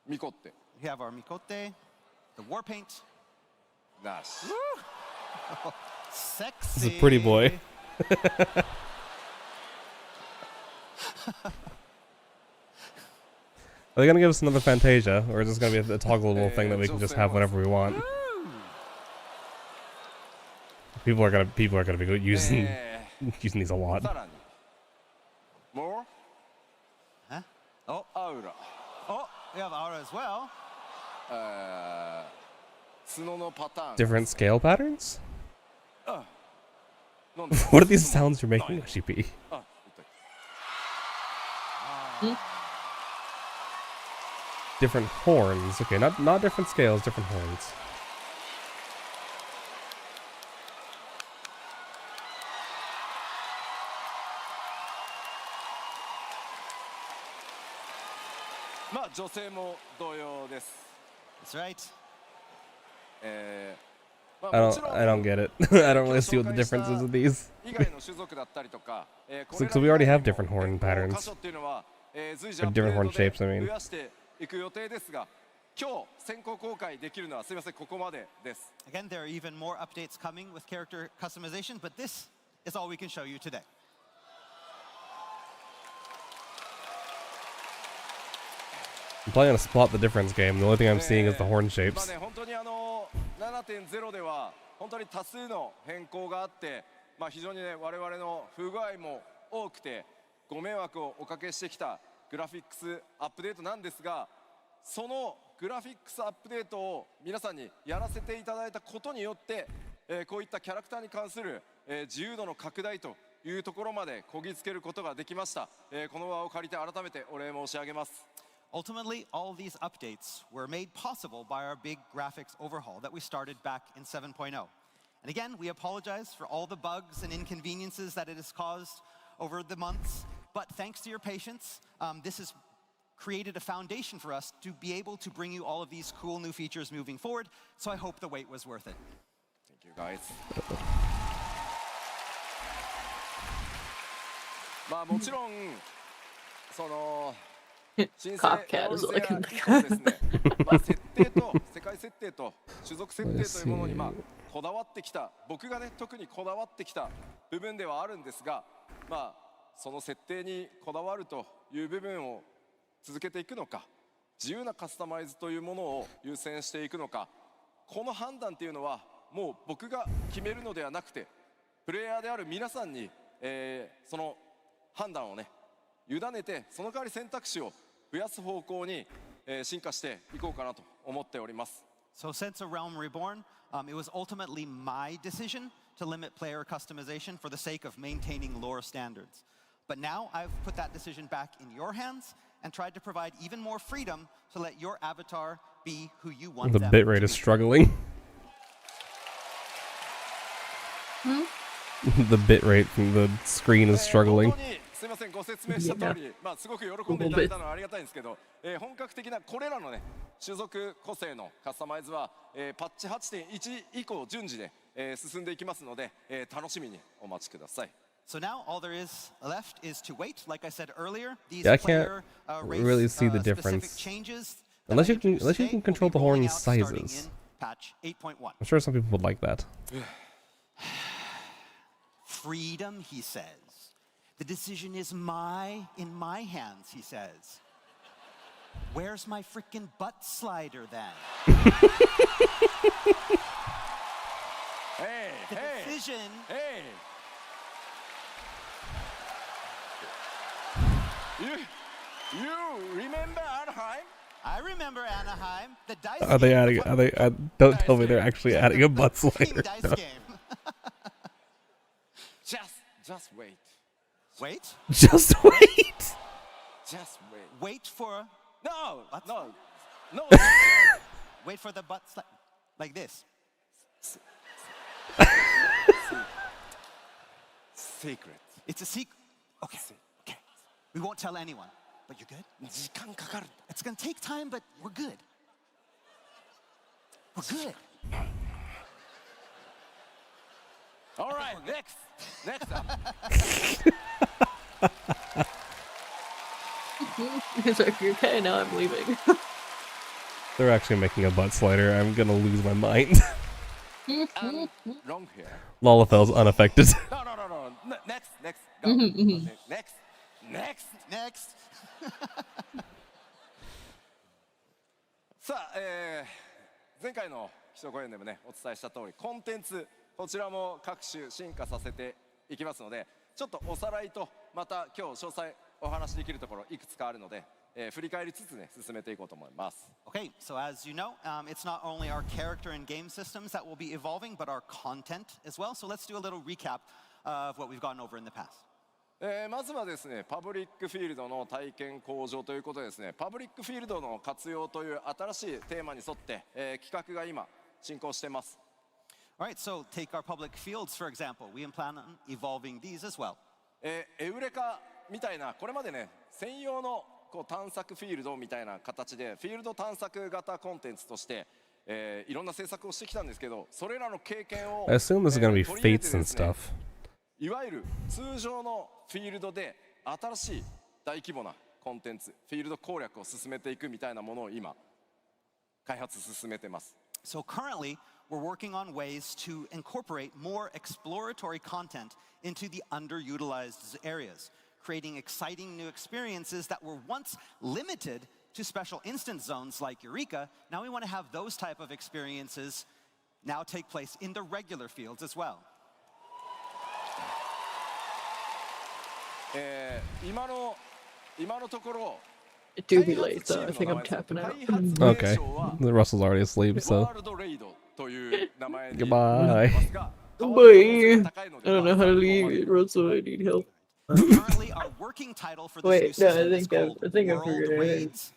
ミコって We have our Mikote, the war paint. なし。 Sexy. He's a pretty boy. Are they gonna give us another Fantasia, or is this gonna be a toggleable thing that we can just have whenever we want? People are gonna be using Using these a lot. さらに more Huh? Oh, アウラ oh, we have aura as well. 角のパターン Different scale patterns? なんで What are these sounds you're making, OCP? あ Different horns. Okay, not different scales, different horns. まあ女性も同様です That's right. ま I あもちろん don't get it. I don't really see what the differences of these. 以外の種族だったりとか So we already have different horn patterns. 箇所っていうのは随時 Or アップデ different ー horn トで shapes, I mean. 増やしていく予定ですが今日先行公開できるのはすみませんここまでです Again, there are even more updates coming with character customization, but this is all we can show you today. I'm playing a spot the difference game. The only thing I'm seeing is the horn まあ shapes. ね本当に7.0 では本当に多数の変更があってまあ非常にね我々の不具合も多くてご迷惑をおかけしてきたグラフィックスアップデートなんですがそのグラフィックスアップデートを皆さんにやらせていただいたことによって、こういったキャラクターに関する、自由度の拡大というところまでこぎつけることができました、この場を借りて改めてお礼申し上げます Ultimately, all these updates were made possible by our big graphics overhaul that we started back in 7.0. And again, we apologize for all the bugs and inconveniences that it has caused over the months. But thanks to your patience, this has created a foundation for us to be able to bring you all of these cool new features moving forward. So I hope the wait was worth it. Thank you guys. まあもちろんその新生ロールズや以降ですね、まあ設定と世界設定と種族設定というものにまあこだわってきた僕がね特にこだわってきた部分ではあるんですが、まあその設定にこだわるという部分を続けていくのか、自由なカスタマイズというものを優先していくのか、この判断っていうのはもう僕が決めるのではなくて、プレイヤーである皆さんに、その判断をね委ねて、その代わり選択肢を増やす方向に、進化していこうかなと思っております。So since A Realm Reborn, it was ultimately my decision to limit player customization for the sake of maintaining lore standards. But now I've put that decision back in your hands and tried to provide even more freedom to let your avatar be who you want The them bitrate to is be. struggling. The bitrate from the screen is struggling. すみませんご説明した通り、まあすごく喜んでいただいたのはありがたいんですけど、本格的なこれらのね種族個性のカスタマイズは、パッチ 8.1 以降順次で、進んでいきますので、楽しみにお待ちください。So now all there is left is to wait. Like I said earlier, these Yeah, I can't player really see the specific difference. changes Unless you can today control will the be rolling horn out starting sizes. in patch 8.1. I'm sure some people would like that. Freedom, he says. The decision is in my hands, he says. Where's my freaking butt slider then? Hey, The hey, decision. hey. You remember Anaheim? I remember Anaheim. The dice Are they game. adding? Are they? Don't tell me they're actually adding a butt slider. Dice No. game. Just wait. Wait. Just wait. Just wait. Wait for. No, What? no. Wait for the butt slide. Like this. Secret. It's a secret. Okay. Okay. We won't tell anyone. But you're good? 時間かかる。 It's gonna take time, but we're good. We're good. All right, next up. It's like, okay, now I'm leaving. They're actually making a butt slider. I'm gonna lose my mind. Wrong here. Lolafel's unaffected. No. Next. Go. Next. さあ、前回の基礎講演でもねお伝えした通りコンテンツこちらも各種進化させていきますので、ちょっとおさらいとまた今日詳細お話しできるところいくつかあるので、振り返りつつね進めていこうと思います。Okay, so as you know, it's not only our character and game systems that will be evolving, but our content as well. So let's do a little recap of what we've gotten over in the past. まずはですね、パブリックフィールドの体験向上ということでですね、パブリックフィールドの活用という新しいテーマに沿って、企画が今進行しています。All right, so take our public fields, for example. We plan on evolving these as well. エウレカみたいな、これまでね、専用のこう探索フィールドみたいな形で、フィールド探索型コンテンツとして、いろんな制作をしてきたんですけど、それらの経験を、I assume this is gonna be 取り入れて fates で and すね、 stuff. いわゆる通常のフィールドで新しい大規模なコンテンツ、フィールド攻略を進めていくみたいなものを今開発進めてます。So currently, we're working on ways to incorporate more exploratory content into the underutilized areas, creating exciting new experiences that were once limited to special instance zones like Eureka. Now we want to have those type of experiences now take place in the regular fields as well. 今のところ It do be late though. I think I'm tapping out. Okay. Russell's already asleep, so. ワールドレイドという名前で Goodbye. Boy, I don't know how to leave. Russell, I need help. Currently, our working title for this Wait, new no, system I is think I called figured World it out. Raids,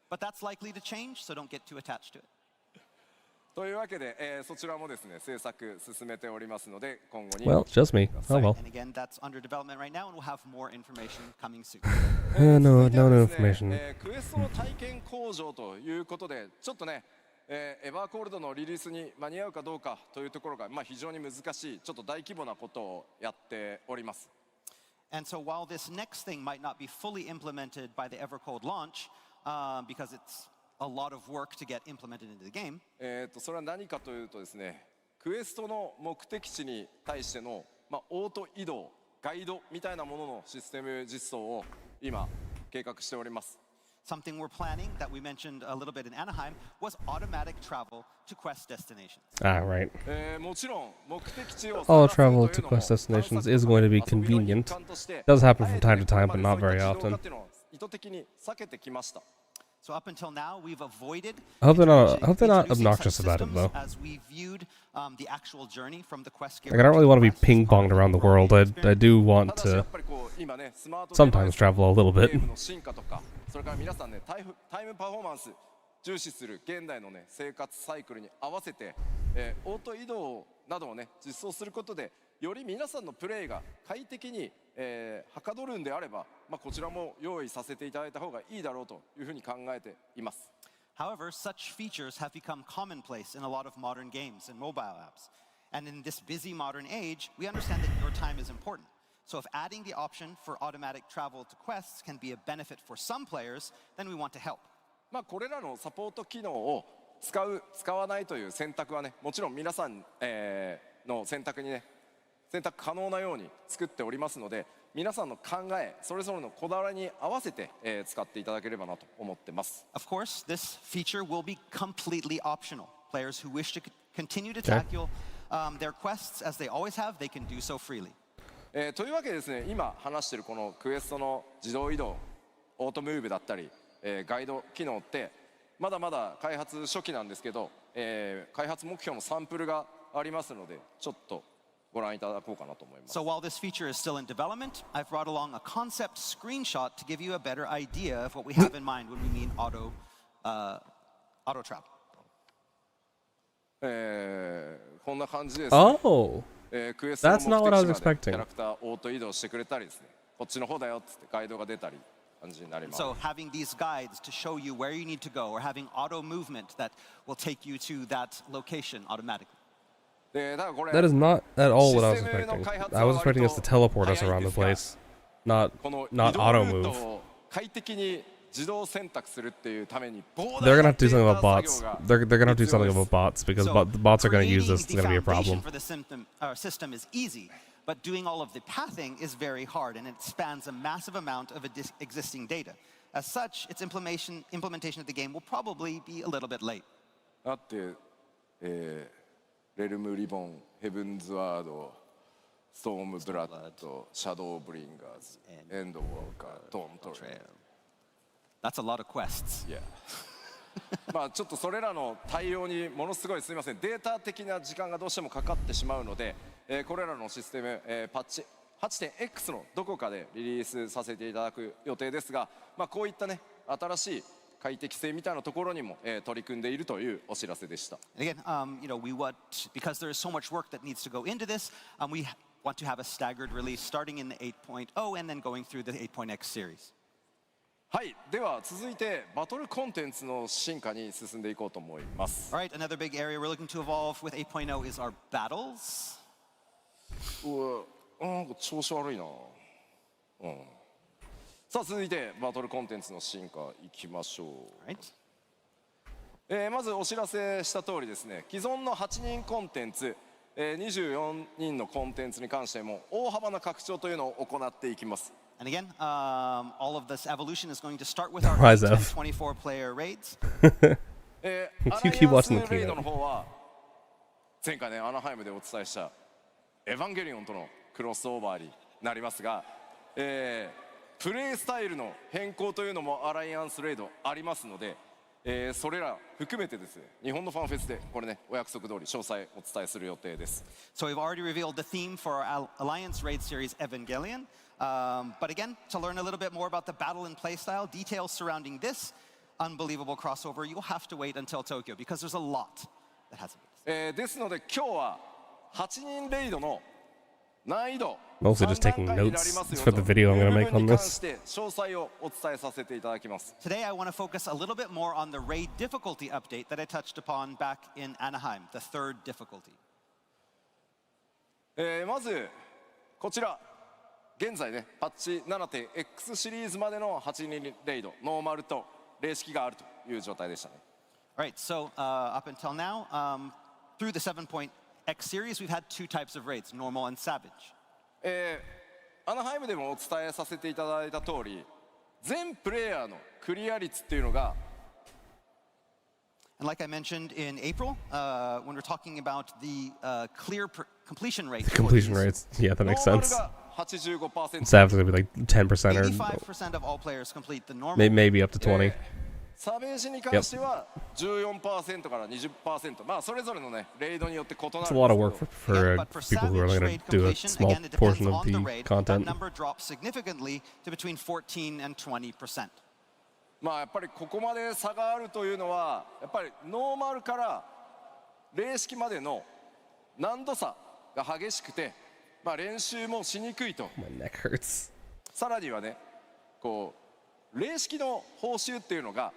but that's likely to change, so don't get too attached to it. というわけで、そちらもですね制作進めておりますので今後に Well, just me. Oh well. And again, that's under development right now, and we'll have more information coming soon. No information. クエストの体験向上ということでちょっとね、エヴァーコールドのリリースに間に合うかどうかというところが、非常に難しいちょっと大規模なことをやっております。And so while this next thing might not be fully implemented by the Evercold launch, because it's a lot of work to get implemented into the game. それは何かというとですね、クエストの目的地に対しての、オート移動、ガイドみたいなもののシステム実装を今計画しております。Something we're planning that we mentioned a little bit in Anaheim was automatic travel to quest destinations. Ah, right. もちろん目的地を All travel to quest destinations is going to be convenient. Does happen from time to time, but not very often. 意図的に避けてきました。So up until now, we've avoided. I hope they're not obnoxious about it though. As we viewed the actual journey from the quest. Like, I don't really want to be ping ponged around the world. I do want to sometimes travel a little bit. それから皆さんね、タイムパフォーマンス重視する現代のね生活サイクルに合わせて、オート移動などをね実装することで、より皆さんのプレイが快適に、はかどるんであれば、こちらも用意させていただいた方がいいだろうというふうに考えています。However, such features have become commonplace in a lot of modern games and mobile apps. And in this busy modern age, we understand that your time is important. So if adding the option for automatic travel to quests can be a benefit for some players, then we want to help. これらのサポート機能を使う使わないという選択はね、もちろん皆さん、の選択可能なように作っておりますので、皆さんの考え、それぞれのこだわりに合わせて、使っていただければなと思ってます。Of course, this feature will be completely optional. Players who wish to continue to tackle their quests as they always have, they can do so freely. というわけでですね、今話しているこのクエストの自動移動、オートムーブだったり、ガイド機能ってまだまだ開発初期なんですけど、開発目標のサンプルがありますので、ちょっとご覧いただこうかなと思います。So while this feature is still in development, I've brought along a concept screenshot to give you a better idea of what we have in mind when we mean auto travel. こんな感じです、ね。Oh. クエストの That's not what I was 目的地までキ expecting. ャラクターオート移動してくれたりですね、こっちの方だよっつってガイドが出たり感じになります。So having these guides to show you where you need to go, or having auto movement that will take you to that location automatically. That is not at all what I was expecting. I was expecting us to teleport us around the place, not auto move. 快適に自動選択するっていうために They're gonna have to do something about bots. They're gonna have to do something about bots because the bots are gonna use this. It's gonna be a problem. For the system is easy, but doing all of the pathing is very hard, and it spans a massive amount of existing data. As such, its implementation of the game will probably be a little bit late. だって、レルムリボン、ヘブンズワード、ストームブラッド、シャドウブリンガーズ、エンドウォーカー、ドームトレイル。 That's a lot of quests. Yeah. まあちょっとそれらの対応にものすごいすみません、データ的な時間がどうしてもかかってしまうので、これらのシステム、パッチ 8.x のどこかでリリースさせていただく予定ですが、まあこういったね新しい快適性みたいなところにも、取り組んでいるというお知らせでした。And again, we want, because there is so much work that needs to go into this, we want to have a staggered release starting in the 8.0 and then going through the 8.x series. はい、では続いてバトルコンテンツの進化に進んでいこうと思います。All right, another big area we're looking to evolve with 8.0 is our battles. なんか調子悪いな。さあ続いてバトルコンテンツの進化いきましょう。Right. まずお知らせした通りですね、既存の8人コンテンツ、24人のコンテンツに関しても大幅な拡張というのを行っていきます。And again, all of this evolution is going to start with our Rise up. 24-player raids. You keep watching the レイド keynote. の方は前回ねアナハイムでお伝えしたエヴァンゲリオンとのクロスオーバーになりますが、プレイスタイルの変更というのもアライアンスレイドありますので、それら含めてですね、日本のファンフェスでこれねお約束通り詳細お伝えする予定です。So we've already revealed the theme for our Alliance Raid series, Evangelion. But again, to learn a little bit more about the battle and playstyle, details surrounding this unbelievable crossover, you'll have to wait until Tokyo because there's a lot that hasn't been. ですので今日は8人レイドの難易度 Mostly just taking notes for the video I'm going to make on this. 詳細をお伝えさせていただきます。 Today I want to focus a little bit more on the raid difficulty update that I touched upon back in Anaheim, the third difficulty. まずこちら現在ねパッチ 7.x シリーズまでの8人レイドノーマルと例式があるという状態でしたね。 All right, so up until now, through the 7.x series, we've had two types of raids, normal and savage. アナハイムでもお伝えさせていただいた通り、全プレイヤーのクリア率っていうのが And like I mentioned in April, when we're talking about the clear completion rate. Completion rates. Yeah, that makes sense. 85%. Savage is going to be like 10% or 85% of all players complete the normal. maybe up to 20. サベージに関しては 14% から 20%、まあそれぞれのねレイドによって異なるんです It's け a lot ど of work for people who are only going to do a small portion of the That content. number drops significantly to between 14 and 20%. まあやっぱりここまで差があるというのはやっぱりノーマルから例式までの難度差が激しくて、まあ練習もしにくいと。 My neck hurts. さらにはねこう例式の報酬っていうのが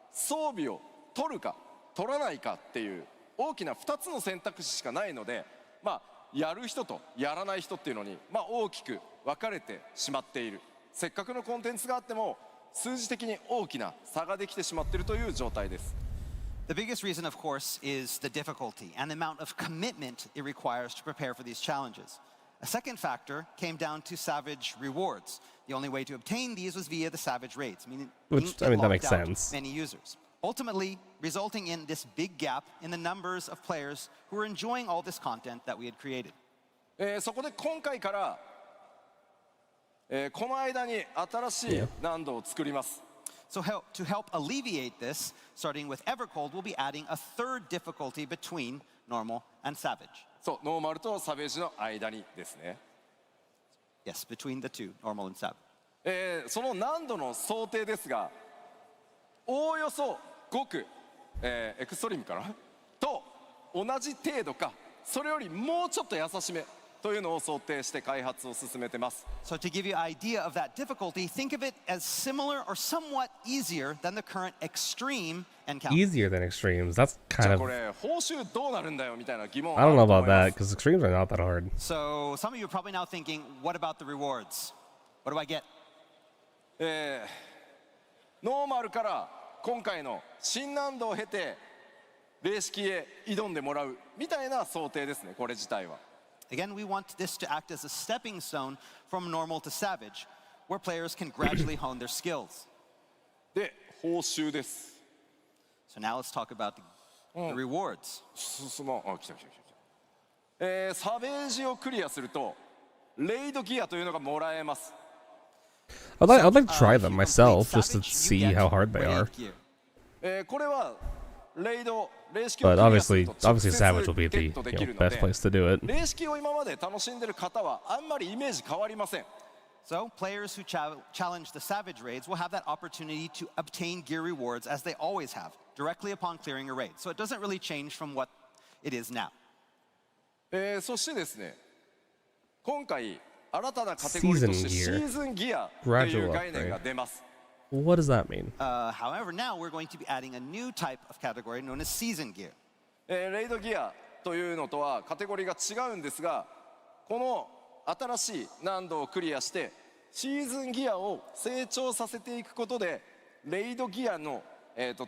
装備を取るか取らないかっていう大きな2つの選択肢しかないので、まあやる人とやらない人っていうのにまあ大きく分かれてしまっている。せっかくのコンテンツがあっても数字的に大きな差ができてしまっているという状態です。 The biggest reason, of course, is the difficulty and the amount of commitment it requires to prepare for these challenges. A second factor came down to Savage rewards. The only way to obtain these was via the Savage raids, meaning Which, I mean, that makes sense. Many users, ultimately resulting in this big gap in the numbers of players who were enjoying all this content that we had created. そこで今回から、この間に新しい難度を作ります。 So to help alleviate this, starting with Evercold, we'll be adding a third difficulty between normal and savage. そう、ノーマルとサベージの間にですね。 Yes, between the two, normal and savage. その難度の想定ですが、おおよそ5区、エクストリームかなと同じ程度か、それよりもうちょっと優しめというのを想定して開発を進めてます。 So to give you an idea of that difficulty, think of it as similar or somewhat easier than the current extreme encounter. Easier than extremes. That's kind こ of... れ報酬どうなるんだよみたいな疑問 I don't know あると about 思いま that す。 because extremes are not that hard. So some of you are probably now thinking, what about the rewards? What do I get? ノーマルから今回の新難度を経て例式へ挑んでもらうみたいな想定ですね、これ自体は。 Again, we want this to act as a stepping stone from normal to savage, where players can gradually hone their skills. で、報酬です。 So now let's talk about the rewards. 来た。サベージをクリアするとレイドギアというのがもらえます。I'd like to try them myself just to see how hard they are. これはレイド But obviously Savage will be the best place to do it. 霊式を今まで楽しんでる方はあんまりイメージ変わりません。So, players who challenge the Savage raids will have that opportunity to obtain gear rewards as they always have, directly upon clearing a raid. So it doesn't really change from what it is now. そしてですね、今回新たなカテゴリーとしてシーズンギアという概念が出ます。What does that mean? However, now we're going to be adding a new type of category known as season gear. レイドギアというのとはカテゴリーが違うんですが、この新しい難度をクリアしてシーズンギアを成長させていくことでレイドギアの、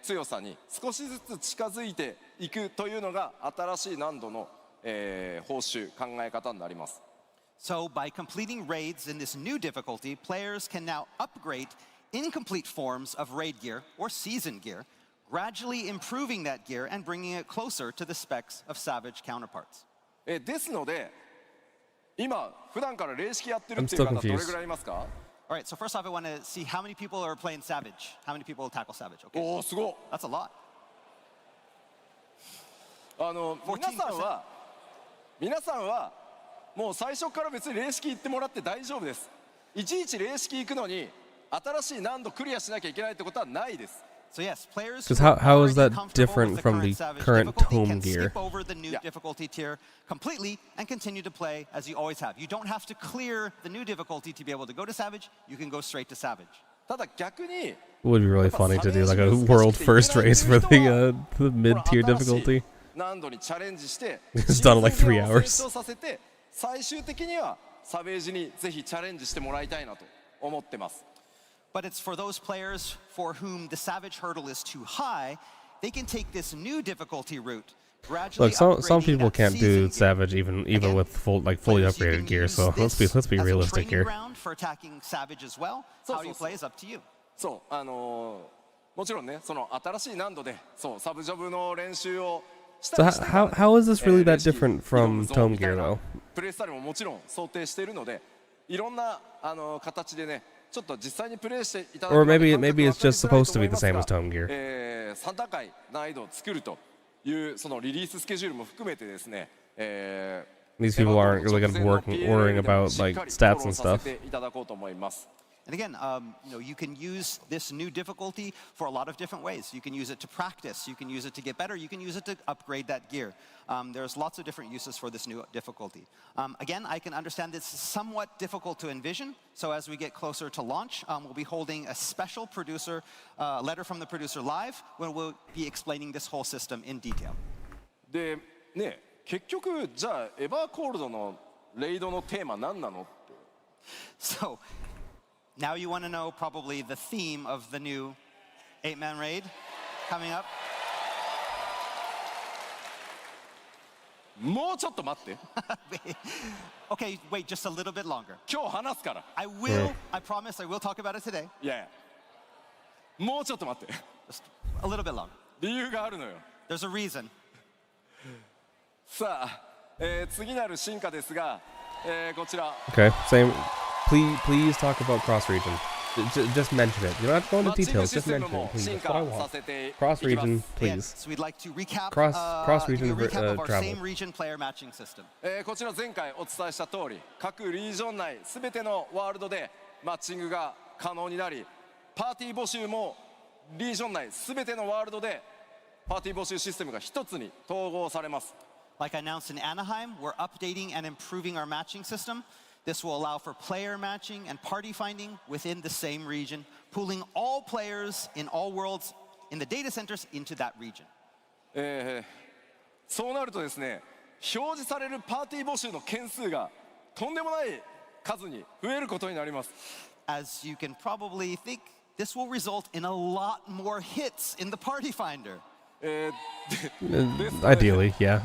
強さに少しずつ近づいていくというのが新しい難度の、報酬考え方になります。So by completing raids in this new difficulty, players can now upgrade incomplete forms of raid gear or season gear, gradually improving that gear and bringing it closer to the specs of Savage counterparts. ですので今普段から霊式やってるっていう方どれぐらいいますか？ All right, so first off, I want to see how many people are playing Savage. How many people tackle Savage? Okay. おお、すごい。 That's a lot. 皆さんはもう最初から別に霊式行ってもらって大丈夫です。いちいち霊式行くのに新しい難度クリアしなきゃいけないってことはないです。So yes, players Because how is that different from the current tome gear? Skip over the new difficulty tier completely and continue to play as you always have. You don't have to clear the new difficulty to be able to go to Savage. You can go straight to Savage. ただ逆に It would be really funny to do like a world first race for the mid-tier difficulty. 難度にチャレンジして It's done in like 3 hours. 成長させて最終的にはサベージにぜひチャレンジしてもらいたいなと思ってます。But it's for those players for whom the Savage hurdle is too high, they can take this new difficulty route. Look, some people can't do Savage even with fully upgraded gear. So let's be realistic here. For attacking Savage as well. How you play is up to you. そうもちろんねその新しい難度でそうサブジョブの練習をしたりして how is this really that different from tome gear though? プレイスタイルももちろん想定しているのでいろんな形でね。Or maybe it's just supposed to be the same as tome gear. 3段階難易度を作るというそのリリーススケジュールも含めてですね。These people aren't really going to be worrying about like stats and stuff. And again, you can use this new difficulty for a lot of different ways. You can use it to practice. You can use it to get better. You can use it to upgrade that gear. There's lots of different uses for this new difficulty. Again, I can understand this is somewhat difficult to envision. So as we get closer to launch, we'll be holding a special producer letter from the producer live, where we'll be explaining this whole system in detail. でね、結局じゃあエバーコールドのレイドのテーマ何なのって。So. Now you want to know probably the theme of the new 8-man raid coming up. もうちょっと待って。Okay, wait just a little bit longer. 今日話すから。I promise I will talk about it today. いやいや。もうちょっと待って。Just a little bit longer. 理由があるのよ。There's a reason. さあ、次なる進化ですが、こちら。Okay, same. Please talk about cross region. Just mention it. You don't have to go into details. Just mention it, please. That's what I want. Cross region, please. So we'd like to recap. Cross region of our travel. same region player matching system. こちら前回お伝えした通り、各リージョン内すべてのワールドでマッチングが可能になり、パーティー募集もリージョン内すべてのワールドでパーティー募集システムが一つに統合されます。Like I announced in Anaheim, we're updating and improving our matching system. This will allow for player matching and party finding within the same region, pooling all players in all worlds in the data centers into that region. そうなるとですね、表示されるパーティー募集の件数がとんでもない数に増えることになります。As you can probably think, this will result in a lot more hits in the party finder. Ideally, yeah.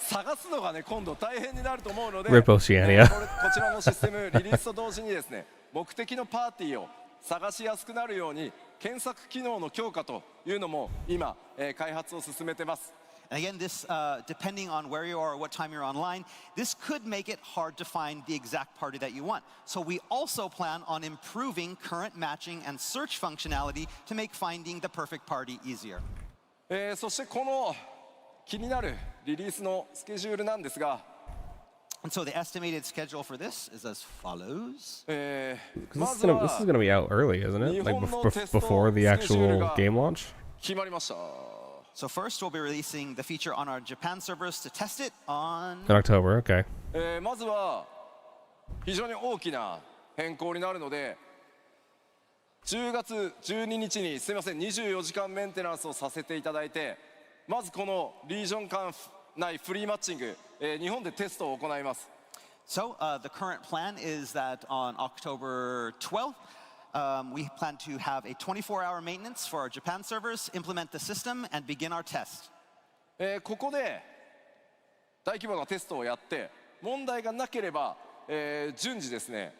探すのがね今度大変になると思うので、Rip Oceania. こちらのシステムリリースと同時にですね、目的のパーティーを探しやすくなるように検索機能の強化というのも今、開発を進めてます。And again, this, depending on where you are or what time you're online, this could make it hard to find the exact party that you want. So we also plan on improving current matching and search functionality to make finding the perfect party easier. そしてこの気になるリリースのスケジュールなんですが、 And so the estimated schedule for this is as follows. This is gonna be out early, isn't it? Like before the actual game launch. 決まりました。 So first, we'll be releasing the feature on our Japan servers to test it on... In October, okay. まずは非常に大きな変更になるので、10月12日にすみません24時間メンテナンスをさせていただいて、まずこのリージョン間内フリーマッチング、日本でテストを行います。 So the current plan is that on October 12th, we plan to have a 24-hour maintenance for our Japan servers, implement the system, and begin our test. ここで大規模なテストをやって問題がなければ、順次ですね、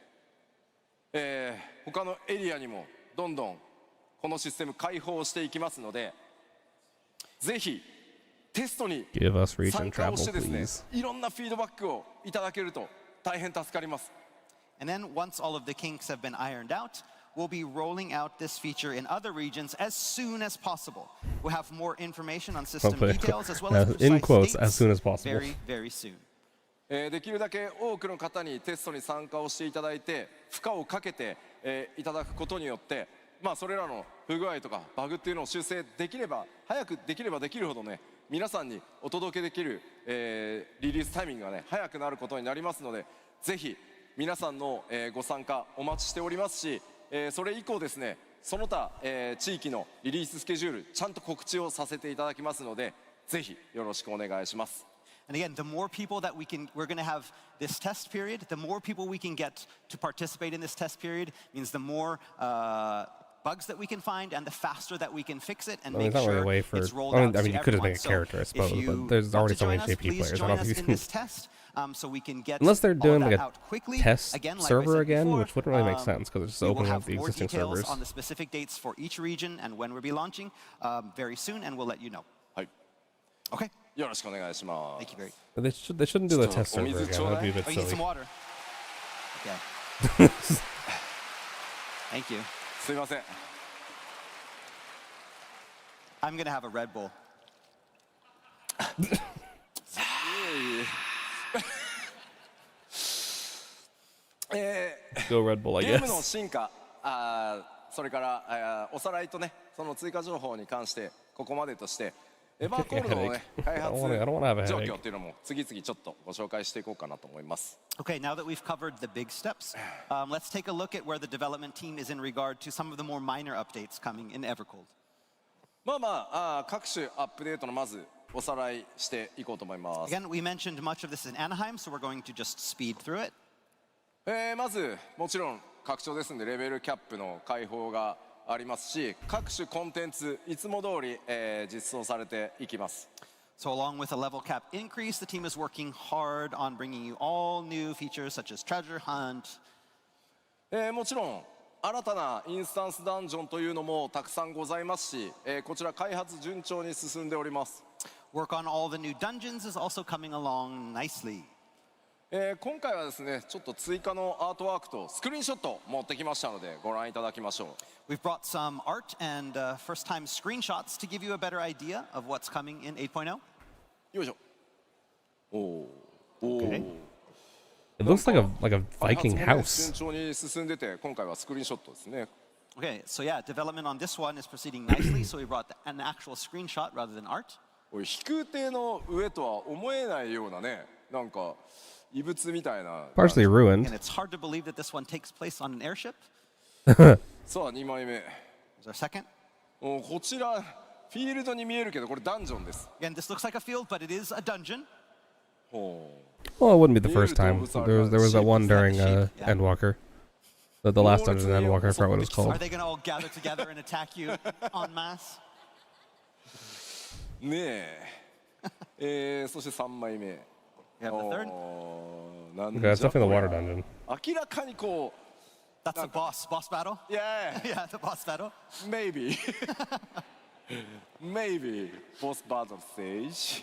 他のエリアにもどんどんこのシステム開放していきますので、ぜひテストに参加をしてですね、いろんなフィードバックをいただけると大変助かります。 And then once all of the kinks have been ironed out, we'll be rolling out this feature in other regions as soon as possible. We'll have more information on system details as well as precise in quotes, dates as soon as possible. Very, very soon. できるだけ多くの方にテストに参加をしていただいて、負荷をかけて、いただくことによって、まあそれらの不具合とかバグっていうのを修正できれば、早くできればできるほどね、皆さんにお届けできる、リリースタイミングがね早くなることになりますので、ぜひ皆さんの、ご参加お待ちしておりますし、それ以降ですね、その他、地域のリリーススケジュールちゃんと告知をさせていただきますので、ぜひよろしくお願いします。 And again, the more people that we're going to have this test period, the more people we can get to participate in this test period means the more bugs that we can find and the faster that we can fix it and make sure it's rolled out to everyone. I mean, you could just make a character, I suppose, but there's already so many JP players. I don't know if you can... So we can get Unless they're doing like a quickly. test again, server again, before, which wouldn't really make sense because it's just opening up the existing servers. We'll have more details on the specific dates for each region and when we'll be launching very soon, and we'll let you know. Okay. よろしくお願いします。 Thank you very. They shouldn't do the test server again. That'd be a bit Oh, you need silly. some water. Okay. Thank you. すいません。 I'm gonna have a Red Bull. Go Red Bull, I ゲームの guess. 進化、それからおさらいとね、その追加情報に関してここまでとして、エヴァーコールドのね開発状況っていうのも次々ちょっとご紹介していこうかなと思います。 Okay, now that we've covered the big steps, let's take a look at where the development team is in regard to some of the more minor updates coming in Evercold. まあまあ、各種アップデートのまずおさらいしていこうと思います。 Again, we mentioned much of this in Anaheim, so we're going to just speed through it. まずもちろん拡張ですのでレベルキャップの開放がありますし、各種コンテンツいつも通り、実装されていきます。 So along with a level cap increase, the team is working hard on bringing you all new features such as treasure hunt. もちろん新たなインスタンスダンジョンというのもたくさんございますし、こちら開発順調に進んでおります。 Work on all the new dungeons is also coming along nicely. 今回はですね、ちょっと追加のアートワークとスクリーンショット持ってきましたのでご覧いただきましょう。 We've brought some art and first-time screenshots to give you a better idea of what's coming in 8.0. よいしょ。おお。 Okay. It looks like a Viking house. 順調に進んでて、今回はスクリーンショットですね。 Okay, so yeah, development on this one is proceeding nicely, so we brought an actual screenshot rather than art. おい、飛空艇の上とは思えないようなね、なんか異物みたいな。Partially ruined. And it's hard to believe that this one takes place on an airship. さあ、2枚目。 There's our second. こちらフィールドに見えるけど、これダンジョンです。 Again, this looks like a field, but it is a dungeon. Oh. Well, it wouldn't be the first time. There was that one during Endwalker. The last dungeon in Endwalker, I forgot what it was called. Are they going to all gather together and attack you en masse? ねえ。そして3枚目。 You have the third. Okay, it's definitely the water dungeon. 明らかにこう。 That's the boss battle? Yeah. Yeah, the boss battle. Maybe. Maybe post battle stage.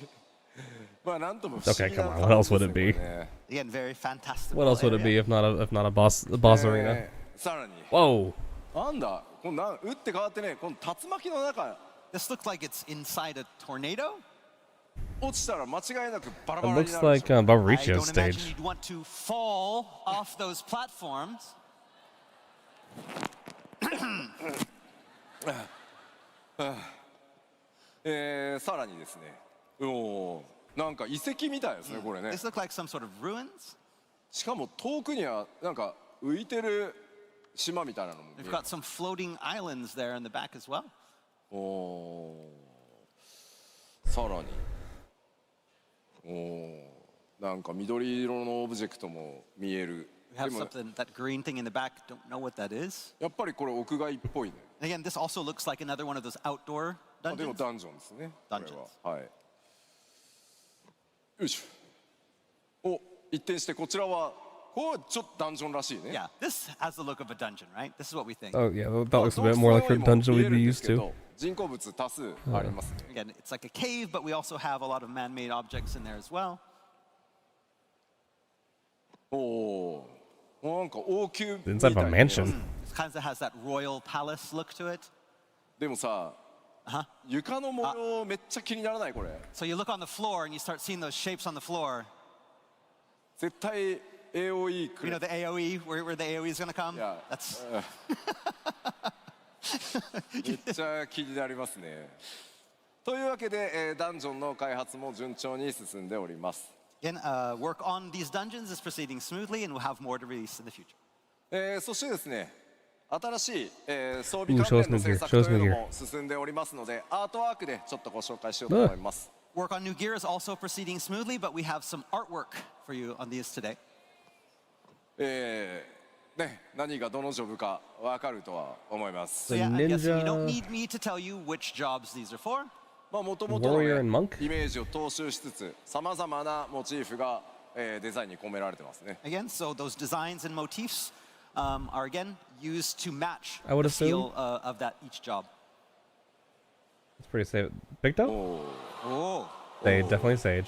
まあなんとも不思 Okay, 議 come な on. What else would 感 it じです be? ね、これね。 Again, very fantastic. What else would it be if not a boss arena? さらに。 Whoa. なんだこの打って変わってね、この竜巻の中 This looks like it's inside a tornado. 落ちたら間違いなくバラ It バラに looks なるで like しょ。 I Barbaricho's don't imagine stage. you'd want to fall off those platforms. さらにですね、おーなんか遺跡みたいですね、これね。 This looks like some sort of ruins. しかも遠くにはなんか浮いてる島みたいなのも見え We've る。 got some floating islands there in the back as well. おーさらにおーなんか緑色のオブジェクトも見える。 We have でも something, that green thing in the back, don't know what that is. やっぱりこれ屋外っぽいね。 Again, this also looks like another one of those outdoor あでも dungeons. ダンジョンですね。これははい。よいしょ。お一転してこちらはこうちょっとダンジョンらしいね。 Yeah, this has the look of a dungeon, right? This is what we think. Oh yeah, that looks a bit more like a dungeon we'd be used to. 人工物多数ありますね。 Again, it's like a cave, but we also have a lot of man-made objects in there as well. おおなんか王宮み Inside た of い a な。 mansion. It kind of has that royal palace look to it. でもさ、 Uh-huh. 床の模様めっちゃ気にならないこれ。 So you look on the floor and you start seeing those shapes on the floor. 絶対 AOE 来 You る know the AOE, where the AOE is going to come? Yeah. That's めっちゃ気になりますね。というわけで、ダンジョンの開発も順調に進んでおります。 Again, work on these dungeons is proceeding smoothly, and we'll have more to release in the future. そしてですね、新しい、装備関連の制作というのも進んでおりますので、アートワークでちょっとご紹介しようと思います。 Work on new gear is also proceeding smoothly, but we have some artwork for you on these today. ね、何がどのジョブか分かるとは思います。 So yeah, I'm guessing you don't ninja- need me to tell you which jobs these are for. まあ元々の、 Warrior and ね、 monk? イメージを踏襲しつつ、さまざまなモチーフが、デザインに込められてますね。 Again, so those designs and motifs are again used to match I would the assume. feel of that each job. It's pretty safe. Big though? おー Oh. They definitely sage.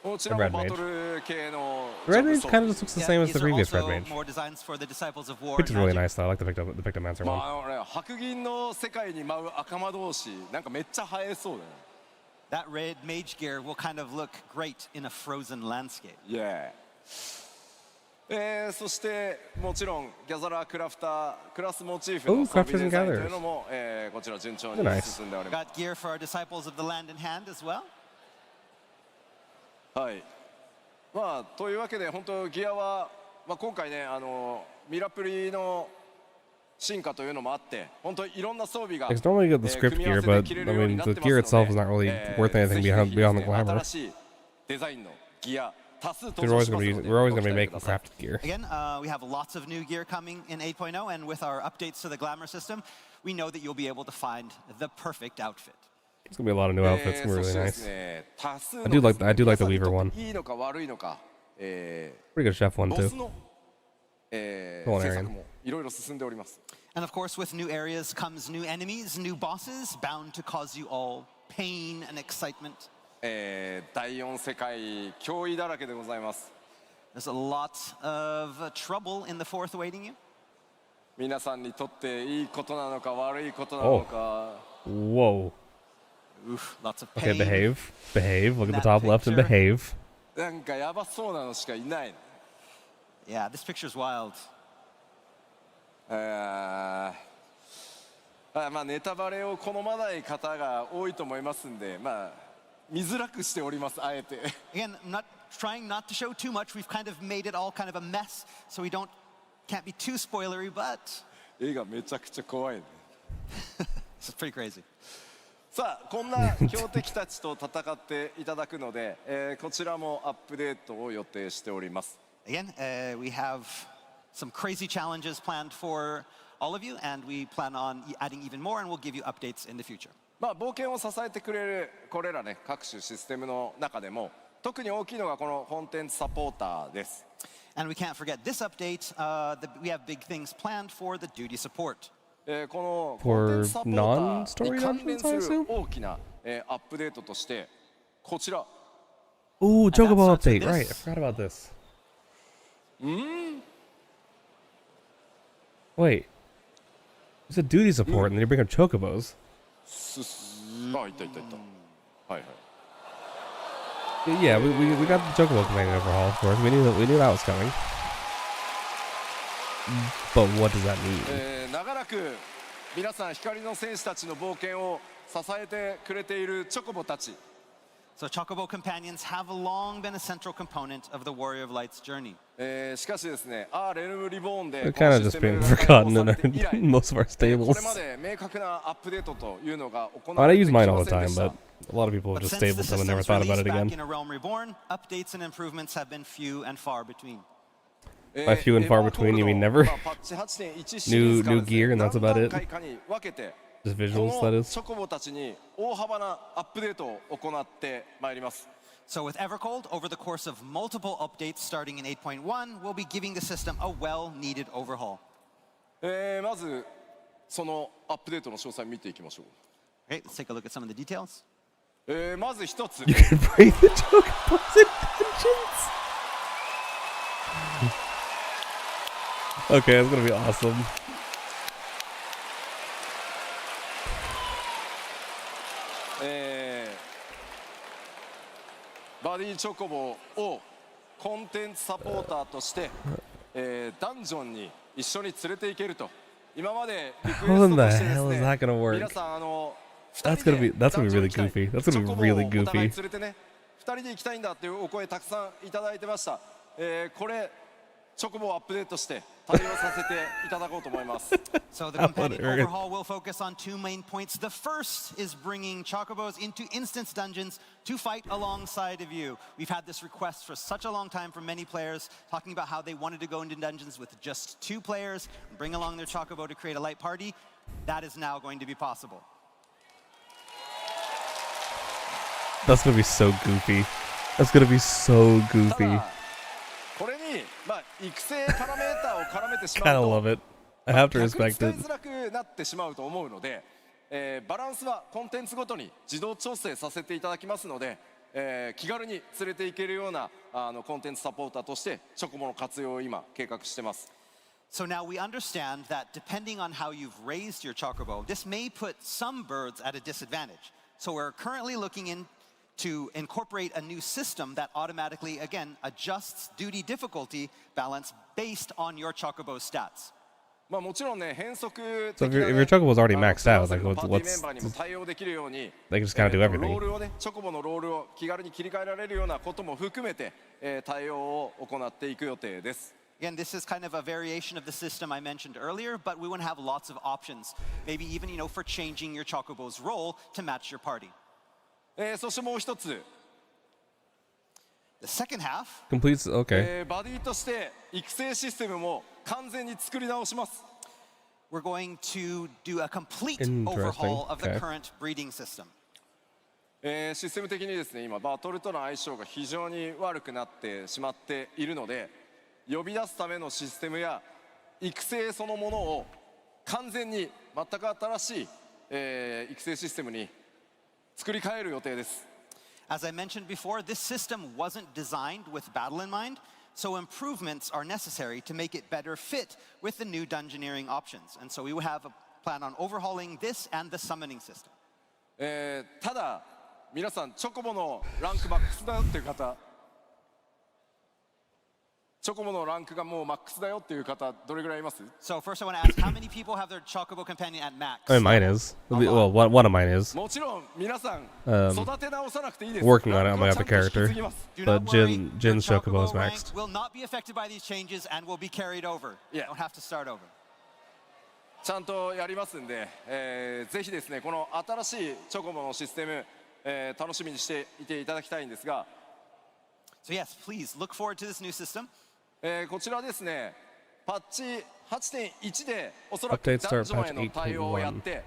こちら The red もバ mage. トル系の The red mage kind of just looks the Yeah, same as the these are previous red also mage. more designs for the disciples of war. Which is and really magic. nice though. I like the Victomancer ま one. あね、白銀の世界に舞う赤魔同士なんかめっちゃ映えそうだよね。 That red mage gear will kind of look great in a frozen landscape. イエーイ。そしてもちろんギャザラークラフタークラスモチーフの Ooh, 装備 crafters デ and ザインと gatherers. いうのも、こちら順調に Nice. 進んでおります Got gear for our disciples of the land in hand as well. はいまあというわけで本当ギアは、まあ、今回ねミラプリの進化というのもあって本当にいろんな装備が It's normally you get the script 組み合わ gear, せで but 着れ I るように mean なって the ます gear の itself is で not really worth ぜ anything ひぜ beyond ひ beyond the ですね glamour. 新しいデザインのギア多数 We're 登場 always します gonna の be で we're always ご gonna 期 be 待く making ださい crafted gear. Again, we have lots of new gear coming in 8.0, and with our updates to the glamour system, we know that you'll be able to find the perfect outfit. It's gonna be a lot of new outfits. It's gonna be そし really てで nice. すね多数の I do like the皆さんに Weaver とって one. いいのか悪いのか Pretty good chef one ボ too. スの、制 Culinarian. 作もいろいろ進んでおります。 And of course, with new areas comes new enemies, new bosses, bound to cause you all pain and excitement. 第4世界脅威だらけでございます。 There's a lot of trouble in the fourth awaiting you. 皆さんにとっていいことなのか悪いことなのか。 Whoa. Oof, lots of Okay, pain. behave. Behave. Look at the That top left and picture. behave. なんかやばそうなのしかいない。 Yeah, this picture's wild. まあネタバレを好まない方が多いと思いますんで、まあ見づらくしておりますあえて。 Again, I'm trying not to show too much. We've kind of made it all kind of a mess, so we can't be too spoilery, but 絵がめちゃくちゃ怖いね。 this is pretty crazy. さあこんな強敵たちと戦っていただくので、こちらもアップデートを予定しております。 Again, we have some crazy challenges planned for all of you, and we plan on adding even more, and we'll give you updates in the future. まあ冒険を支えてくれるこれらね各種システムの中でも特に大きいのがこのコンテンツサポーターです。 And we can't forget this update. We have big things planned for the duty support. この For コンテンツサポーター non-story に関連 dungeons, す I る assume? 大きなアップデートとしてこちら Ooh, Chocobo starts with update. Right, I this. forgot about this. Wait. It's a duty support, and then you bring up Chocobos. あ、いったいったいったはいはい Yeah, we got the Chocobo companion overhaul, of course. We knew that was coming. But what does that mean? 長らく皆さん光の戦士たちの冒険を支えてくれているチョコボたち So Chocobo companions have long been a central component of the Warrior of Light's journey. しかしですね、レルムリボーンで They're この kind of シス just テム being が開放 forgotten さ in れて以来 most of our こ stables. れまで明確なアップデートというのが行 I われて use き mine ま all the せん time, でした but a lot of people have But just since the stabled them and never system's thought about release it back again. in A Realm Reborn, updates and improvements have been few and far between. By few and far between, you mean never? New gear, and that's about it. Just visuals, that is. チョコボたちに大幅なアップデートを行ってまいります。 So with Evercold, over the course of multiple updates starting in 8.1, we'll be giving the system a well-needed overhaul. まずそのアップデートの詳細を見ていきましょう。 Okay, let's take a look at some of the details. まず一つ。 You can bring the Chocobos in dungeons. Okay, it's gonna be awesome. バディチョコボをコンテンツサポーターとして、ダンジョンに一緒に連れて行けると。今までリクエストとしてです How in the hell is that ね、 gonna work? 皆さんThat's gonna be really goofy. That's gonna be really お互い goofy. 連れてね、2人で行きたいんだっていうお声たくさんいただいてました。これチョコボをアップデートして対応させていただこうと思います。So the companion overhaul will focus on two main points. The first is bringing Chocobos into instance dungeons to fight alongside of you. We've had this request for such a long time from many players, talking about how they wanted to go into dungeons with just 2 players and bring along their Chocobo to create a light party. That is now going to be possible. That's gonna be so goofy. That's gonna be so goofy. これに、育成パラメーターを絡めてしま Kinda う love と it. I have to 逆に respect 使い it. づらくなってしまうと思うので、バランスはコンテンツごとに自動調整させていただきますので、気軽に連れていけるようなコンテンツサポーターとしてチョコボの活用を今計画してます。 So now we understand that depending on how you've raised your Chocobo, this may put some birds at a disadvantage. So we're currently looking to incorporate a new system that automatically, again, adjusts duty difficulty balance based on your Chocobo stats. もちろんね、変則 So 的 if な your Chocobo's already maxed out, like パーティーメ what's ンバーにも対応できるように、 they can just kind of do ロ everything. ールをね、チョコボのロールを気軽に切り替えられるようなことも含めて、対応を行っていく予定です。 Again, this is kind of a variation of the system I mentioned earlier, but we want to have lots of options. Maybe even, for changing your Chocobo's role to match your party. そしてもう一つ、 The second half, Completes, okay. バディとして育成システムも完全に作り直します。 we're going to do a complete Interesting. overhaul of the Okay. current breeding system. システム的にですね、今バトルとの相性が非常に悪くなってしまっているので、呼び出すためのシステムや育成そのものを完全に全く新しい、育成システムに作り変える予定です。 As I mentioned before, this system wasn't designed with battle in mind, so improvements are necessary to make it better fit with the new dungeoneering options. And so we will have a plan on overhauling this and the summoning system. ただ皆さんチョコボのランクマックスだよっていう方、チョコボのランクがもうマックスだよっていう方どれぐらいいます？ So first I want to ask, how many people have their Chocobo companion at max? I mean, mine is. Well, one of mine is. もちろん皆さん育て直さなくていいです。 Working on it on my other ランクはちゃんと引 character. き継ぎます Do But not worry, Jin's your Chocobo is rank maxed. will not be affected by these changes and will be carried over. You Yeah. don't have to start over. ちゃんとやりますんで、ぜひですねこの新しいチョコボのシステム、楽しみにしていていただきたいんですが、 So yes, please look forward to this new system. こちらですね、パッチ 8.1 でおそらく Updates ダン start ジョンへの対応をやっ patch て、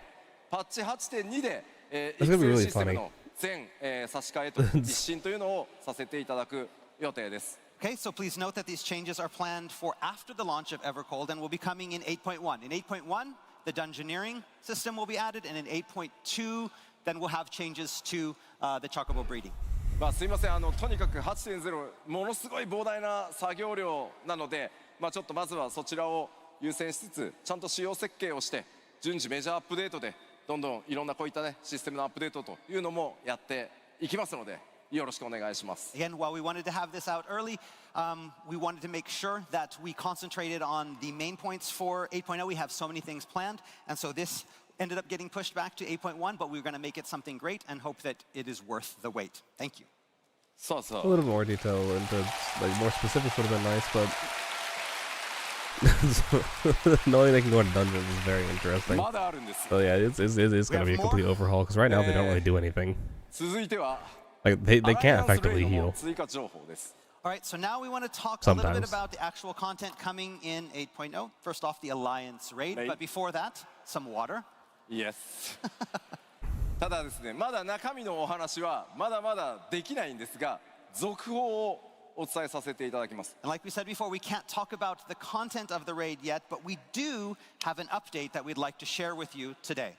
パッチ 8.2 で、 That's gonna be 育 really 成システム funny. の全、差し替えと一新というのをさせていただく予定です。 Okay, so please note that these changes are planned for after the launch of Evercold and will be coming in 8.1. In 8.1, the dungeoneering system will be added, and in 8.2, then we'll have changes to the chocobo breeding. まあすいません、とにかく 8.0 ものすごい膨大な作業量なので、まあちょっとまずはそちらを優先しつつ、ちゃんと仕様設計をして順次メジャーアップデートでどんどんいろんなこういったねシステムのアップデートというのもやっていきますので、よろしくお願いします。Again, while we wanted to have this out early, we wanted to make sure that we concentrated on the main points for 8.0. We have so many things planned, and so this ended up getting pushed back to 8.1, but we're going to make it something great and hope that it is worth the wait. Thank you. So. A little more detail into like more specifics would have been nice, but knowing they can go into dungeons is very interesting. So yeah, it's going to be a complete overhaul because right now they don't really do anything. Like they can't effectively heal. All right, so now we want to talk a Sometimes. little bit about the actual content coming in 8.0. First off, the Alliance Raid, but before that, some water. Yes. ただですね、まだ中身のお話はまだまだできないんですが、続報をお伝えさせていただきます。And like we said before, we can't talk about the content of the raid yet, but we do have an update that we'd like to share with you today.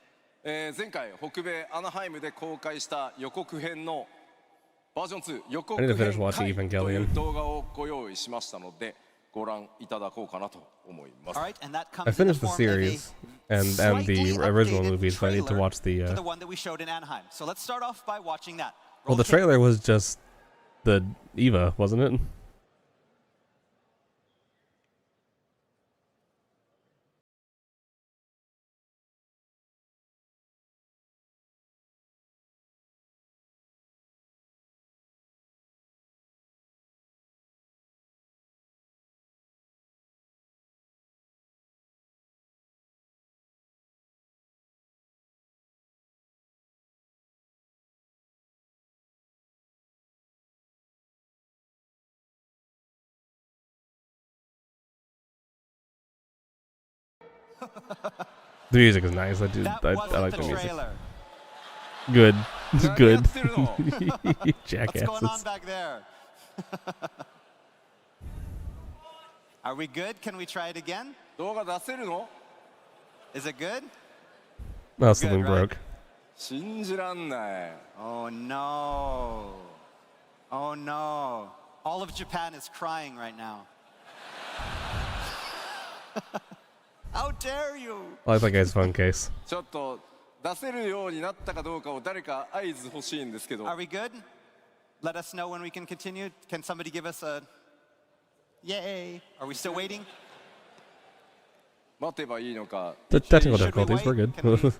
前回北米アナハイムで公開した予告編のバージョン2予告 I need to 編 finish watching 回という Evangelion. 動画をご用意しましたので、ご覧いただこうかなと思います。All right, and that comes I in the finished the form of a series and slightly the original updated movies, but I need to trailer watch to the. the one that we showed in Anaheim. So let's start off by watching that. Well, the trailer was just the Eva, wasn't it? The music is nice. I like the music. Trailer. Good. Good. What's Jackasses. going on back there? Are we good? Can we try it again? 動画出せるの？ Is it good? Oh, something Good, right? broke. 信じらんない。 Oh no. Oh no. All of Japan is crying right now. How dare you? I like that guy's phone case. ちょっと出せるようになったかどうかを誰か合図欲しいんですけど。 Are we good? Let us know when we can continue. Can somebody give us a yay? Are we still waiting? 待てばいいのか。 The technical Should we difficulties were wait? good.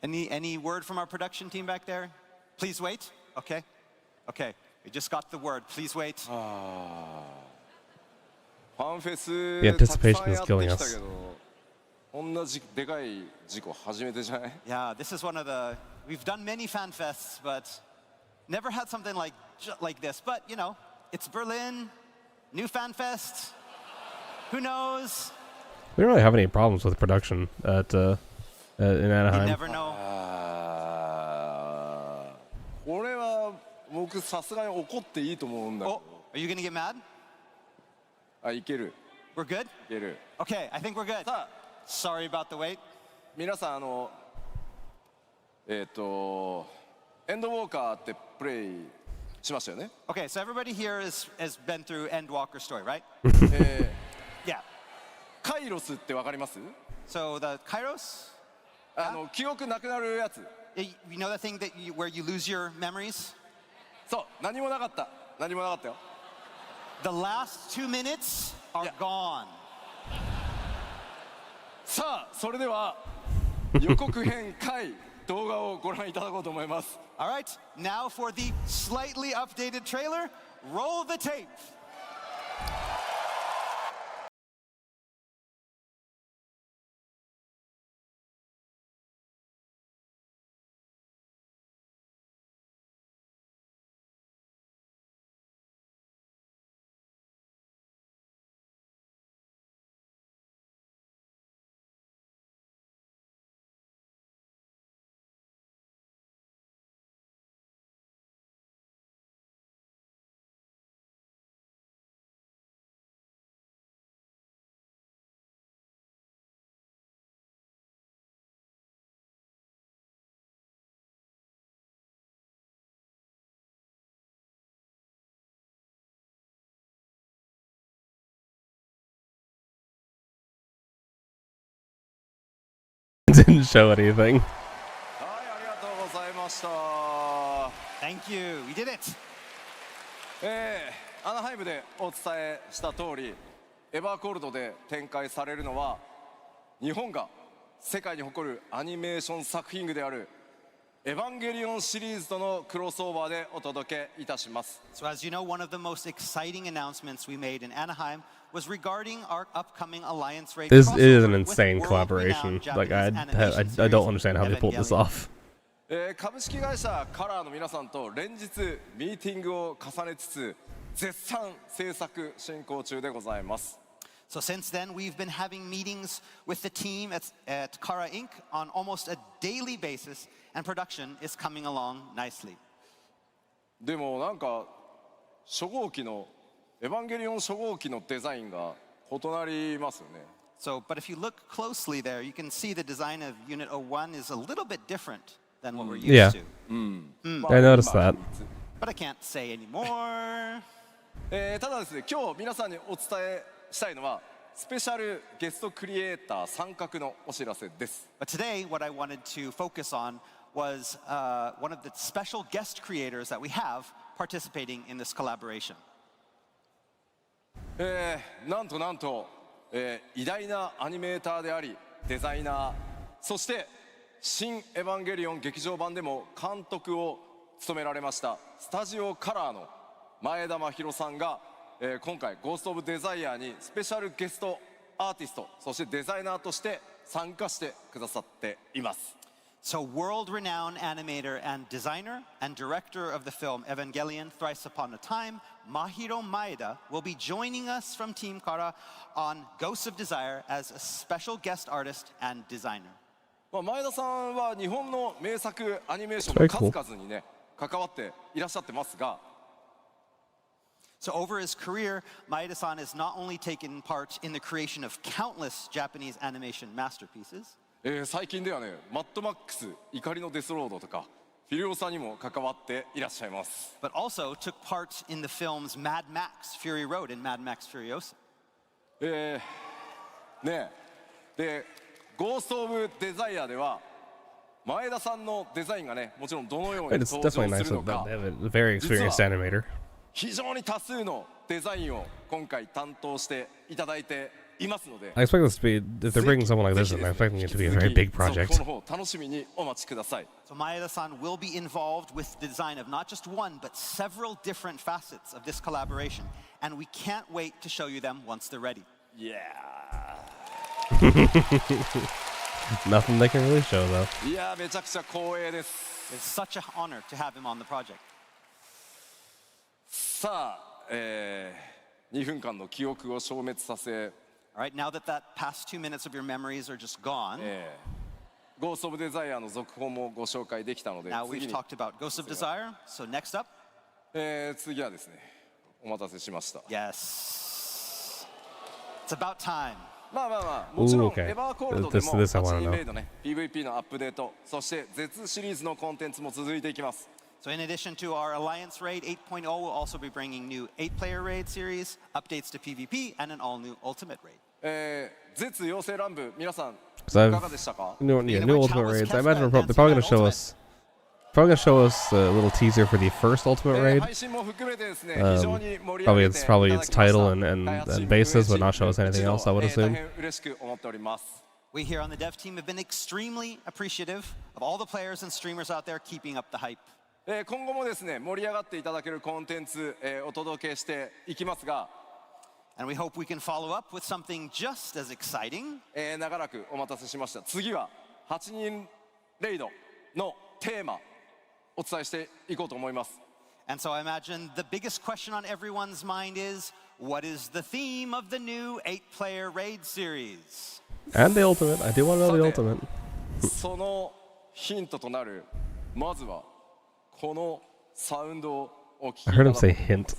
Can we- Any word from our production team back there? Please wait. Okay. Okay. We just got the word. Please wait. ファンフェス The たくさ anticipation ん is やって killing き us. たけど、こんなでかい事故初めてじゃない？ Yeah, this is one of the. We've done many fan fests, but never had something like this. But you know, it's Berlin, new fan fest. Who knows? We don't really have any problems with production at in You Anaheim. never know. これは僕さすがに怒っていいと思うんだけ Oh, ど。 are you gonna get mad? あ、いける。 We're good? いける。 Okay, I think we're good. さあ、 Sorry about the wait. 皆さんエンドウォーカーってプレイしましたよね。 Okay, so everybody here has been through Endwalker story, right? yeah. カイロスってわかります？ So the Kairos, 記憶なくなるやつ。you know the thing where you lose your memories? そう、何もなかった。何もなかったよ。 The last 2 minutes are gone. さあ、それでは予告編回動画をご覧いただこうと思います。All right, now for the slightly updated trailer. Roll the tape. Didn't show anything. はい、ありがとうございました。 Thank you. We did it. アナハイムでお伝えした通り、エバーコールドで展開されるのは日本が世界に誇るアニメーション作品群であるエヴァンゲリオンシリーズとのクロスオーバーでお届けいたします。 So as you know, one of the most exciting announcements we made in Anaheim was regarding our upcoming Alliance Raid. This is crossover an with insane world-renowned collaboration. Like I Japanese don't animation understand how they series, pulled this Evangelion. off. 株式会社カラーの皆さんと連日ミーティングを重ねつつ絶賛制作進行中でございます。 So since then, we've been having meetings with the team at Kara Inc. on almost a daily basis, and production is coming along nicely. でもなんか初号機のエヴァンゲリオン初号機のデザインが異なりますよね。 So, but if you look closely there, you can see the design of Unit 01 is a little bit different than what we're used Yeah. to. I noticed that. But I can't say anymore. ただですね、今日皆さんにお伝えしたいのはスペシャルゲストクリエイター参画のお知らせです。 But today, what I wanted to focus on was one of the special guest creators that we have participating in this collaboration. なんと、偉大なアニメーターでありデザイナー、そして新エヴァンゲリオン劇場版でも監督を務められましたスタジオカラーの前田真宏さんが、今回ゴースト・オブ・デザイアにスペシャルゲストアーティスト、そしてデザイナーとして参加してくださっています。 So world-renowned animator and designer and director of the film Evangelion Thrice Upon a Time, Mahiro Maeda, will be joining us from Team Kara on Ghosts of Desire as a special guest artist and designer. 前田さんは日本の名作アニメーションの数々にね関わっていらっしゃってますが、 So over his career, Maeda-san has not only taken part in the creation of countless Japanese animation masterpieces, 最近ではね、マッドマックス怒りのデスロードとかフィリオサにも関わっていらっしゃいます。 but also took part in the films Mad Max Fury Road and Mad Max Furiosa. ねでゴースト・オブ・デザイアでは前田さんのデザインがねもちろんどのように It's 登場す definitely nice るの that か they have a very experienced animator. 非常に多数のデザインを今回担当していただいていますので I expect this to be, if they're bringing someone like this, then I'm expecting it to be a very big この project. 方楽しみにお待ちください。 So Maeda-san will be involved with the design of not just one, but several different facets of this collaboration. And we can't wait to show you them once they're ready. Nothing they can really show though. いやーめちゃくちゃ光栄です。 It's such an honor to have him on the project. さあ、2分間の記憶を消滅させ、 All right, now that past 2 minutes of your memories are just gone, ゴースト・オブ・デザイアの続報もご紹介できたので、 now 次 we've に talked about Ghosts of Desire. So next up, 次はですね、お待たせしました。 yes, it's about time. まあもちろん Ooh, okay. エバーコールドでも This I wanna 8人 know. メイドね PVP のアップデート、そして絶シリーズのコンテンツも続いていきます。 So in addition to our Alliance Raid 8.0, we'll also be bringing new 8-player raid series, updates to PvP, and an all-new Ultimate Raid. 絶妖精乱舞皆さん Because いかがでしたか？ new Ultimate Raids. I imagine they're probably going to show us. Probably going to show us a little teaser for the first Ultimate Raid. 配信も含めてですね、非常に盛り上 Probably げ it's ていた probably だ its きました。 title and basis, but not show us anything else, I would 大 assume. 変嬉しく思っております。 We here on the dev team have been extremely appreciative of all the players and streamers out there keeping up the hype. 今後もですね、盛り上がっていただけるコンテンツ、お届けしていきますが、 And we hope we can follow up with something just as exciting. 長らくお待たせしました。次は8人レイドのテーマお伝えしていこうと思います。 And so I imagine the biggest question on everyone's mind is, what is the theme of the new 8-player raid series? And the Ultimate. I do want to know the Ultimate. そのヒントとなるまずはこのサウンドをお聞きい I た heard だ him き say hint.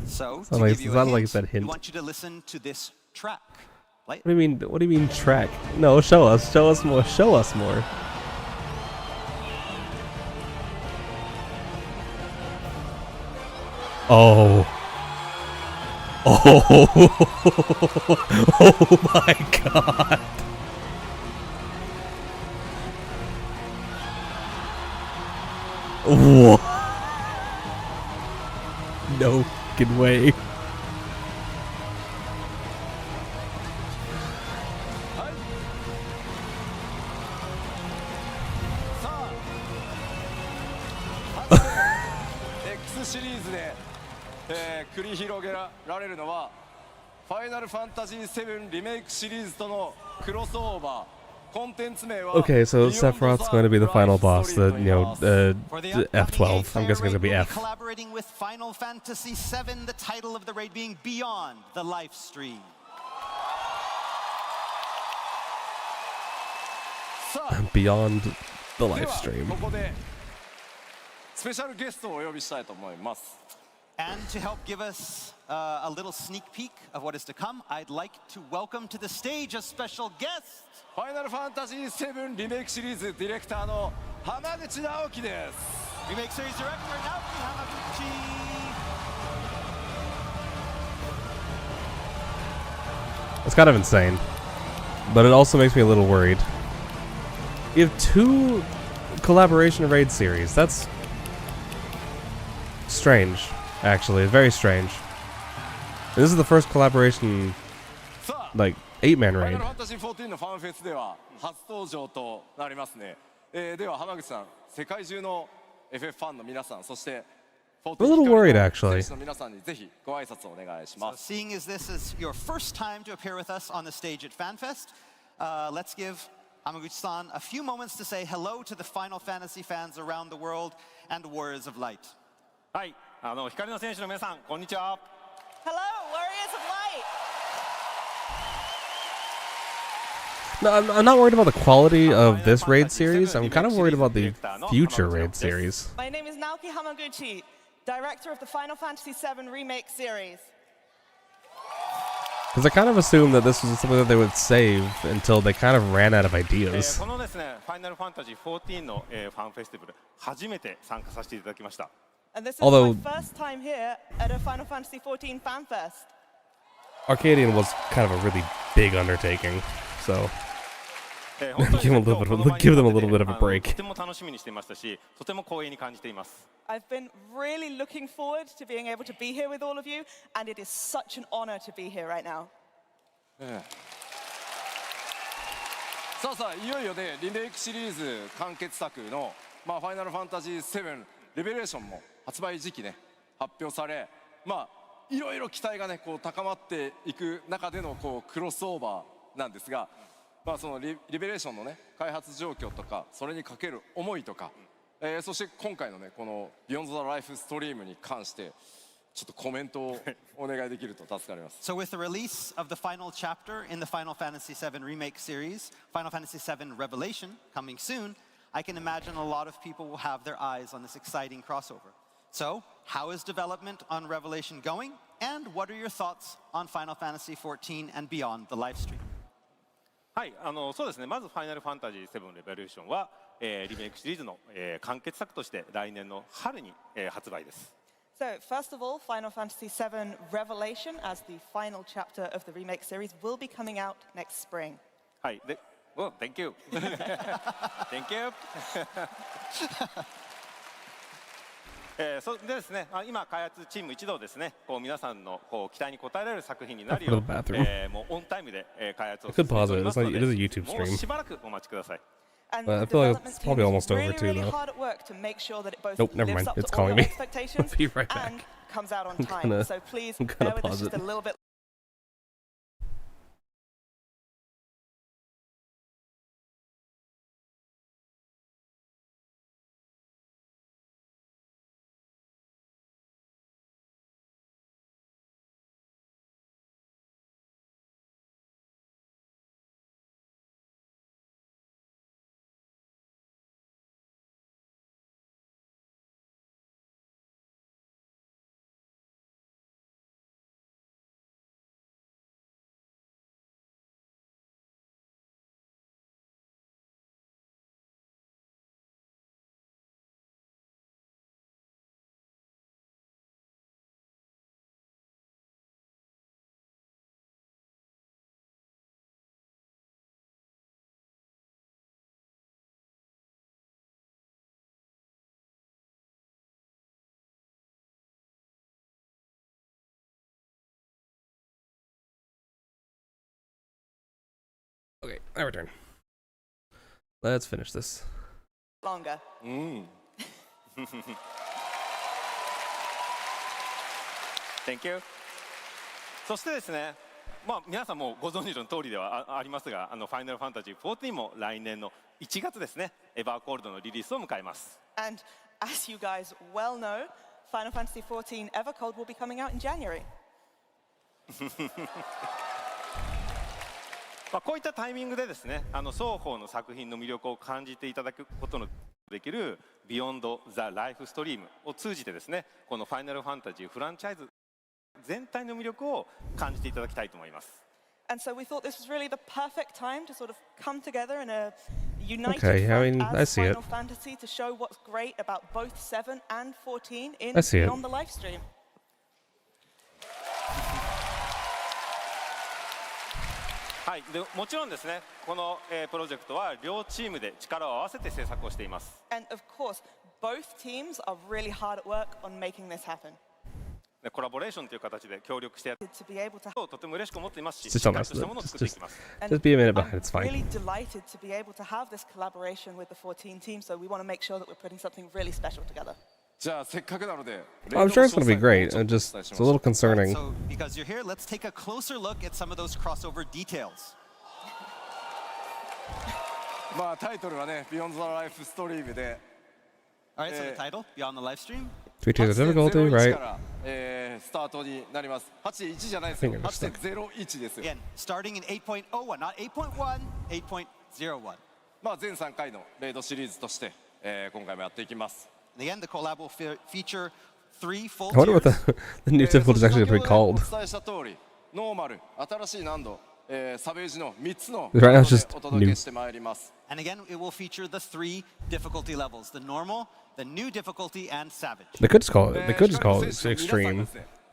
So, Sounded to like- give you a sounded like he hint, said we hint. want you to listen to this track. What do you mean? What do you mean track? No, show us. Show us more. Show us more. Oh. Oh. Oh my god. Whoa. No fucking way. X シリーズで、繰り広げられるのはファイナルファンタジー7リメイクシリーズとのクロスオーバー。Okay, so Sephiroth's going to be the final boss, the F12. I'm guessing it's going to be F. Collaborating with Final Fantasy VII, the title of the raid being Beyond the Life Stream. Beyond the live stream. ここでスペシャルゲストをお呼びしたいと思います。 And to help give us a little sneak peek of what is to come, I'd like to welcome to the stage a special guest. ファイナルファンタジー7リメイクシリーズディレクターの浜口直樹です。Remake Series Director Naoki Hamaguchi. It's kind of insane, but it also makes me a little worried. You have 2 collaboration raid series. That's strange, actually. Very strange. This is the first collaboration, like, 8-man raid. ファイナルファンタジー14のファンフェスでは初登場となりますね。では浜口さん、世界中の FF ファンの皆さん、そして I'm a little worried, actually. 選手の皆さんにぜひご挨拶をお願いしま So す。 seeing as this is your first time to appear with us on the stage at FanFest, let's give Hamaguchi-san a few moments to say hello to the Final Fantasy fans around the world and Warriors of Light. はい、光の選手の皆さん、こんにちは。Hello, Warriors of Light. No, I'm not worried about the quality of this raid series. I'm kind of worried about the future raid series. My name is Naoki Hamaguchi, director of the Final Fantasy VII Remake series. Because I kind of assumed that this was something that they would save until they kind of ran out of ideas. このですね、ファイナルファンタジー14の、ファンフェスティバル初めて参加させていただきました。And this is Although- my first time here at a Final Fantasy XIV FanFest. Arcadian was kind of a really big undertaking, so give them a little bit of a break. とても楽しみにしていましたし、とても光栄に感じています。 I've been really looking forward to being able to be here with all of you, and it is such an honor to be here right now. さあさあ、いよいよね、リメイクシリーズ完結作の、ファイナルファンタジー7レベレーションも発売時期ね、発表され、いろいろ期待がね、こう高まっていく中でのこうクロスオーバーなんですが、そのリベレーションのね、開発状況とか、それにかける思いとか、そして今回のね、このビヨンドザライフストリームに関して、ちょっとコメントをお願いできると助かります。So with the release of the final chapter in the Final Fantasy VII Remake series, Final Fantasy VII Revelation, coming soon, I can imagine a lot of people will have their eyes on this exciting crossover. So, how is development on Revelation going? And what are your thoughts on Final Fantasy XIV and beyond the live stream? はい、そうですね。まずファイナルファンタジー7レベレーションは、リメイクシリーズの、完結作として来年の春に、発売です。So, first of all, Final Fantasy VII Revelation, as the final chapter of the remake series, will be coming out next spring. はい、で、Thank you. Thank you. そうでですね、今開発チーム一同ですね、こう皆さんのこう期待に応えられる作品になるよう、もうオンタイムで開発を進めておりますので、もうしばらくお待ちください。And I the feel like development it's team probably is almost over really, too, really though. hard at work to make sure that it both Nope, never lives mind. up It's to all calling your me. expectations Be right back. and comes out on I'm time. gonna- So please I'm gonna bear with us pause just it. a little bit I return. Let's finish this. Longer. Thank you. そしてですね、まあ皆さんもご存知の通りではありますが、ファイナルファンタジー14も来年の1月ですね、エバーコールドのリリースを迎えます。And as you guys well know, Final Fantasy XIV Evercold will be coming out in January. まあこういったタイミングでですね、双方の作品の魅力を感じていただくことのできる Beyond the Life Stream を通じてですね、このファイナルファンタジーフランチャイズ全体の魅力を感じていただきたいと思います。And so we thought this was really the perfect time to sort of come together in a united front as Final Fantasy to show what's great about both 7 and 14 in Beyond the Livestream. はい、でもちろんですね、この、プロジェクトは両チームで力を合わせて制作をしています。And of course, both teams are really hard at work on making this happen. コラボレーションという形で協力してやってとても嬉しく思っていますし、し Just っかりとしたものを作っていきます。Just be a minute behind, it's fine. I'm really delighted to be able to have this collaboration with the 14 team, so we want to make sure that we're putting something really special together. じゃあせっかくなので I'm sure it's going to be great. It's a little concerning. So, because you're here, let's take a closer look at some of those crossover details. まあタイトルはね Beyond the Life Stream で Alright, so the title, Beyond the Livestream. 3 tiers of difficulty, right? スタートになります。8.1じゃないですよ。8.01ですよ。 Again, starting in 8.01, not 8.1, 8.01. まあ全3回のレイドシリーズとして、今回もやっていきます。And again, the collab will feature 3 full I wonder what tiers. the new difficulty is actually going to be お called. 伝えした通り、ノーマル、新しい難度、サベージの3つの Right now it's just お届けしてまいります。 And again, it will feature the 3 difficulty levels: the normal, the new difficulty, and savage. They could just call it. They could just call it extreme.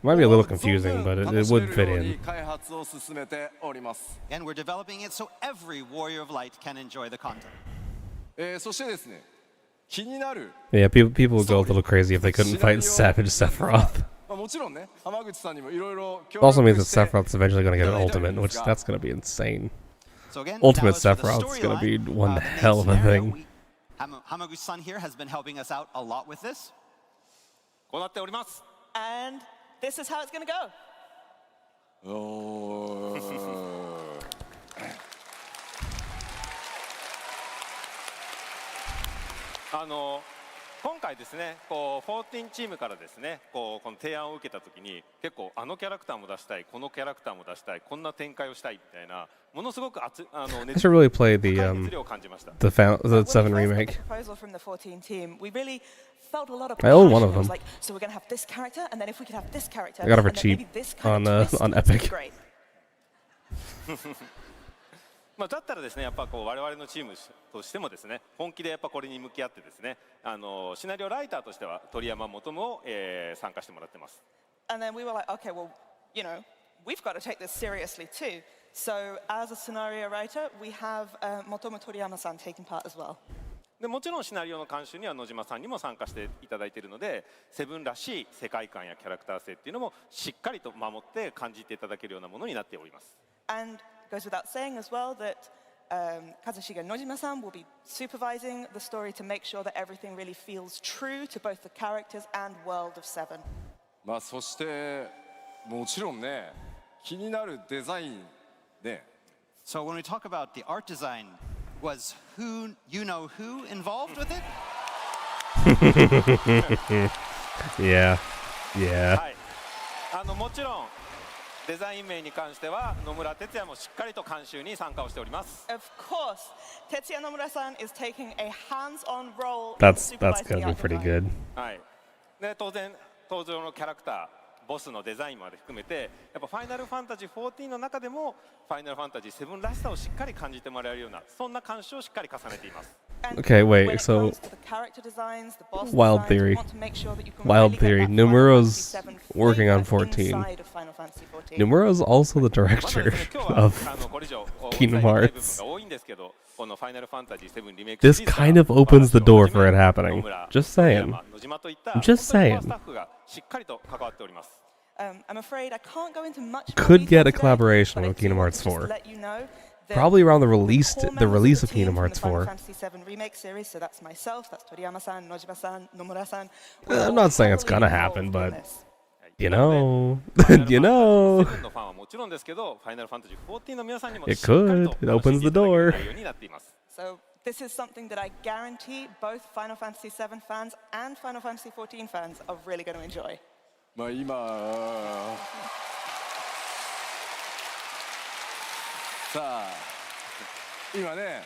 Might be a little confusing, but it would fit in. 開発を進めております。 And we're developing it so every Warrior of Light can enjoy the content. そしてですね、気になる。 Yeah, people would go a little crazy if they couldn't fight Savage Sephiroth. もちろんね、浜口さんにもいろいろ。 Also means that Sephiroth's eventually going to get an ultimate, which that's going to be insane. So again, Ultimate Sephiroth's going to be one hell of a thing. Hamaguchi-san here has been helping us out a lot with this. こうなっております。 And this is how it's going to go. 今回ですね、こう14チームからですね、この提案を受けたときに結構キャラクターも出したい、このキャラクターも出したい、こんな展開をしたいみたいなものすごくI should really play the 7 remake. I own one of them. So we're going to have this character, and then if we could have this character, I got it for cheap on Epic. まあだったらですね、やっぱこう我々のチームとしてもですね、本気でやっぱこれに向き合ってですね、シナリオライターとしては鳥山元夢を、参加してもらってます。And then we were like, okay, well, you know, we've got to take this seriously too. So as a scenario writer, we have Motomu Toriyama-san taking part as well. でもちろんシナリオの監修には野島さんにも参加していただいているので、セブンらしい世界観やキャラクター性っていうのもしっかりと守って感じていただけるようなものになっております。And it goes without saying as well that Kazushige Nojima-san will be supervising the story to make sure that everything really feels true to both the characters and world of Seven. まあそしてもちろんね、気になるデザインね。So when we talk about the art design, was who you know who involved with it? Yeah. Yeah. はい。もちろんデザイン面に関しては野村哲也もしっかりと監修に参加をしております。Of course, Tetsuya Nomura-san is taking a hands-on role. That's gonna be pretty good. はい。で当然登場のキャラクター、ボスのデザインまで含めて、やっぱファイナルファンタジー14の中でもファイナルファンタジー7らしさをしっかり感じてもらえるようなそんな監修をしっかり重ねています。Okay, wait, so Wild Theory. Nomura's working on 14. Nomura's also the director of Kingdom Hearts. This kind of opens the door for it happening. Just saying. Just saying. I'm afraid I can't go into much Could get a collaboration with Kingdom Hearts 4. probably around the release core of members of the Kingdom team Hearts from the 4. Final Fantasy VII Remake series, so that's myself, that's Toriyama-san, Nojima-san, Nomura-san. I'm not saying it's gonna happen, but you know, you 7 know, のファンはもちろんですけど、ファイナルファンタジー14の皆さんにも it しっかり could. と It 楽しん opens でい the ただける door. 内容になっています。 So this is something that I guarantee both Final Fantasy VII fans and Final Fantasy XIV fans are really going to enjoy. まあ今さあ今ね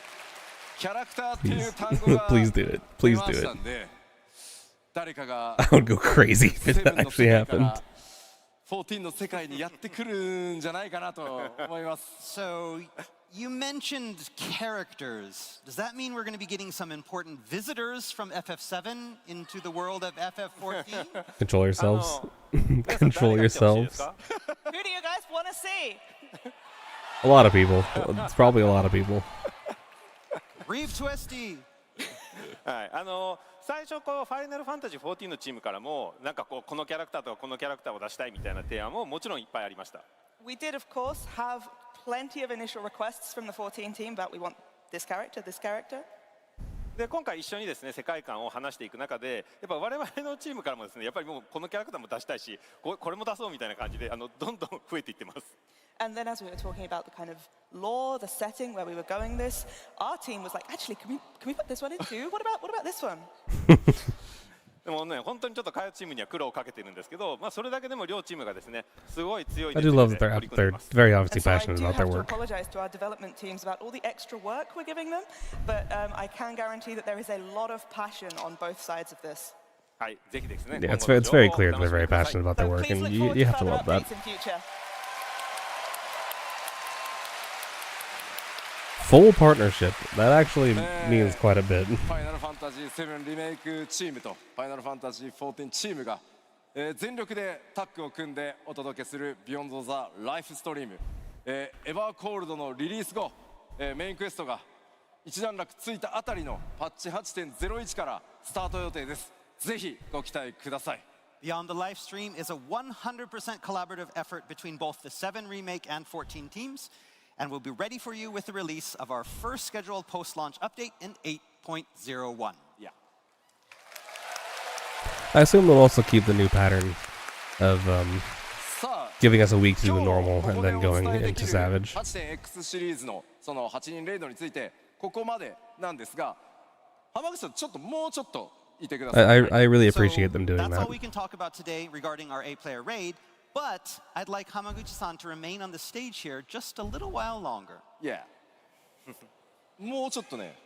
キャラクターっていう単語が Please do it. 出 Please ま do し it. たんで誰かが I would go crazy if it 7の actually 世界か happened. ら14の世界にやってくるんじゃないかなと思います。 So, you mentioned characters. Does that mean we're going to be getting some important visitors from FF7 into the world of FF14? Control yourselves. Control yourselves. Who do you guys want to see? A lot of people. It's probably a lot of people. Reeve Twisty. はい、最初こうファイナルファンタジー14のチームからもなんかこのキャラクターとかこのキャラクターを出したいみたいな提案ももちろんいっぱいありました。We did, of course, have plenty of initial requests from the 14 team about we want this character, this character. で今回一緒にですね世界観を話していく中でやっぱ我々のチームからもですねやっぱりもうこのキャラクターも出したいしこれも出そうみたいな感じでどんどん増えていってます。And then as we were talking about the kind of lore, the setting where we were going this, our team was like, actually, can we put this one in too? What about this one? でもね本当にちょっと開発チームには苦労をかけてるんですけど、まあそれだけでも両チームがですねすごい強い I 熱 do 量 love で that 取り組んで they're います。 very obviously And so I passionate do about their have to work. apologize to our development teams about all the extra work we're giving them, but I can guarantee that there is a lot of passion on both sides of this. はいぜひですね。 Yeah, it's very clear that they're very passionate about their So work, please and look you forward you to have to further love that. updates in future. Full partnership. That actually means quite a bit. ファイナルファンタジー7リメイクチームとファイナルファンタジー14チームが、全力でタッグを組んでお届けするビヨンドザライフストリーム、エバーコールドのリリース後、メインクエストが一段落ついたあたりのパッチ 8.01 からスタート予定です。ぜひご期待ください。 Beyond the live stream is a 100% collaborative effort between both the 7 remake and 14 teams, and we'll be ready for you with the release of our first scheduled post-launch update in 8.01. Yeah. I assume they'll also keep the new pattern of giving us a week to do the normal and then going into Savage. 8.X シリーズのその8人レイドについてここまでなんですが、浜口さんちょっともうちょっといてください。 I really appreciate them doing That's all that. we can talk about today regarding our 8-player raid, but I'd like Hamaguchi-san to remain on the stage here just a little while longer. Yeah. もうちょっとね。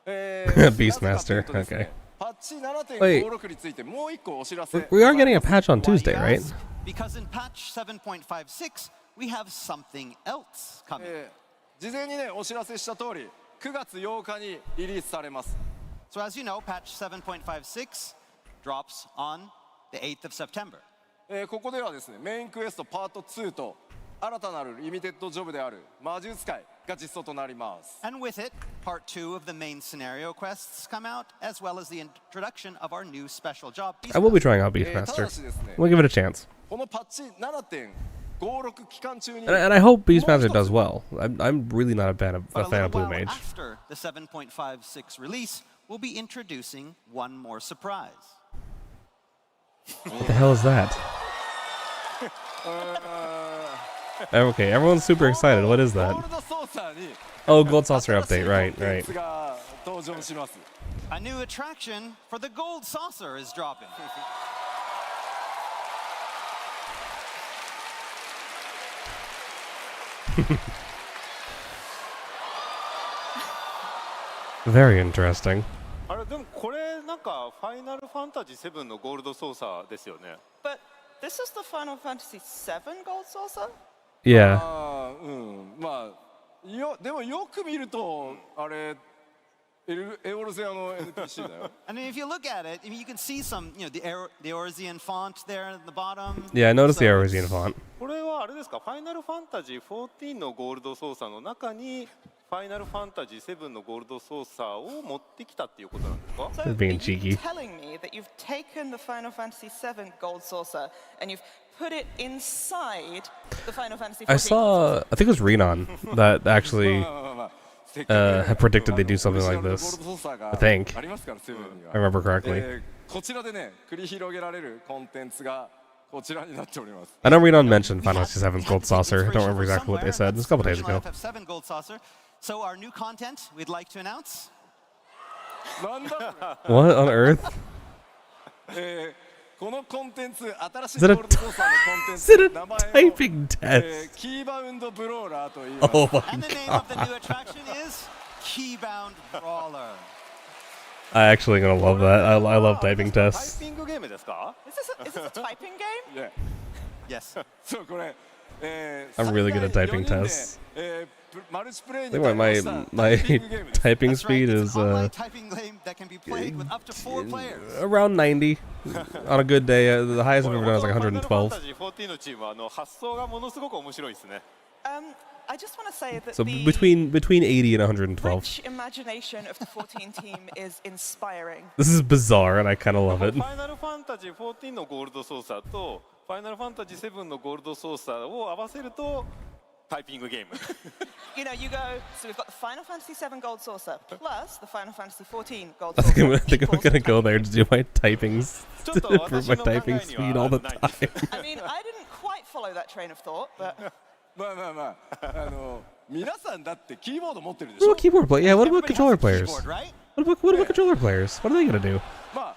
Beastmaster. Okay. パッチ 7.56 についてもう一個お知らせ。 We are getting a patch on Tuesday, right? Because in patch 7.56, we have something else coming. 事前にねお知らせした通り、9月8日にリリースされます。 So as you know, patch 7.56 drops on the 8th of September. ここではですね、メインクエストパート2と新たなるリミテッドジョブである魔術使いが実装となります。 And with it, part 2 of the main scenario quests come out, as well as the introduction of our new special job. I will be trying out Beastmaster. We'll give it a chance. このパッチ 7.56 期間中に And I hope Beastmaster does well. I'm really not a fan of But a little Blue while Mage. after the 7.56 release, we'll be introducing one more surprise. What the hell is that? Okay, everyone's super excited. What is that? Oh, Gold Saucer update. Right. A new attraction for the Gold Saucer is dropping. Very interesting. あれでもこれなんかファイナルファンタジー7のゴールドソーサーですよね。 But this is the Final Fantasy VII Gold Saucer? Yeah. まあでもよく見るとあれエオルゼアの NPC だよ。 I mean, if you look at it, I mean, you can see some, the Eorzean font there at the bottom. Yeah, I noticed the Eorzean font. これはあれですか、ファイナルファンタジー14のゴールドソーサーの中にファイナルファンタジー7のゴールドソーサーを持ってきたっていうことなんですか So Being are you cheeky. telling me that you've taken the Final Fantasy VII Gold Saucer and you've put it inside the Final Fantasy XIV? I saw, I think it was Renan that actually had predicted they do something like this. I think. I remember correctly. こちらでね、繰り広げられるコンテンツがこちらになっております。 I know Renan mentioned Final Fantasy VII's Gold Saucer. I don't remember exactly what they said. It was a couple days ago. FF7 Gold Saucer. So our new content we'd like to announce. What on earth? このコンテンツ、新しい Is it ゴールドソーサーのコンテン Is ツ it a 名前を typing test? キーバウンドブローラーと言います。 Oh my And the name of the new attraction is Keybound Brawler. I actually gonna love that. I love typing tests. タイピングゲームですか Is this a typing game? Yeah. Yes. そうこれ、I'm really good at typing 最大4人で tests. マルチプレイ I に think 対 my 応した my タイピングゲームです。 typing That's right. speed It's is an online typing game that can be played with up to 4 players. around 90 on a good day. The highest I've ever done is like 112. ファイナルファンタジー14のチームは発想がものすごく面白いですね。I just want to say that So the between 80 and 112. rich imagination of the 14 team is inspiring. This is bizarre, and I kind of love フ it. ァイナルファンタジー14のゴールドソーサーとファイナルファンタジー7のゴールドソーサーを合わせるとタイピングゲーム。You know, you go, so we've got the Final Fantasy VII Gold Saucer plus the Final Fantasy XIV Gold I Saucer. think I'm gonna go there to do my typings, ちょっ to と improve 私 my の考 typing えに speed all the はないです。 time. I mean, I didn't quite follow that train of thought, but まあまあまあ、皆さんだってキーボード持ってるでしょ What about keyboard play? Yeah, what about Everybody controller has a players? keyboard, right? What about controller players? What are they gonna do? まあ、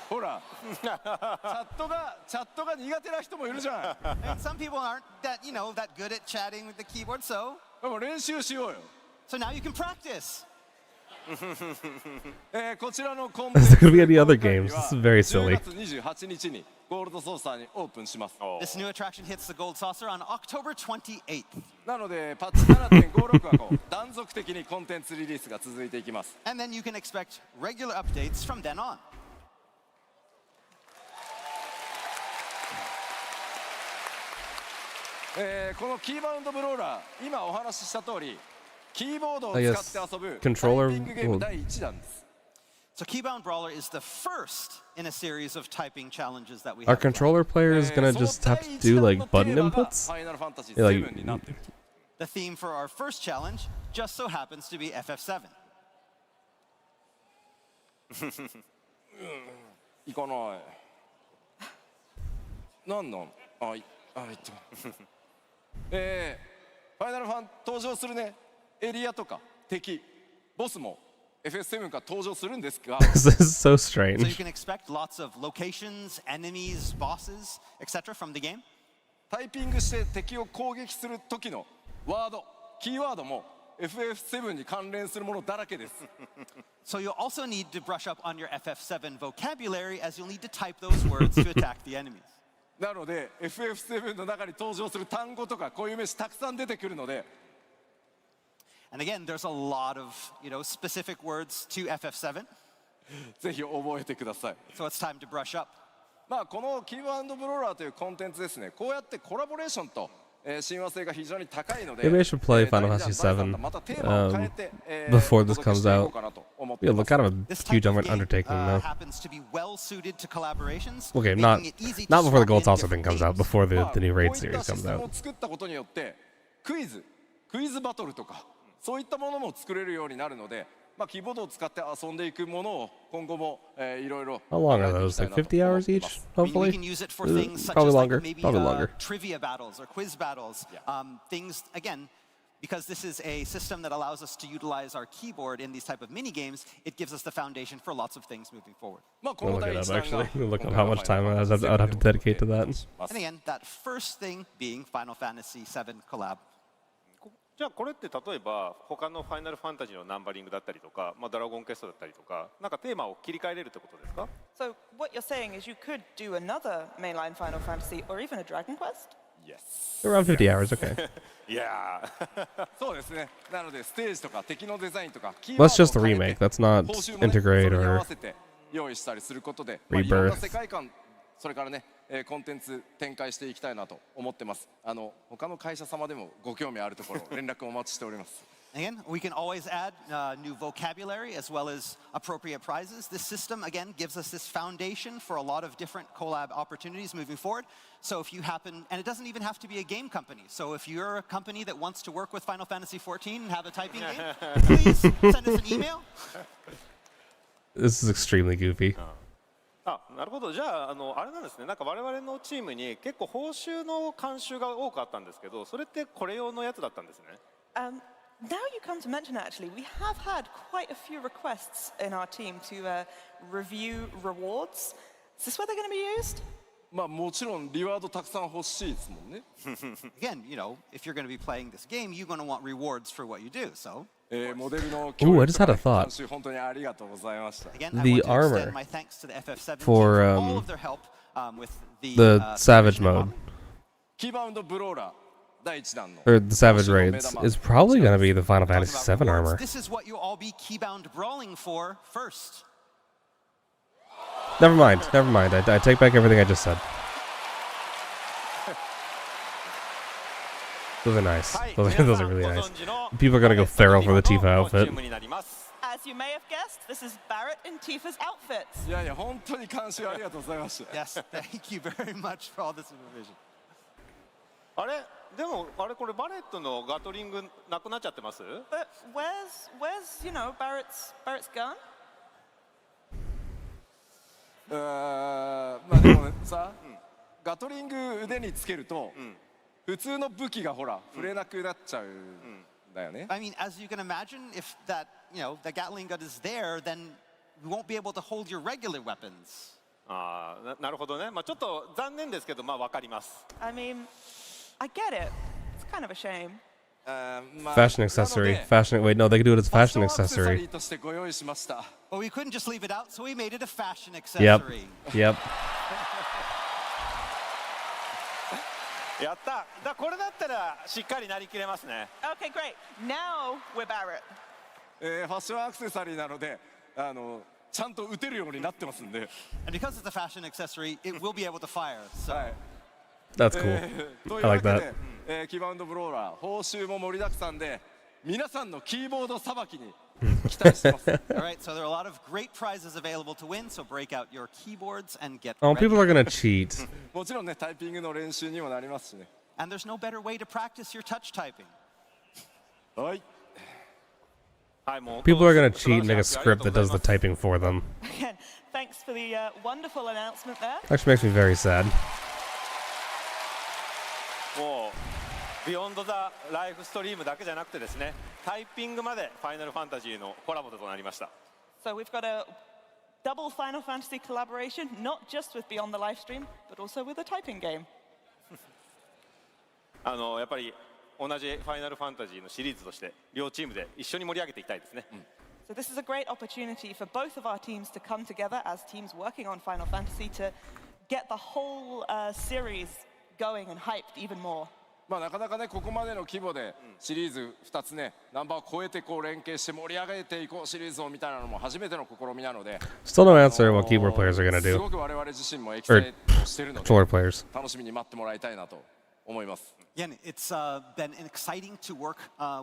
ほら、チャットが苦手な人もいるじゃん。 And some people aren't that, that good at chatting with the keyboard, so でも練習しようよ。 now you can practice. こちらのコンテン Is there ツ gonna be any other games? This is very 10 silly. 月28日にゴールドソーサーにオープンします。 This new attraction hits the Gold Saucer on October 28th. なので、パッチ 7.56 はこう断続的にコンテンツリリースが続いていきます。 And then you can expect regular updates from then on. このキーバウンドブローラー、今お話しした通り、キーボードを I 使 guess って遊ぶ controller タイピングゲーム will- 第1弾です。 So Keybound Brawler is the first in a series of typing challenges that we Are have. controller players gonna just have to do like button inputs? ファイナルファンタジー Yeah, like- 7になってる。 The theme for our first challenge just so happens to be FF7. 行かない。なんなんあ、いった。ファイナルファン登場するね、エリアとか敵、ボスも FF7 から登場するんですが、 This is so So you strange. can expect lots of locations, enemies, bosses, etc. from the game. タイピングして敵を攻撃する時のワード、キーワードも FF7 に関連するものだらけです。So you'll also need to brush up on your FF7 vocabulary as you'll need to type those words to attack the enemies. なので FF7 の中に登場する単語とか固有名詞たくさん出てくるので、 And again, there's a lot of, specific words to FF7. ぜひ覚えてください。 So it's time to brush up. まあこのキーワードブローラーというコンテンツですね。こうやってコラボレーションと親和性が非常に高いので、 Maybe I should play Final Fantasy VII before this comes out. Yeah, look, kind of a This type huge of game undertaking though. happens to be well suited to collaborations. Okay, making not it easy to not before the swap Gold in Saucer different thing comes out, themes. before the まあ new こうい raid った series シス comes テムを out. 作ったことによってクイズバトルとかそういったものも作れるようになるので、まあキーボードを使って遊んでいくものを今後もいろいろ How long are those? Like 50 hours each, We hopefully? can use it for things such Probably as longer. like maybe Probably longer. trivia battles or quiz battles. Things, again, because this is a system that allows us to utilize our keyboard in these type of mini games, it gives us the foundation for lots of things moving forward. まあこ I'll の look 第 it 一 up 弾が actually. Look up how much time I'd have to dedicate to that. And again, that first thing being Final Fantasy VII collab. じゃあこれって例えば他のファイナルファンタジーのナンバリングだったりとか、ドラゴンクエストだったりとか、なんかテーマを切り替えれるってことですか so what you're saying is you could do another mainline Final Fantasy or even a Dragon Quest? Yes. Around 50 hours, okay. いやそうですね。なのでステージとか敵のデザインとかキー Well, ワ that's ー just ド the を変え remake. て That's not 報酬もね integrate それに合 or わせて用意したりすることで、いろんな Rebirth. 世界観それからね、コンテンツ展開していきたいなと思ってます。他の会社様でもご興味あるところ連絡お待ちしております。Again, we can always add new vocabulary as well as appropriate prizes. This system, again, gives us this foundation for a lot of different collab opportunities moving forward. So if you happen, and it doesn't even have to be a game company. So if you're a company that wants to work with Final Fantasy XIV and have a typing game, please send us an email. This is extremely goofy. なるほど。じゃあ、あれなんですね。なんか我々のチームに結構報酬の慣習が多くあったんですけど、それってこれ用のやつだったんですね。Now you come to mention it, actually, we have had quite a few requests in our team to review rewards. Is this where they're going to be used? まあもちろんリワードたくさん欲しいですもんね。Again, you know, if you're going to be playing this game, you're going to want rewards for what you do. So. モデルの Ooh, I just had a thought. 監修本当にありがとうございました。 Again, The I want to armor extend my thanks to the FF7 for, team for all of their help with the Savage mode, キーバウンドブローラー第1弾の or the Savage raids, is probably going to be the Final Fantasy VII armor. This is what you'll all be keybound brawling for first. Never mind. I take back everything I just said. Those are nice. Those are really nice. People are going to go feral for the Tifa outfit. As you may have guessed, this is Barrett in Tifa's outfits. いやいや本当に監修ありがとうございました。 Yes, thank you very much for all this information. あれでもあれこれバレットのガトリングなくなっちゃってます？ But where's you know Barrett's gun? まあでもさ、ガトリング腕につけると、普通の武器がほら触れなくなっちゃうんだよね。I mean, as you can imagine, if that, you know, the Gatling gun is there, then you won't be able to hold your regular weapons. なるほどね。まあちょっと残念ですけど、まあわかります。I mean, I get it. It's kind of a shame. Fashion accessory. Fashion. Wait, no, they could do it as fashion accessory. Well, we couldn't just leave it out, so we made it a fashion accessory. Yep. やった。これだったらしっかりなりきれますね。Okay, great. Now we're Barrett. ファッションアクセサリーなので、ちゃんと撃てるようになってますんで。And because it's a fashion accessory, it will be able to fire. So. That's cool. I like that. キーバウンドブローラー報酬も盛りだくさんで皆さんのキーボードさばきに期待してます。 All right, so there are a lot of great prizes available to win, so break out your keyboards and get Oh, ready. people are gonna cheat. もちろんねタイピングの練習にもなりますしね。 And there's no better way to practice your touch typing. はい。 People are gonna cheat and make a script that does the typing for them. Again, thanks for the wonderful announcement there. Actually makes me very sad. もうビヨンドザライフストリームだけじゃなくてですね、タイピングまでファイナルファンタジーのコラボとなりました。So we've got a double Final Fantasy collaboration, not just with Beyond the Livestream, but also with a typing game. やっぱり同じファイナルファンタジーのシリーズとして両チームで一緒に盛り上げていきたいですね。So this is a great opportunity for both of our teams to come together as teams working on Final Fantasy to get the whole series going and hyped even more. まあなかなかねここまでの規模でシリーズ2つねナンバーを超えてこう連携して盛り上げていこうシリーズをみたいなのも初めての試みなので Still no answer what keyboard players are gonna す do. ごく我々自身もエキサイトしてるので Controller players. 楽しみに待ってもらいたいなと思います。 Again, it's been exciting to work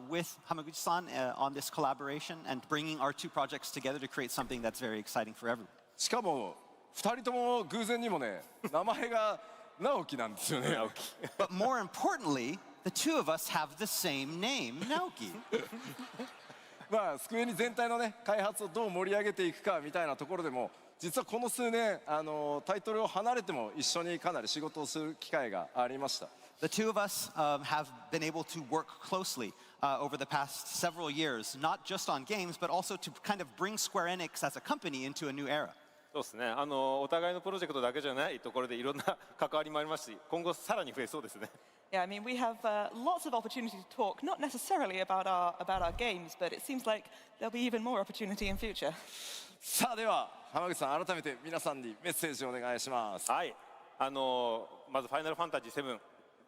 with Hamaguchi-san on this collaboration and bringing our two projects together to create something that's very exciting for everyone. しかも2人とも偶然にもね名前が直樹なんですよね。But more importantly, the two of us have the same name, Naoki. まあスクエニ全体のね開発をどう盛り上げていくかみたいなところでも実はこの数年タイトルを離れても一緒にかなり仕事をする機会がありました。 The two of us have been able to work closely over the past several years, not just on games, but also to kind of bring Square Enix as a company into a new era. そうですね。お互いのプロジェクトだけじゃないところでいろんな関わりもありますし、今後さらに増えそうですね。Yeah, I mean, we have lots of opportunity to talk, not necessarily about our games, but it seems like there'll be even more opportunity in future. さあでは浜口さん改めて皆さんにメッセージをお願いします。はい。まずファイナルファンタジー7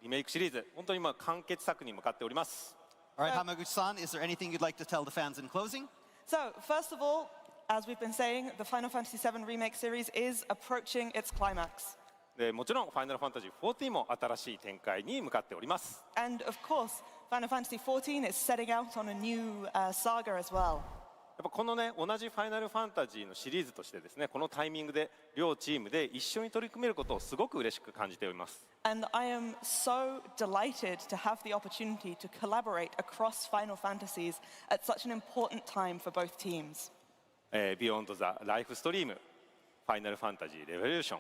リメイクシリーズ本当に今完結作に向かっております。All right, Hamaguchi-san, is there anything you'd like to tell the fans in closing? So, first of all, as we've been saying, the Final Fantasy VII Remake series is approaching its climax. でもちろんファイナルファンタジー14も新しい展開に向かっております。And of course, Final Fantasy XIV is setting out on a new saga as well. やっぱこのね、同じファイナルファンタジーのシリーズとしてですね、このタイミングで両チームで一緒に取り組めることをすごく嬉しく感じております。And I am so delighted to have the opportunity to collaborate across Final Fantasies at such an important time for both teams. Beyond the Life Stream、ファイナルファンタジーレボリューション、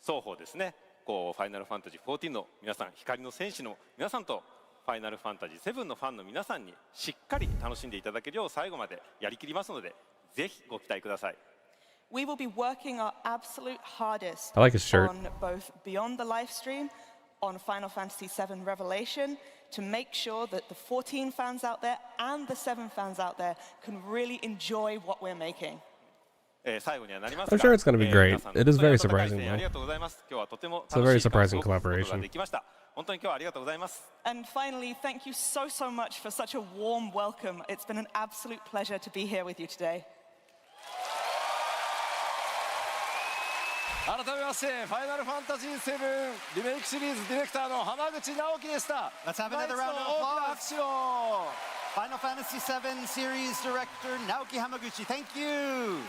双方ですね、こうファイナルファンタジー14の皆さん、光の戦士の皆さんとファイナルファンタジー7のファンの皆さんにしっかり楽しんでいただけるよう最後までやりきりますので、ぜひご期待ください。We will be working our absolute hardest I like his shirt. on both Beyond the Livestream, on Final Fantasy VII Revelation, to make sure that the 14 fans out there and the 7 fans out there can really enjoy what we're making. I'm sure it's going to be great. It is very surprising, though. It's a very surprising collaboration. And finally, thank you so much for such a warm welcome. It's been an absolute pleasure to be here with you today. 改めましてファイナルファンタジー7リメイクシリーズディレクターの浜口直樹でした。 Let's have another round of applause. Final Fantasy VII Series Director Naoki Hamaguchi, thank you.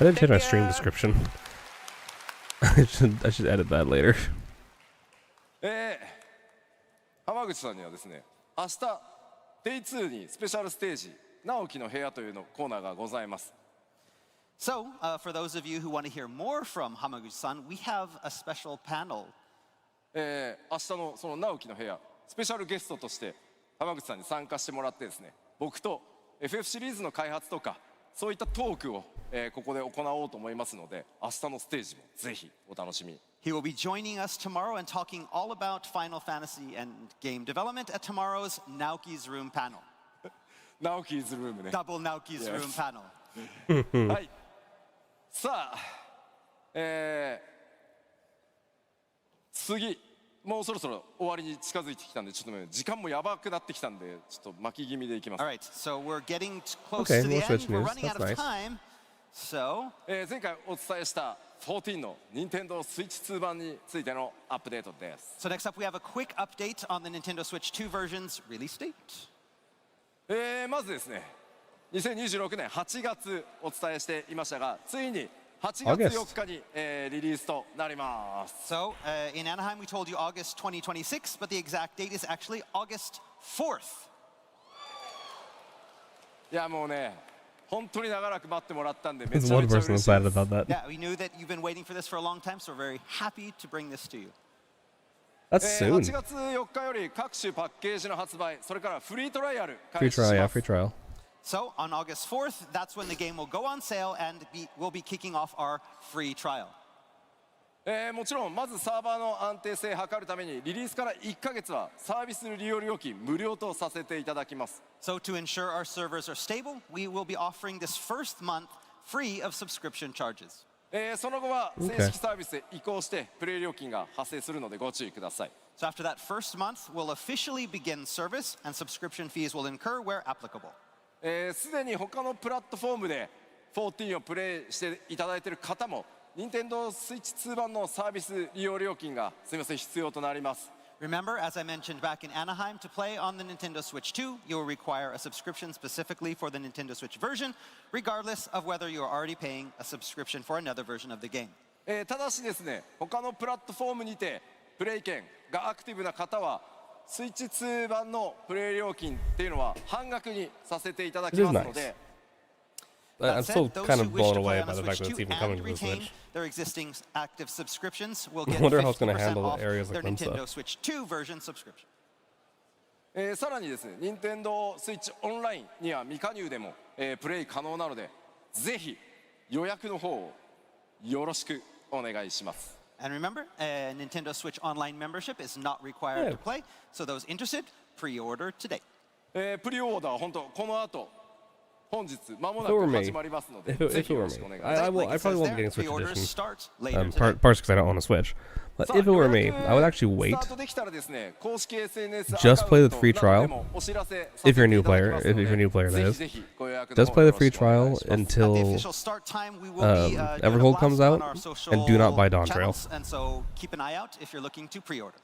I didn't change my stream description. I should edit that later. 浜口さんにはですね、明日 Day2 にスペシャルステージ直樹の部屋というのコーナーがございます。 So, for those of you who want to hear more from Hamaguchi-san, we have a special panel. 明日のその直樹の部屋スペシャルゲストとして浜口さんに参加してもらってですね、僕と FF シリーズの開発とかそういったトークを、ここで行おうと思いますので、明日のステージもぜひお楽しみに。 He will be joining us tomorrow and talking all about Final Fantasy and game development at tomorrow's Naoki's Room panel. Naoki's Room ね。 Double Naoki's Room panel. はい。さあ、次もうそろそろ終わりに近づいてきたんで、ちょっとね時間もやばくなってきたんで、ちょっと巻き気味でいきます。 All right, so we're getting close Okay, to the we'll switch end. We're news. running out That's of nice. time. So, 前回お伝えした14の任天堂スイッチ2版についてのアップデートです。 so next up we have a quick update on the Nintendo Switch 2 version's release date. まずですね、2026年8月お伝えしていましたが、ついに8月4日に、リリースとなります。 So, in Anaheim we told you August 2026, but the exact date is actually August 4th. いやもうね、本当に長らく待ってもらったんでめ There's ちゃ one めちゃ person 嬉しい excited です。 about that. Yeah, we knew that you've been waiting for this for a long time, so we're very happy to bring this to you. That's soon. 8月4日より各種パッケージの発売、それからフリートライアル Free 開始し trial, ま yeah, す。 free trial. So, on August 4th, that's when the game will go on sale and we'll be kicking off our free trial. もちろんまずサーバーの安定性を図るためにリリースから1ヶ月はサービス利用料金無料とさせていただきます。 So, to ensure our servers are stable, we will be offering this first month free of subscription charges. その後は正式サービスへ移行してプレイ料金が発生するのでご注意ください。 So, after that first month, we'll officially begin service and subscription fees will incur where applicable. すでに他のプラットフォームで14をプレイしていただいている方も任天堂スイッチ2版のサービス利用料金がすみません必要となります。 Remember, as I mentioned back in Anaheim, to play on the Nintendo Switch 2, you will require a subscription specifically for the Nintendo Switch version, regardless of whether you are already paying a subscription for another version of the game. ただしですね、他のプラットフォームにてプレイ権がアクティブな方はスイッチ2版のプレイ料金っていうのは半額にさせていただきますので。 I'm still kind of blown away by the fact that it's even coming to the Switch. Their existing active subscriptions will I get wonder how it's going to 50% handle off areas their like Nintendo Limsa. Switch 2 version subscription. さらにですね、任天堂スイッチオンラインには未加入でも、プレイ可能なので、ぜひ予約の方をよろしくお願いします。 And remember, Nintendo Switch Online membership is not required to play, so those interested, pre-order today. プリオーダー本当この後 were me, if it were me, I probably won't be getting Switch Edition. Partially because I don't own a Switch. But if it were me, I would actually wait. Just play the free trial. If you're a new player, that is. Just play the free trial until Evercold comes out, and do not buy Dawn Trail. And so keep an eye out if you're looking to pre-order.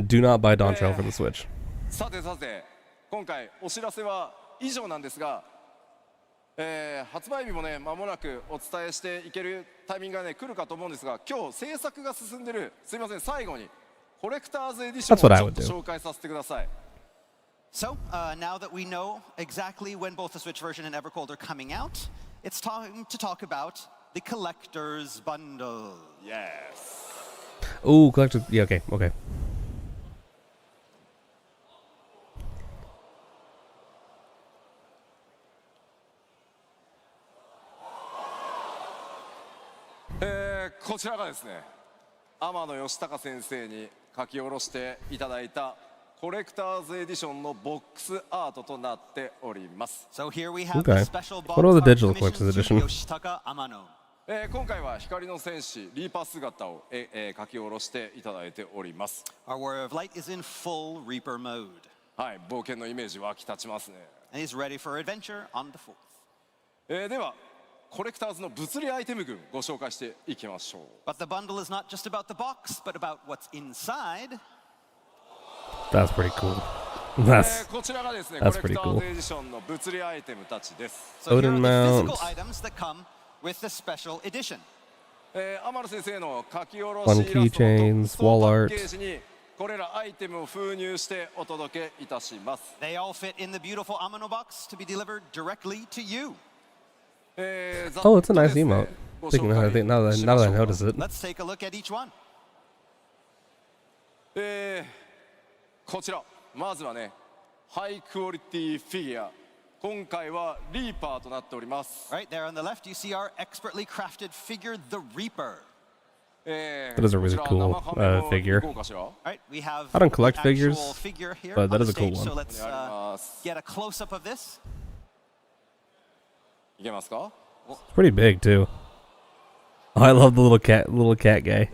Do not buy Dawn Trail for the Switch. さてさて、今回お知らせは以上なんですが、発売日もね間もなくお伝えしていけるタイミングがね来るかと思うんですが、今日制作が進んでる、すいません最後にコレクターズエディションをちょっと紹介させてください。So, now that we know exactly when both the Switch version and Evercold are coming out, it's time to talk about the Collector's Bundle. Yes. Ooh, Collector's... Yeah, okay. こちらがですね、天野義孝先生に書き下ろしていただいたコレクターズエディションのボックスアートとなっております。So here we have the special box What about the digital collector's edition? 今回は光の戦士リーパー姿を書き下ろしていただいております。Our Warrior of Light is in full Reaper mode. はい、冒険のイメージ湧き立ちますね。And he's ready for adventure on the 4th. ではコレクターズの物理アイテム群ご紹介していきましょう。But the bundle is not just about the box, but about what's inside. That's pretty cool. That's こちらがですね、 that's コレ pretty クター cool. ズエディションの物理アイテムたちです。So here Odin are the mount. physical items that come with the special edition. 天野先生の書き下ろ Fun しイラストと keychains, パ wall ッケー art. ジにこれらアイテムを封入してお届けいたします。 They all fit in the beautiful Amano box to be delivered directly to you. Oh, it's a nice emote. Now that I notice it. Let's take a look at each one. こちらまずはね、ハイクオリティフィギュア。今回はリーパーとなっております。 Right there on the left, you see our expertly crafted figure, the Reaper. That is a really cool figure. Right, we have I don't collect an actual figures, figure here but that on is the a cool stage, one. So let's get a close-up of this. いけますか？ It's pretty big too. Oh, I love the little cat guy.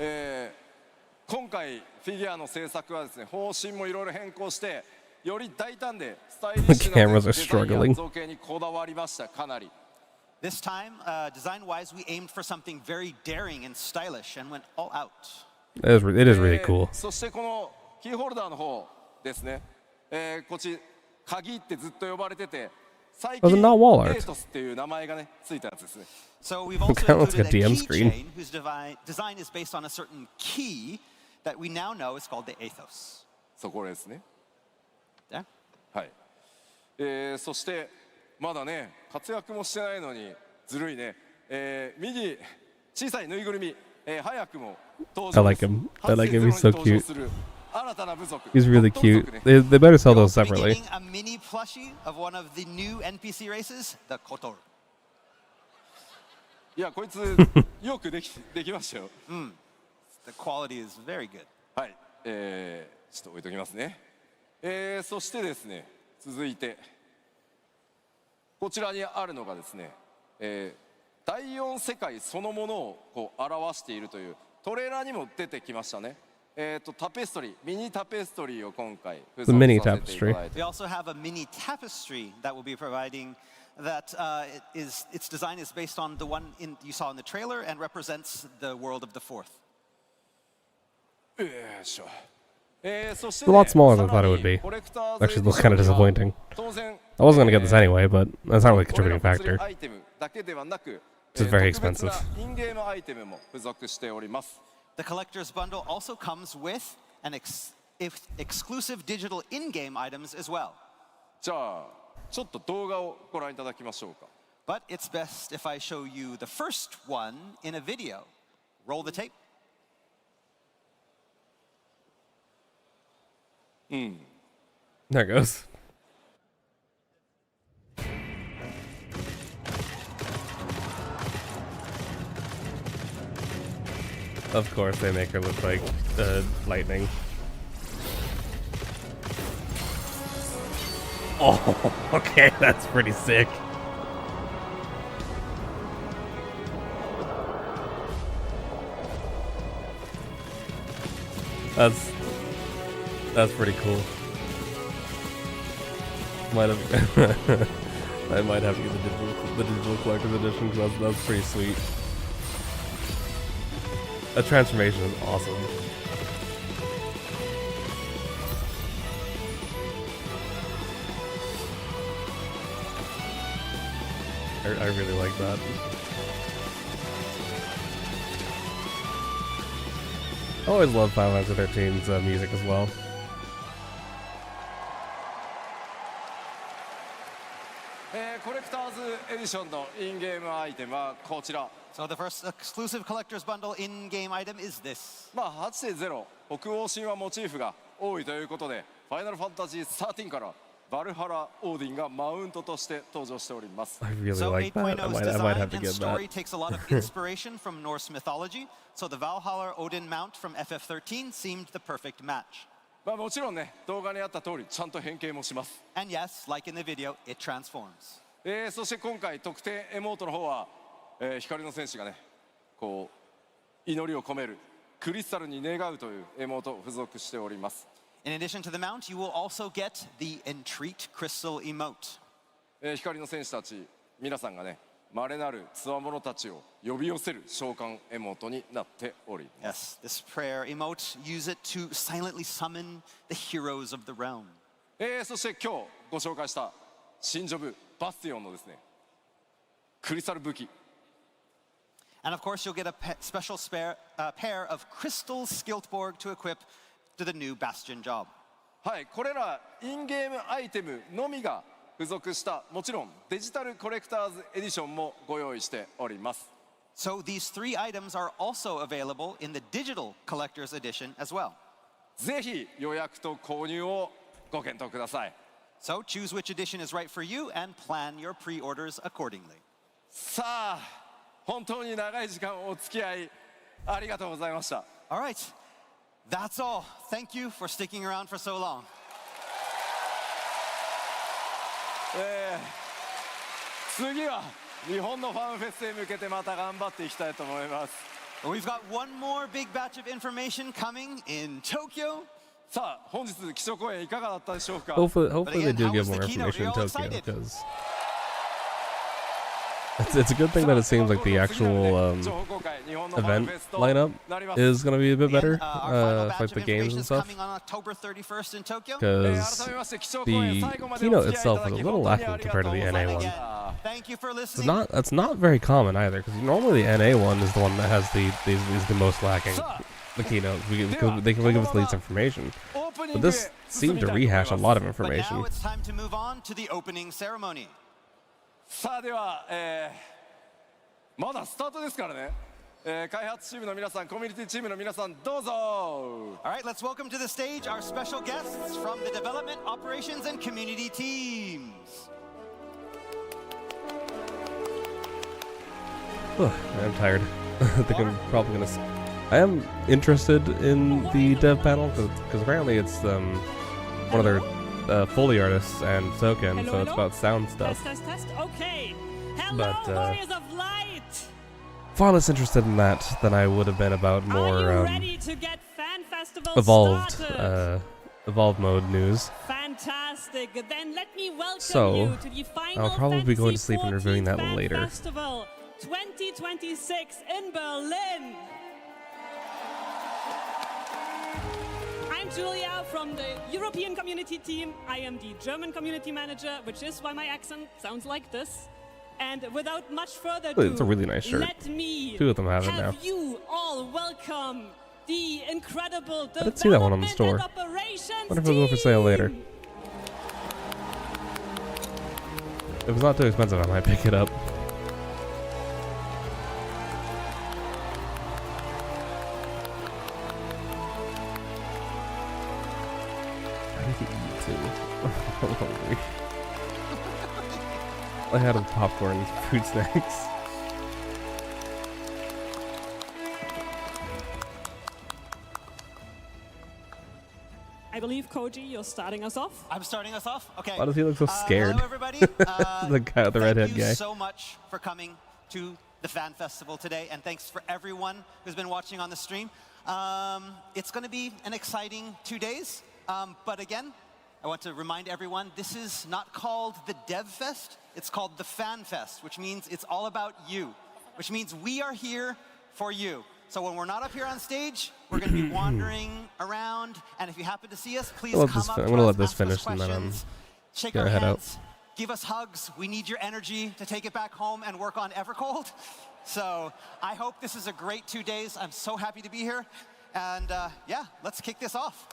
今回フィギュアの制作はですね、方針もいろいろ変更してより大胆でスタイリッシュなデザインや造形にこだわりました。かなり。 This time, design-wise, we aimed for something very daring and stylish and went all out. It is really cool. そしてこのキーホルダーの方ですね。こっち鍵ってずっと呼ばれてて、最近 not wall art. エートスっていう名前がねついたやつですね。 So we've also Kinda looks like included a a DM keychain whose design is based on a certain key that we now know is called the Athos. そうこれですね。 Yeah. はい。そしてまだね活躍もしてないのにずるいね。右小さいぬいぐるみ、早くも登場。 I like him. He's so cute. 新たな部族。 He's really cute. They better sell those separately. Getting a mini plushie of one of the new NPC races, the Kotor. いやこいつよくできましたよ。The quality is very good. はい。ちょっと置いときますね。そしてですね続いてこちらにあるのがですね、第4世界そのものをこう表しているというトレーラーにも出てきましたね。タペストリー、ミニタペストリーを今回付属させていただいて。 We also have a mini tapestry that we'll be providing. That its design is based on the one you saw in the trailer and represents the world of the 4th. It's a lot smaller than I thought it would be. Actually, it looks kind of disappointing. I wasn't gonna get this anyway, but that's not really a contributing factor. It's very expensive. The collector's bundle also comes with an exclusive digital in-game items as well. じゃあちょっと動画をご覧いただきましょうか。 But it's best if I show you the first one in a video. Roll the tape. There it goes. Of course, they make her look like lightning. Oh, okay, that's pretty sick. That's pretty cool. Might have I might have to get the digital collector's edition because that's pretty sweet. That transformation is awesome. I really like that. I always love Final Fantasy XIII's music as well. So the first exclusive collector's bundle in-game item is this. 8.0北欧神話モチーフが多いということで、ファイナルファンタジー13からバルハラオーディンがマウントとして登場しております。I really So like that. I 8.0's might design have to and get story that. takes a lot of inspiration from Norse mythology. So the Valhalla Odin mount from FF13 seemed the perfect match. もちろんね、動画にあった通りちゃんと変形もします。And yes, like in the video, it transforms. そして今回特典エモートの方は、光の戦士がね、こう祈りを込めるクリスタルに願うというエモートを付属しております。In addition to the mount, you will also get the Entreat Crystal emote. 光の戦士たち皆さんがね、稀なる強者たちを呼び寄せる召喚エモートになっております。Yes, this prayer emote, use it to silently summon the heroes of the realm. そして今日ご紹介した新ジョブバスティオンのですね、クリスタル武器。And of course, you'll get a special pair of crystal Skiltborg to equip to the new Bastion job. はい、これらインゲームアイテムのみが付属したもちろんデジタルコレクターズエディションもご用意しております。So these 3 items are also available in the digital collector's edition as well. ぜひ予約と購入をご検討ください。So choose which edition is right for you and plan your pre-orders accordingly. さあ、本当に長い時間お付き合いありがとうございました。All right, that's all. Thank you for sticking around for so long. 次は日本のファンフェスへ向けてまた頑張っていきたいと思います。We've got one more big batch of information coming in Tokyo. さあ、本日基調講演いかがだったでしょうか。 Hopefully they do give more information in Tokyo because it's a good thing that it seems like the actual event lineup is going to be a bit better, like the games and stuff. Because the keynote itself is a little lacking compared to the NA one. It's not very common either, because normally the NA one is the one that has the most lacking. The keynote, they can give us the least information, but this seemed to rehash a lot of information. But now it's time to move on to the opening ceremony. さあでは、まだスタートですからね。開発チームの皆さん、コミュニティチームの皆さん、どうぞ。All right, let's welcome to the stage our special guests from the development, operations, and community teams. I'm tired. I think I'm probably gonna. I am interested in the dev panel because apparently it's one of their Foley artists and Token, so it's about sound stuff. Test. Okay. Hello, But warriors of light. Far less interested in that than I would have been about Are more you ready to get Fan Festival evolved started? evolved mode news. Fantastic. Then let me welcome So, you to the final I'll probably be going to sleep and reviewing that Fan later. Festival 2026 in Berlin. I'm Julia from the European community team. I am the German community manager, which is why my accent sounds like this. And without much further ado, It's a really nice shirt. let me Two of them have it now. you all welcome the incredible I didn't see that one on the store. Wonder if it'll go for sale later. If it's not too expensive, I might pick it up. I need to eat too. I'm hungry. I had a popcorn and food snacks. I believe, Koji, you're starting us off. I'm starting us off? Okay. Why does he look so scared? Hello, everybody. The guy with the redhead guy. Thank you so much for coming to the Fan Festival today, and thanks for everyone who's been watching on the stream. It's going to be an exciting 2 days. But again, I want to remind everyone, this is not called the Dev Fest. It's called the Fan Fest, which means it's all about you, which means we are here for you. So when we're not up here on stage, we're going to be wandering around. And if you happen to see us, please come up to us, I'm gonna let this ask us finish and then questions, shake get our our head out. hands, give us hugs. We need your energy to take it back home and work on Evercold. So I hope this is a great 2 days. I'm so happy to be here. And yeah, let's kick this off.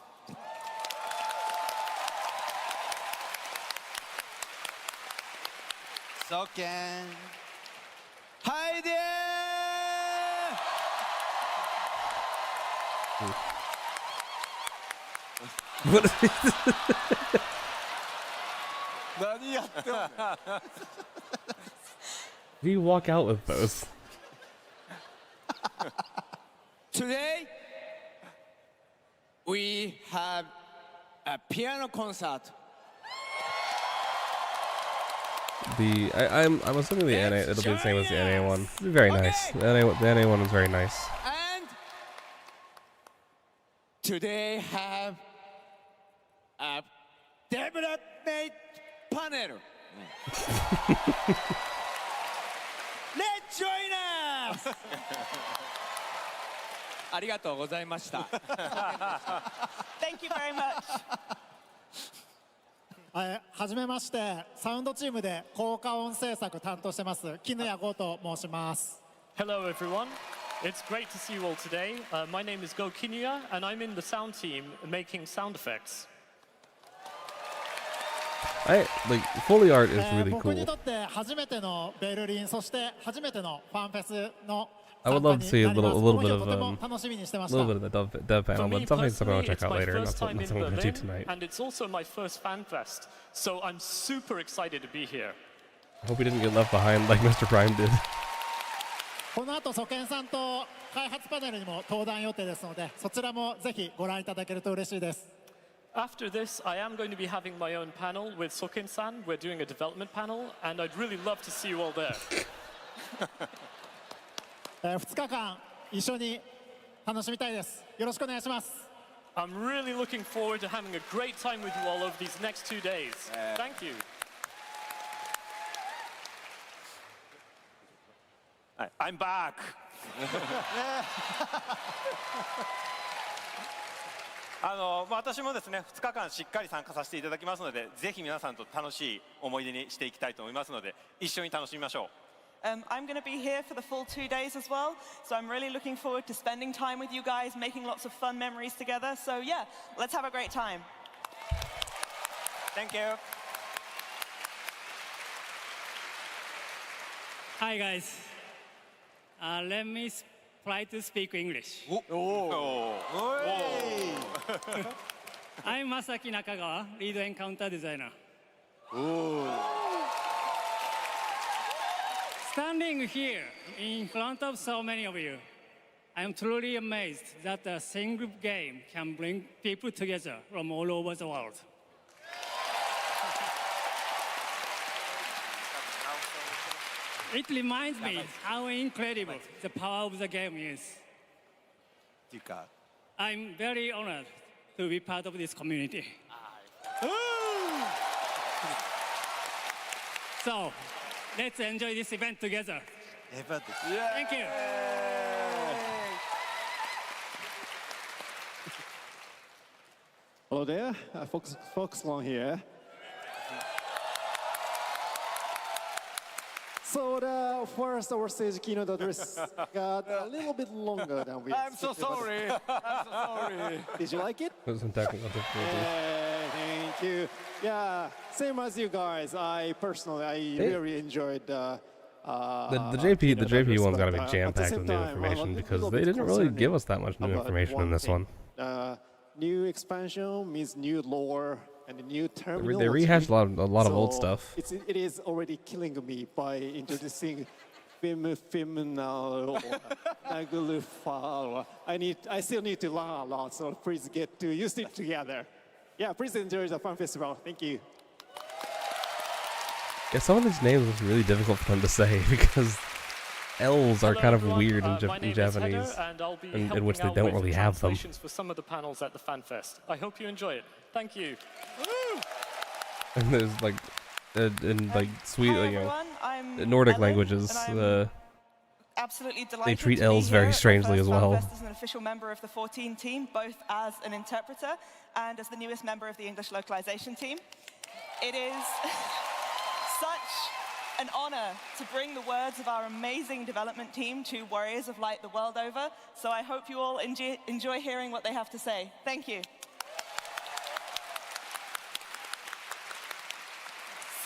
Soken. Hi there! What? Do you walk out with those? Today, we have a piano concert. I'm assuming the NA it'll be the same as the NA one. It'll be very nice. The NA one is very nice. And today have a development panel. Let's join us! ありがとうございました。Thank you very much. はじめまして、サウンドチームで効果音制作担当してます絹谷剛と申します。Hello everyone. It's great to see you all today. My name is Go Kinuya and I'm in the sound team making sound effects. Foley art is really 僕 cool. にとって初めてのベルリン、そして初めてのファンフェスの I would love to see a little bit of とても楽しみにしてました。 the dev panel, but something I want to check out later. Not something I'm going to do tonight. And it's also my first Fanfest, so I'm super excited to be here. I hope he didn't get left behind like Mr. Prime did. この後、ソケンさんと開発パネルにも登壇予定ですので、そちらもぜひご覧いただけると嬉しいです。 After this, I am going to be having my own panel with Soken-san. We're doing a development panel, and I'd really love to see you all there. 2日間一緒に楽しみたいです。よろしくお願いします。 I'm really looking forward to having a great time with you all over these next 2 days. Thank you. I'm back. 私もですね、2日間しっかり参加させていただきますので、ぜひ皆さんと楽しい思い出にしていきたいと思いますので、一緒に楽しみましょう。I'm going to be here for the full 2 days as well, so I'm really looking forward to spending time with you guys, making lots of fun memories together. So yeah, let's have a great time. Thank you. Hi guys. Let me try to speak English. I'm Masaki Nakagawa, lead encounter designer. Standing here in front of so many of you, I am truly amazed that a single game can bring people together from all over the world. It reminds me how incredible the power of the game is. I'm very honored to be part of this community. So, let's enjoy this event together. Thank you. Hello there, Foxlon here. So the first our stage keynote address got a little bit longer than we I'm so sorry. I'm so sorry. Did you like it? There's some technical difficulties. Thank you. Yeah, same as you guys. I personally, really enjoyed The JP one's got to be jam-packed with new information because they didn't really give us that much new information in this one. New expansion means new lore and new terminology. They rehashed a lot of old stuff. It is already killing me by introducing Feminal I still need to learn a lot, so please get to use it together. Yeah, please enjoy the Fan Festival. Thank you. Yeah, some of these names was really difficult for them to say because L's are kind of everyone. weird My in name is Japanese, Heather, and I'll be in helping which they out don't with really the have them. translations for some of the panels at the Fanfest. I hope you enjoy it. Thank you. And there's like, in like sweet, Hi you know, everyone, I'm Nordic Ellen, languages, and I'm absolutely they delighted treat to be L's here very at strangely Fanfest as well. as an official member of the 14 team, both as an interpreter and as the newest member of the English localization team. It is such an honor to bring the words of our amazing development team to Warriors of Light the world over, so I hope you all enjoy hearing what they have to say. Thank you.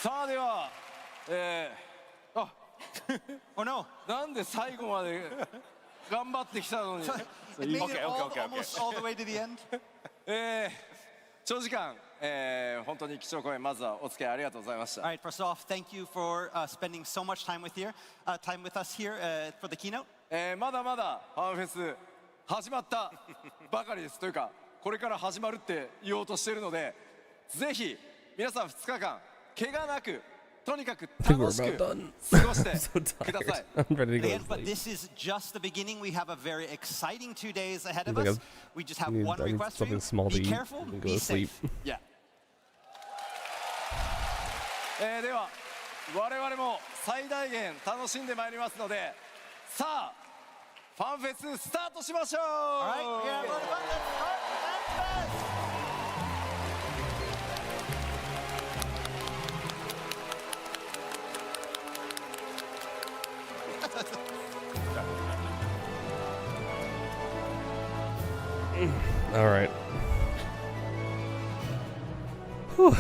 さあでは、oh no なんで最後まで頑張ってきたのに It made it almost all the way to the end. 長時間、本当に貴重公演まずはお付き合いありがとうございました。 All right, first off, thank you for spending so much time with us here for the keynote. まだまだファンフェス始まったばかりですというかこれから始まるって言おうとしているのでぜひ皆さん2日間怪我なくとにかく楽しく過ごしてください。 Again, but this is just the beginning. We have a very exciting 2 days ahead of us. We just have one request for you. Be careful, be safe. Yeah. では我々も最大限楽しんでまいりますのでさあファンフェススタートしましょう。 All right, yeah, let's start. All right. Whew.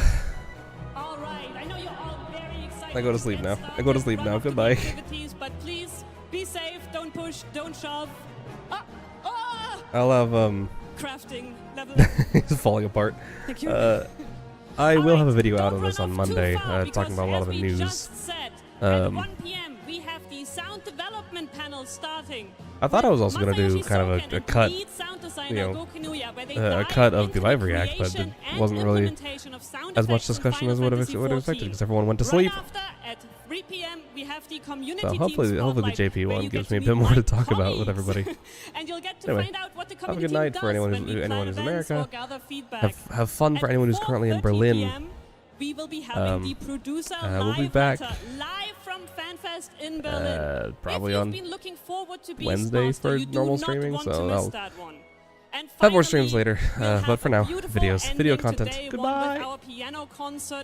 All right, I know you're all very excited. I go to sleep now. I go to sleep now. Goodbye. But please be safe. Don't push. Don't shove. I'll have Crafting level. It's falling apart. Thank you. I will have a video out on this on Monday, talking about a lot of the news. At 1 p.m. we have the sound development panel starting. I thought I was also gonna do kind of a cut, you know, a cut of the live react, but it wasn't really as much discussion as would have expected because everyone went to sleep. At 3 p.m. we have the community So hopefully the JP one gives me a bit more to talk about with everybody. And you'll get to Anyway, find out what the have a good night for anyone who's in America. Feedback. Have fun for anyone who's currently in Berlin. We will be having the producer we'll be back live from Fanfest in Berlin. probably if on you've been looking forward to Wednesday for you normal do streaming, not so want to miss I'll that one. And have more streams later. But for now, video content. Day Goodbye. one with our piano concert.